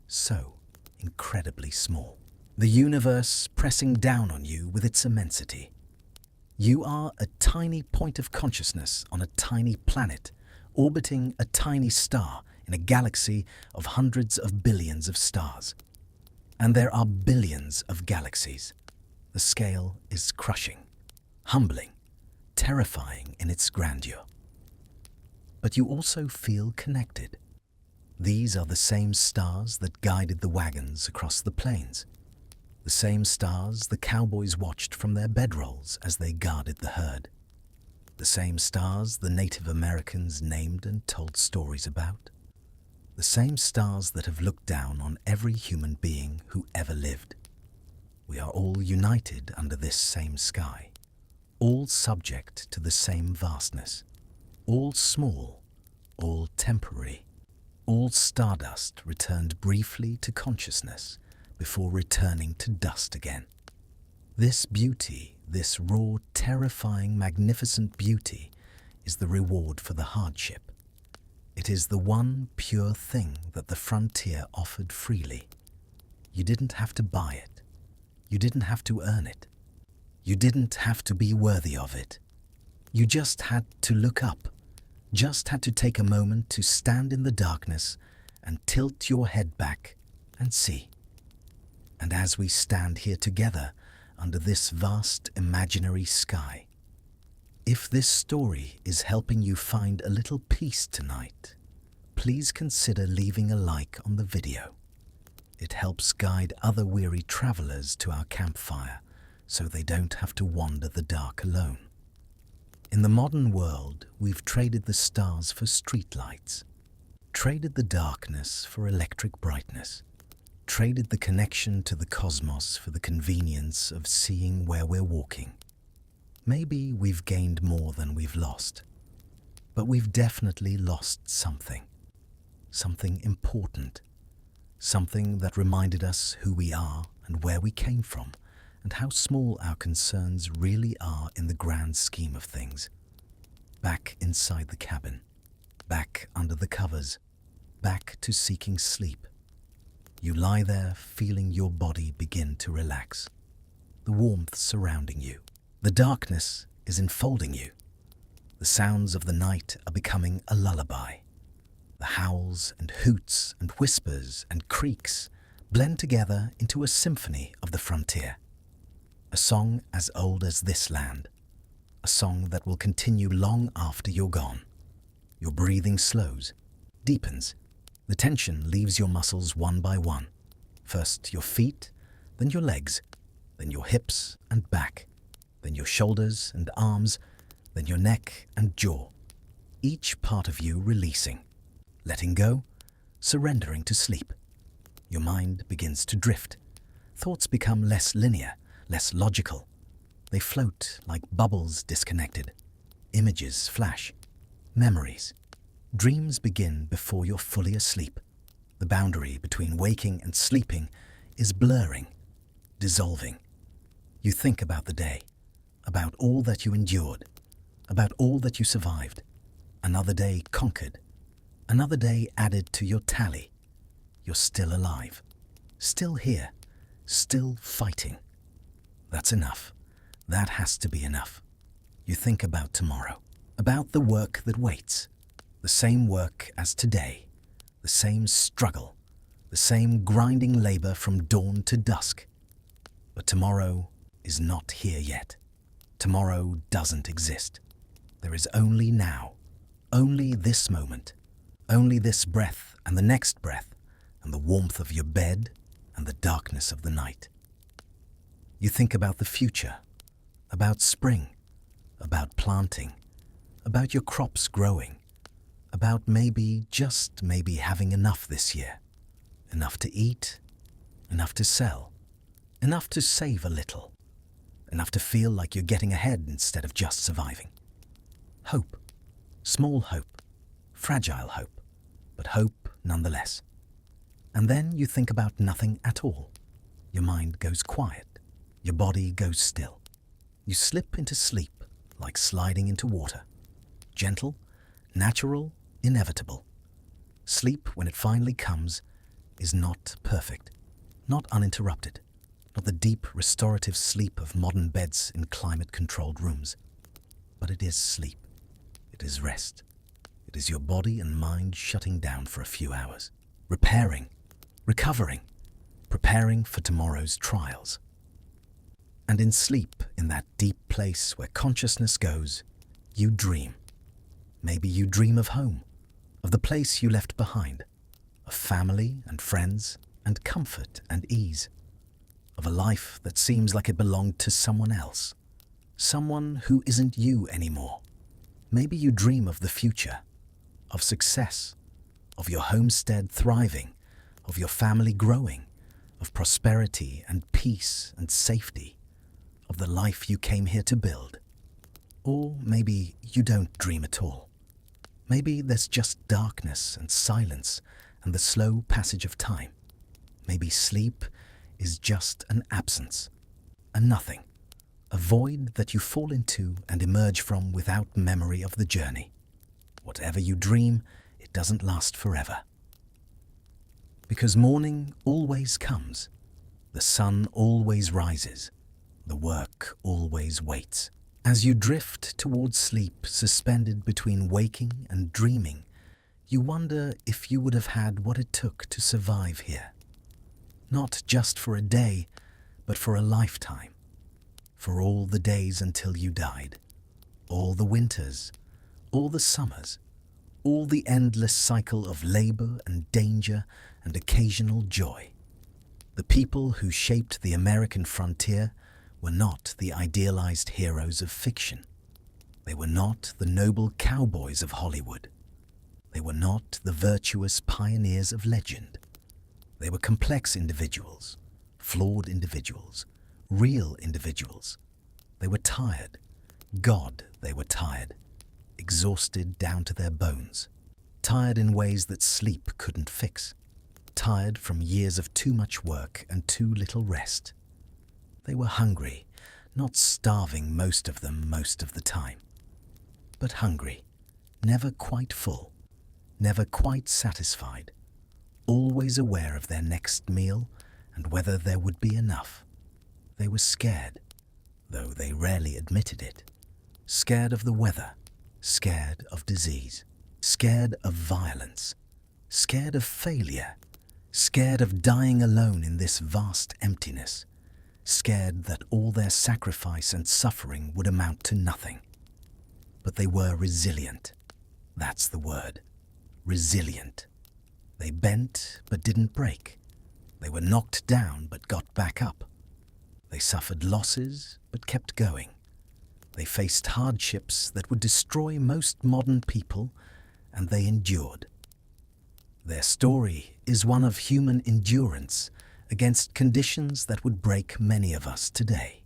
so incredibly small. The universe pressing down on you with its immensity. You are a tiny point of consciousness on a tiny planet, orbiting a tiny star in a galaxy of hundreds of billions of stars. And there are billions of galaxies. The scale is crushing, humbling, terrifying in its grandeur. But you also feel connected. These are the same stars that guided the wagons across the plains. The same stars the cowboys watched from their bedrolls as they guarded the herd. The same stars the Native Americans named and told stories about. The same stars that have looked down on every human being who ever lived. We are all united under this same sky, all subject to the same vastness, all small, all temporary, all stardust returned briefly to consciousness before returning to dust again. This beauty, this raw, terrifying, magnificent beauty is the reward for the hardship. It is the one pure thing that the frontier offered freely. You didn't have to buy it. You didn't have to earn it. You didn't have to be worthy of it. You just had to look up, just had to take a moment to stand in the darkness and tilt your head back and see. And as we stand here together under this vast imaginary sky, If this story is helping you find a little peace tonight, please consider leaving a like on the video. It helps guide other weary travelers to our campfire so they don't have to wander the dark alone. In the modern world, we've traded the stars for streetlights, traded the darkness for electric brightness, traded the connection to the cosmos for the convenience of seeing where we're walking. Maybe we've gained more than we've lost, but we've definitely lost something. Something important. Something that reminded us who we are and where we came from, and how small our concerns really are in the grand scheme of things. Back inside the cabin, back under the covers, back to seeking sleep. You lie there feeling your body begin to relax. The warmth surrounding you. The darkness is enfolding you. The sounds of the night are becoming a lullaby. The howls and hoots and whispers and creaks blend together into a symphony of the frontier. A song as old as this land. A song that will continue long after you're gone. Your breathing slows, deepens. The tension leaves your muscles one by one. First your feet, then your legs, then your hips and back, then your shoulders and arms, then your neck and jaw. Each part of you releasing, letting go, surrendering to sleep. Your mind begins to drift. Thoughts become less linear, less logical. They float like bubbles disconnected. Images flash. Memories. Dreams begin before you're fully asleep. The boundary between waking and sleeping is blurring, dissolving. You think about the day, about all that you endured, about all that you survived. Another day conquered, another day added to your tally. You're still alive, still here, still fighting. That's enough. That has to be enough. You think about tomorrow, about the work that waits, the same work as today, the same struggle, the same grinding labor from dawn to dusk. But tomorrow is not here yet. Tomorrow doesn't exist. There is only now, only this moment, only this breath and the next breath, and the warmth of your bed and the darkness of the night. You think about the future, about spring, about planting, about your crops growing, about maybe, just maybe having enough this year. Enough to eat, enough to sell, enough to save a little, enough to feel like you're getting ahead instead of just surviving. Hope, small hope, fragile hope, but hope nonetheless. And then you think about nothing at all. Your mind goes quiet, your body goes still. You slip into sleep like sliding into water. Gentle, natural, inevitable. Sleep, when it finally comes, is not perfect, not uninterrupted, not the deep restorative sleep of modern beds in climate-controlled rooms. But it is sleep. It is rest. It is your body and mind shutting down for a few hours, repairing, recovering, preparing for tomorrow's trials. And in sleep, in that deep place where consciousness goes, you dream. Maybe you dream of home, of the place you left behind, of family and friends and comfort and ease, of a life that seems like it belonged to someone else, someone who isn't you anymore. Maybe you dream of the future, of success, of your homestead thriving, of your family growing, of prosperity and peace and safety, of the life you came here to build. Or maybe you don't dream at all. Maybe there's just darkness and silence and the slow passage of time. Maybe sleep is just an absence, a nothing, a void that you fall into and emerge from without memory of the journey. Whatever you dream, it doesn't last forever. Because morning always comes, the sun always rises, the work always waits. As you drift towards sleep, suspended between waking and dreaming, you wonder if you would have had what it took to survive here. Not just for a day, but for a lifetime. For all the days until you died. all the winters, all the summers, all the endless cycle of labor and danger and occasional joy. The people who shaped the American frontier were not the idealized heroes of fiction. They were not the noble cowboys of Hollywood. They were not the virtuous pioneers of legend. They were complex individuals, flawed individuals, real individuals. They were tired. God, they were tired. Exhausted down to their bones. Tired in ways that sleep couldn't fix. Tired from years of too much work and too little rest. They were hungry, not starving most of them most of the time, but hungry, never quite full, never quite satisfied, always aware of their next meal and whether there would be enough. They were scared, though they rarely admitted it. Scared of the weather, scared of disease, scared of violence, scared of failure, scared of dying alone in this vast emptiness, scared that all their sacrifice and suffering would amount to nothing. But they were resilient. That's the word. Resilient. They bent but didn't break. They were knocked down but got back up. They suffered losses but kept going. They faced hardships that would destroy most modern people, and they endured. Their story is one of human endurance against conditions that would break many of us today.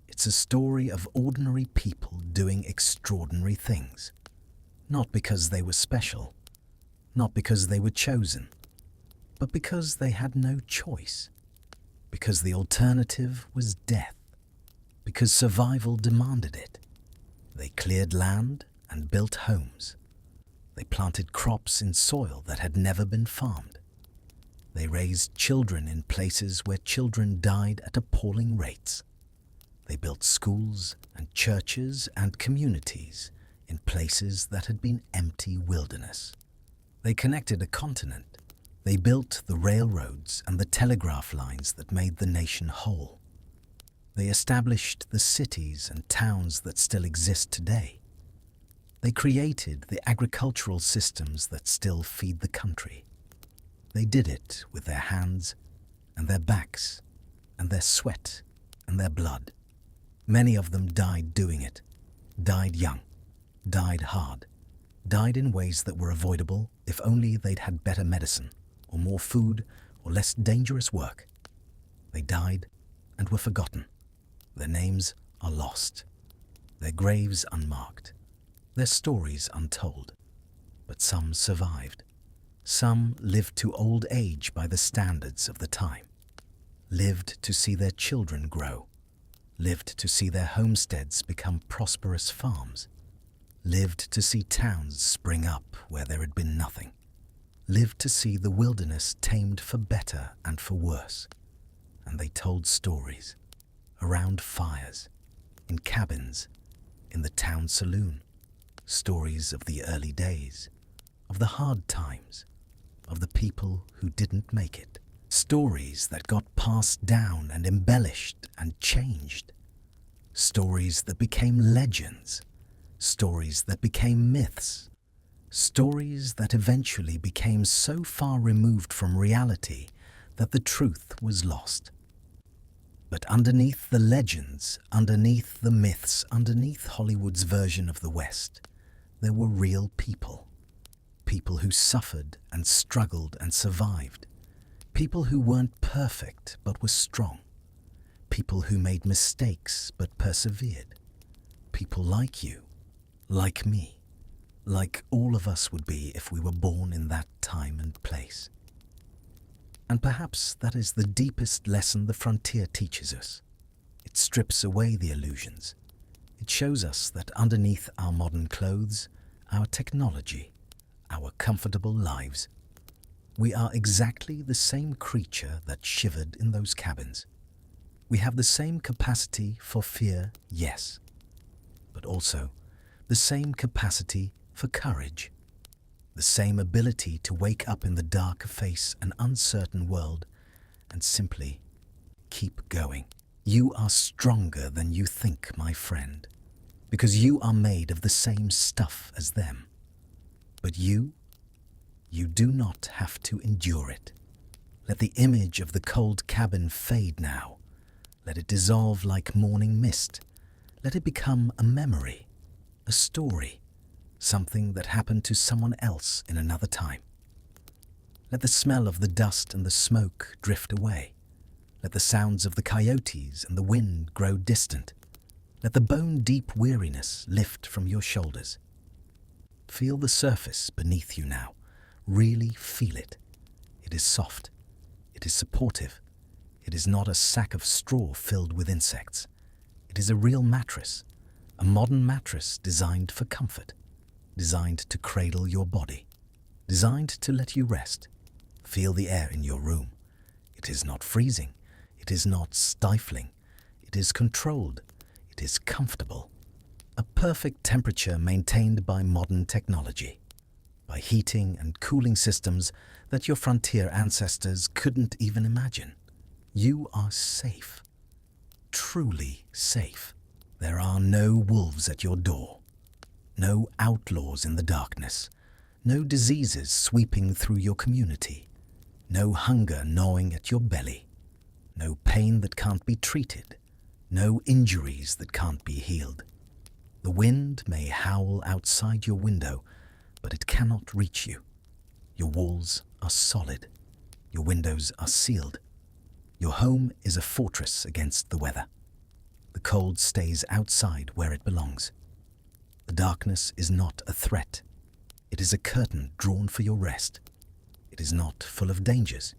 It's a story of ordinary people doing extraordinary things, not because they were special, not because they were chosen, but because they had no choice, because the alternative was death, because survival demanded it. They cleared land and built homes. They planted crops in soil that had never been farmed. They raised children in places where children died at appalling rates. They built schools and churches and communities in places that had been empty wilderness. They connected a continent. They built the railroads and the telegraph lines that made the nation whole. They established the cities and towns that still exist today. They created the agricultural systems that still feed the country. They did it with their hands and their backs and their sweat and their blood. Many of them died doing it, died young, died hard, died in ways that were avoidable if only they'd had better medicine or more food or less dangerous work. They died and were forgotten. Their names are lost, their graves unmarked, their stories untold. But some survived. Some lived to old age by the standards of the time, lived to see their children grow, lived to see their homesteads become prosperous farms, lived to see towns spring up where there had been nothing, lived to see the wilderness tamed for better and for worse. And they told stories, around fires, in cabins, in the town saloon, stories of the early days, of the hard times, of the people who didn't make it, stories that got passed down and embellished and changed, stories that became legends, stories that became myths, stories that eventually became so far removed from reality that the truth was lost. But underneath the legends, underneath the myths, underneath Hollywood's version of the West, there were real people. People who suffered and struggled and survived. People who weren't perfect but were strong. People who made mistakes but persevered. People like you, like me, like all of us would be if we were born in that time and place. And perhaps that is the deepest lesson the frontier teaches us. It strips away the illusions. It shows us that underneath our modern clothes, our technology, our comfortable lives, we are exactly the same creature that shivered in those cabins. We have the same capacity for fear, yes, but also the same capacity for courage. The same ability to wake up in the dark, face an uncertain world, and simply keep going. You are stronger than you think, my friend. because you are made of the same stuff as them. But you do not have to endure it. Let the image of the cold cabin fade now. Let it dissolve like morning mist. Let it become a memory, a story, something that happened to someone else in another time. Let the smell of the dust and the smoke drift away. Let the sounds of the coyotes and the wind grow distant. Let the bone-deep weariness lift from your shoulders. Feel the surface beneath you now. Really feel it. It is soft. It is supportive. It is not a sack of straw filled with insects. It is a real mattress, a modern mattress designed for comfort, designed to cradle your body, designed to let you rest. Feel the air in your room. It is not freezing. It is not stifling. It is controlled. It is comfortable. A perfect temperature maintained by modern technology, by heating and cooling systems that your frontier ancestors couldn't even imagine. You are safe. Truly safe. There are no wolves at your door, no outlaws in the darkness, no diseases sweeping through your community, no hunger gnawing at your belly, no pain that can't be treated, no injuries that can't be healed. The wind may howl outside your window, but it cannot reach you. Your walls are solid. Your windows are sealed. Your home is a fortress against the weather. The cold stays outside where it belongs. The darkness is not a threat. It is a curtain drawn for your rest. It is not full of dangers.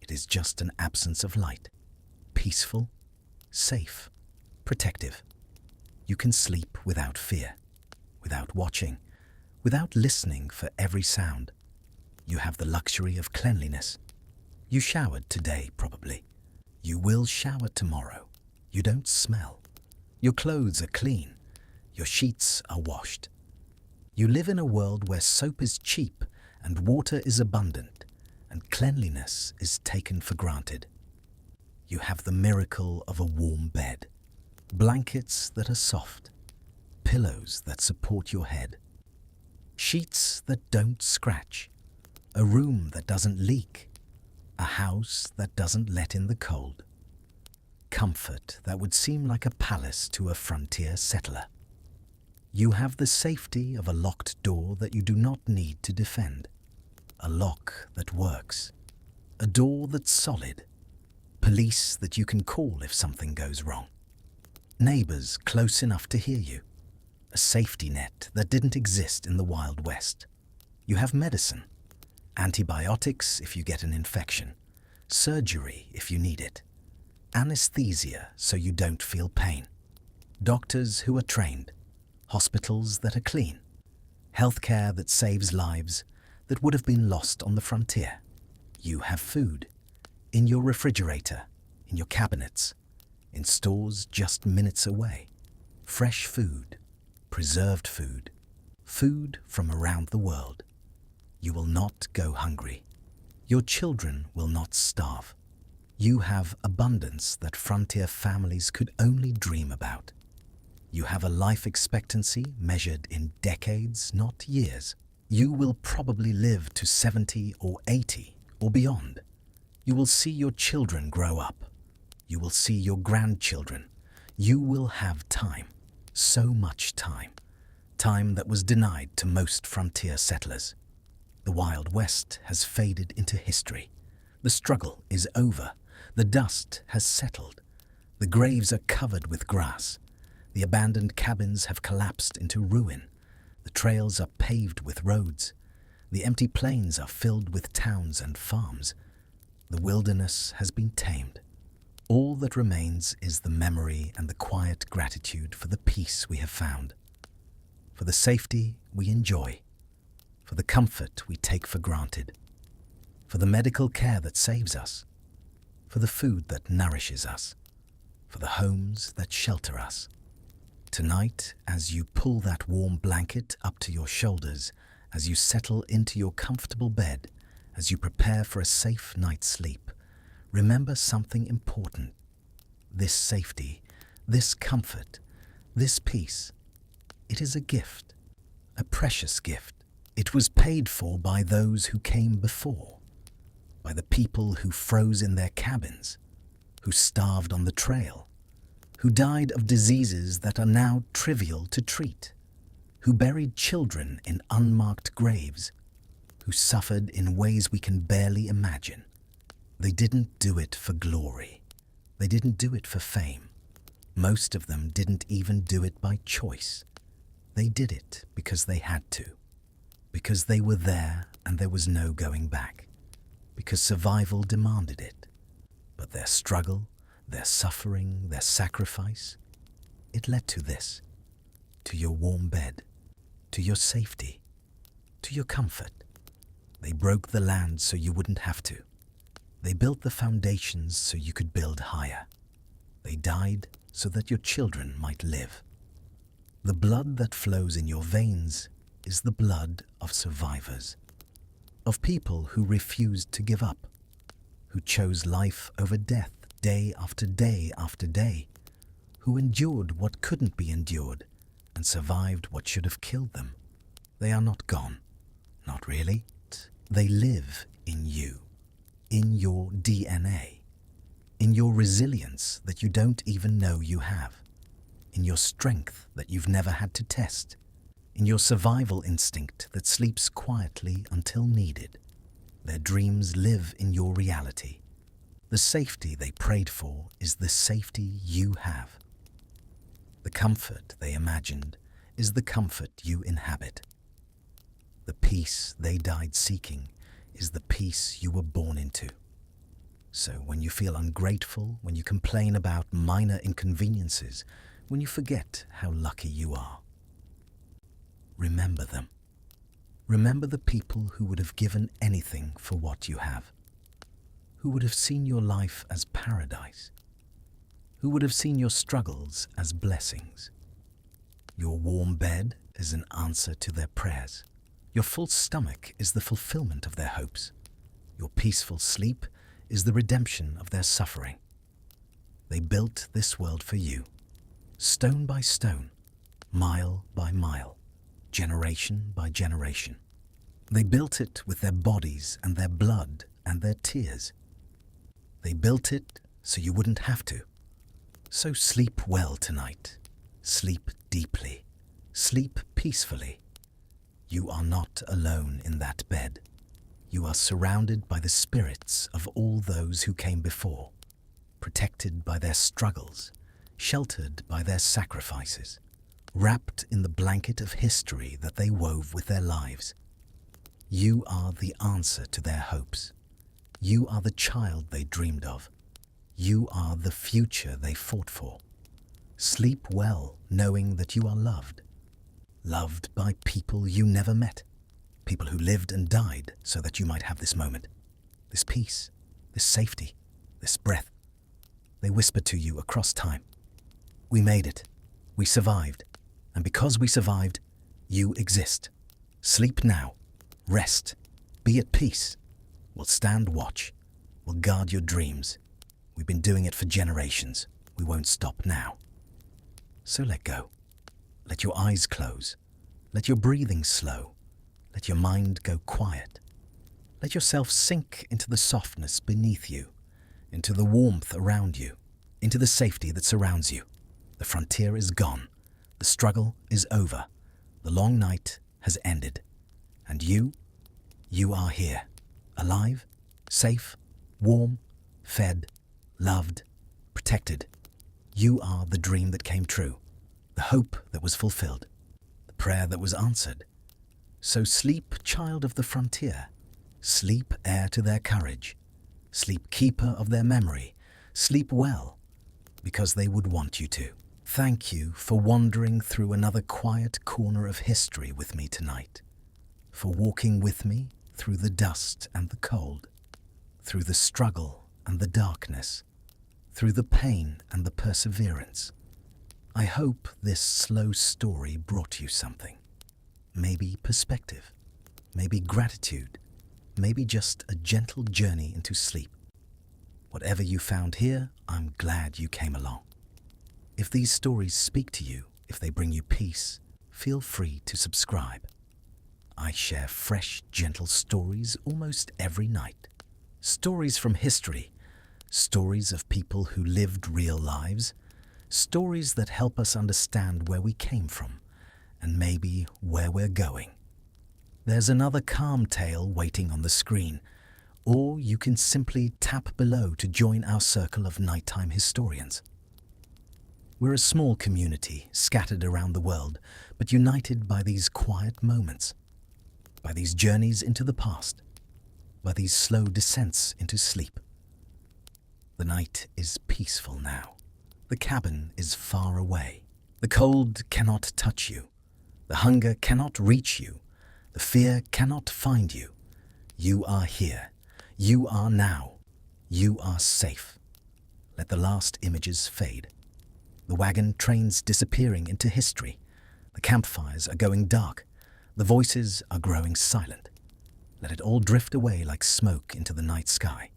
It is just an absence of light. Peaceful, safe, protective. You can sleep without fear, without watching, without listening for every sound. You have the luxury of cleanliness. You showered today, probably. You will shower tomorrow. You don't smell. Your clothes are clean. Your sheets are washed. You live in a world where soap is cheap and water is abundant and cleanliness is taken for granted. You have the miracle of a warm bed, blankets that are soft, pillows that support your head, sheets that don't scratch, a room that doesn't leak, a house that doesn't let in the cold. Comfort that would seem like a palace to a frontier settler. You have the safety of a locked door that you do not need to defend, a lock that works, a door that's solid, police that you can call if something goes wrong, neighbors close enough to hear you, a safety net that didn't exist in the Wild West. You have medicine, antibiotics if you get an infection, surgery if you need it, anesthesia so you don't feel pain, doctors who are trained, hospitals that are clean, healthcare that saves lives that would have been lost on the frontier. You have food in your refrigerator, in your cabinets, in stores just minutes away. Fresh food, preserved food, food from around the world. You will not go hungry. Your children will not starve. You have abundance that frontier families could only dream about. You have a life expectancy measured in decades, not years. You will probably live to 70 or 80 or beyond. You will see your children grow up. You will see your grandchildren. You will have time, so much time, time that was denied to most frontier settlers. The Wild West has faded into history. The struggle is over. The dust has settled. The graves are covered with grass. The abandoned cabins have collapsed into ruin. The trails are paved with roads. The empty plains are filled with towns and farms. The wilderness has been tamed. All that remains is the memory and the quiet gratitude for the peace we have found, for the safety we enjoy, for the comfort we take for granted, for the medical care that saves us, for the food that nourishes us, for the homes that shelter us. Tonight, as you pull that warm blanket up to your shoulders, as you settle into your comfortable bed, as you prepare for a safe night's sleep, remember something important. This safety, this comfort, this peace, It is a gift, a precious gift. It was paid for by those who came before, by the people who froze in their cabins, who starved on the trail, who died of diseases that are now trivial to treat, who buried children in unmarked graves, who suffered in ways we can barely imagine. They didn't do it for glory. They didn't do it for fame. Most of them didn't even do it by choice. They did it because they had to, because they were there and there was no going back, because survival demanded it. But their struggle, their suffering, their sacrifice, it led to this, to your warm bed, to your safety, to your comfort. They broke the land so you wouldn't have to. They built the foundations so you could build higher. They died so that your children might live. The blood that flows in your veins is the blood of survivors, of people who refused to give up, who chose life over death day after day after day, who endured what couldn't be endured and survived what should have killed them. They are not gone. Not really. They live in you, in your DNA, in your resilience that you don't even know you have, in your strength that you've never had to test, in your survival instinct that sleeps quietly until needed. Their dreams live in your reality. The safety they prayed for is the safety you have. The comfort they imagined is the comfort you inhabit. The peace they died seeking is the peace you were born into. So when you feel ungrateful, when you complain about minor inconveniences, when you forget how lucky you are, remember them. Remember the people who would have given anything for what you have, who would have seen your life as paradise, who would have seen your struggles as blessings. Your warm bed is an answer to their prayers. Your full stomach is the fulfillment of their hopes. Your peaceful sleep is the redemption of their suffering. They built this world for you, stone by stone, mile by mile, generation by generation. They built it with their bodies and their blood and their tears. They built it so you wouldn't have to. So sleep well tonight. Sleep deeply. Sleep peacefully. You are not alone in that bed. You are surrounded by the spirits of all those who came before, protected by their struggles, sheltered by their sacrifices, wrapped in the blanket of history that they wove with their lives. You are the answer to their hopes. You are the child they dreamed of. You are the future they fought for. Sleep well, knowing that you are loved. Loved by people you never met. People who lived and died so that you might have this moment, this peace, this safety, this breath. They whisper to you across time. We made it. We survived. And because we survived, you exist. Sleep now. Rest. Be at peace. We'll stand watch. We'll guard your dreams. We've been doing it for generations. We won't stop now. So let go. Let your eyes close. Let your breathing slow. Let your mind go quiet. Let yourself sink into the softness beneath you, into the warmth around you, into the safety that surrounds you. The frontier is gone. The struggle is over. The long night has ended. And you are here, alive, safe, warm, fed, loved, protected. You are the dream that came true, the hope that was fulfilled, the prayer that was answered. So sleep, child of the frontier. Sleep, heir to their courage. Sleep, keeper of their memory. Sleep well, because they would want you to. Thank you for wandering through another quiet corner of history with me tonight, for walking with me through the dust and the cold, through the struggle and the darkness, through the pain and the perseverance. I hope this slow story brought you something. Maybe perspective, maybe gratitude, maybe just a gentle journey into sleep. Whatever you found here, I'm glad you came along. If these stories speak to you, if they bring you peace, feel free to subscribe. I share fresh, gentle stories almost every night. Stories from history, stories of people who lived real lives, stories that help us understand where we came from and maybe where we're going. There's another calm tale waiting on the screen, or you can simply tap below to join our circle of nighttime historians. We're a small community scattered around the world, but united by these quiet moments, by these journeys into the past, by these slow descents into sleep. The night is peaceful now. The cabin is far away. The cold cannot touch you. The hunger cannot reach you. The fear cannot find you. You are here. You are now. You are safe. Let the last images fade. The wagon trains disappearing into history. The campfires are going dark. The voices are growing silent. Let it all drift away like smoke into the night sky.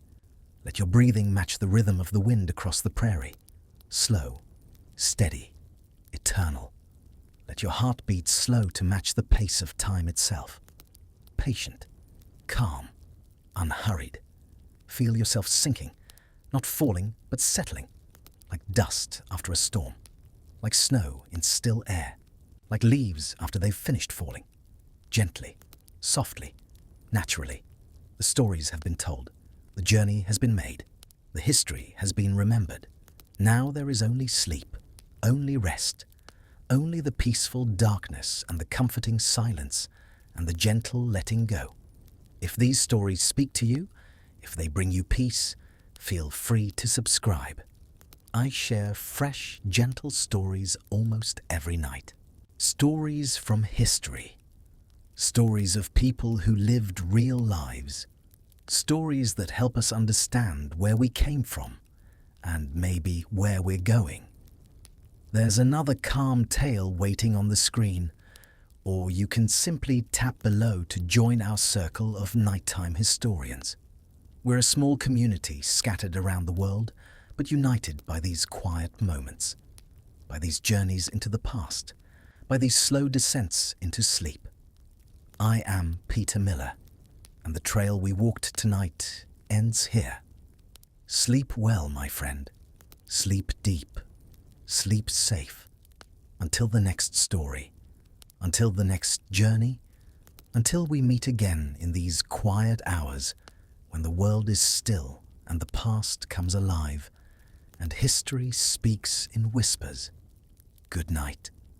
Let your breathing match the rhythm of the wind across the prairie. Slow, steady, eternal. Let your heart beat slow to match the pace of time itself. Patient, calm, unhurried. Feel yourself sinking, not falling, but settling, like dust after a storm, like snow in still air, like leaves after they've finished falling. Gently, softly, naturally. The stories have been told. The journey has been made. The history has been remembered. Now there is only sleep, only rest, only the peaceful darkness and the comforting silence and the gentle letting go. If these stories speak to you, if they bring you peace, feel free to subscribe. I share fresh, gentle stories almost every night. Stories from history. Stories of people who lived real lives. Stories that help us understand where we came from and maybe where we're going. There's another calm tale waiting on the screen, or you can simply tap below to join our circle of nighttime historians. We're a small community scattered around the world, but united by these quiet moments, by these journeys into the past, by these slow descents into sleep. I am Peter Miller, and the trail we walked tonight ends here. Sleep well, my friend. Sleep deep. Sleep safe. Until the next story. Until the next journey. Until we meet again in these quiet hours when the world is still and the past comes alive and history speaks in whispers. Good night.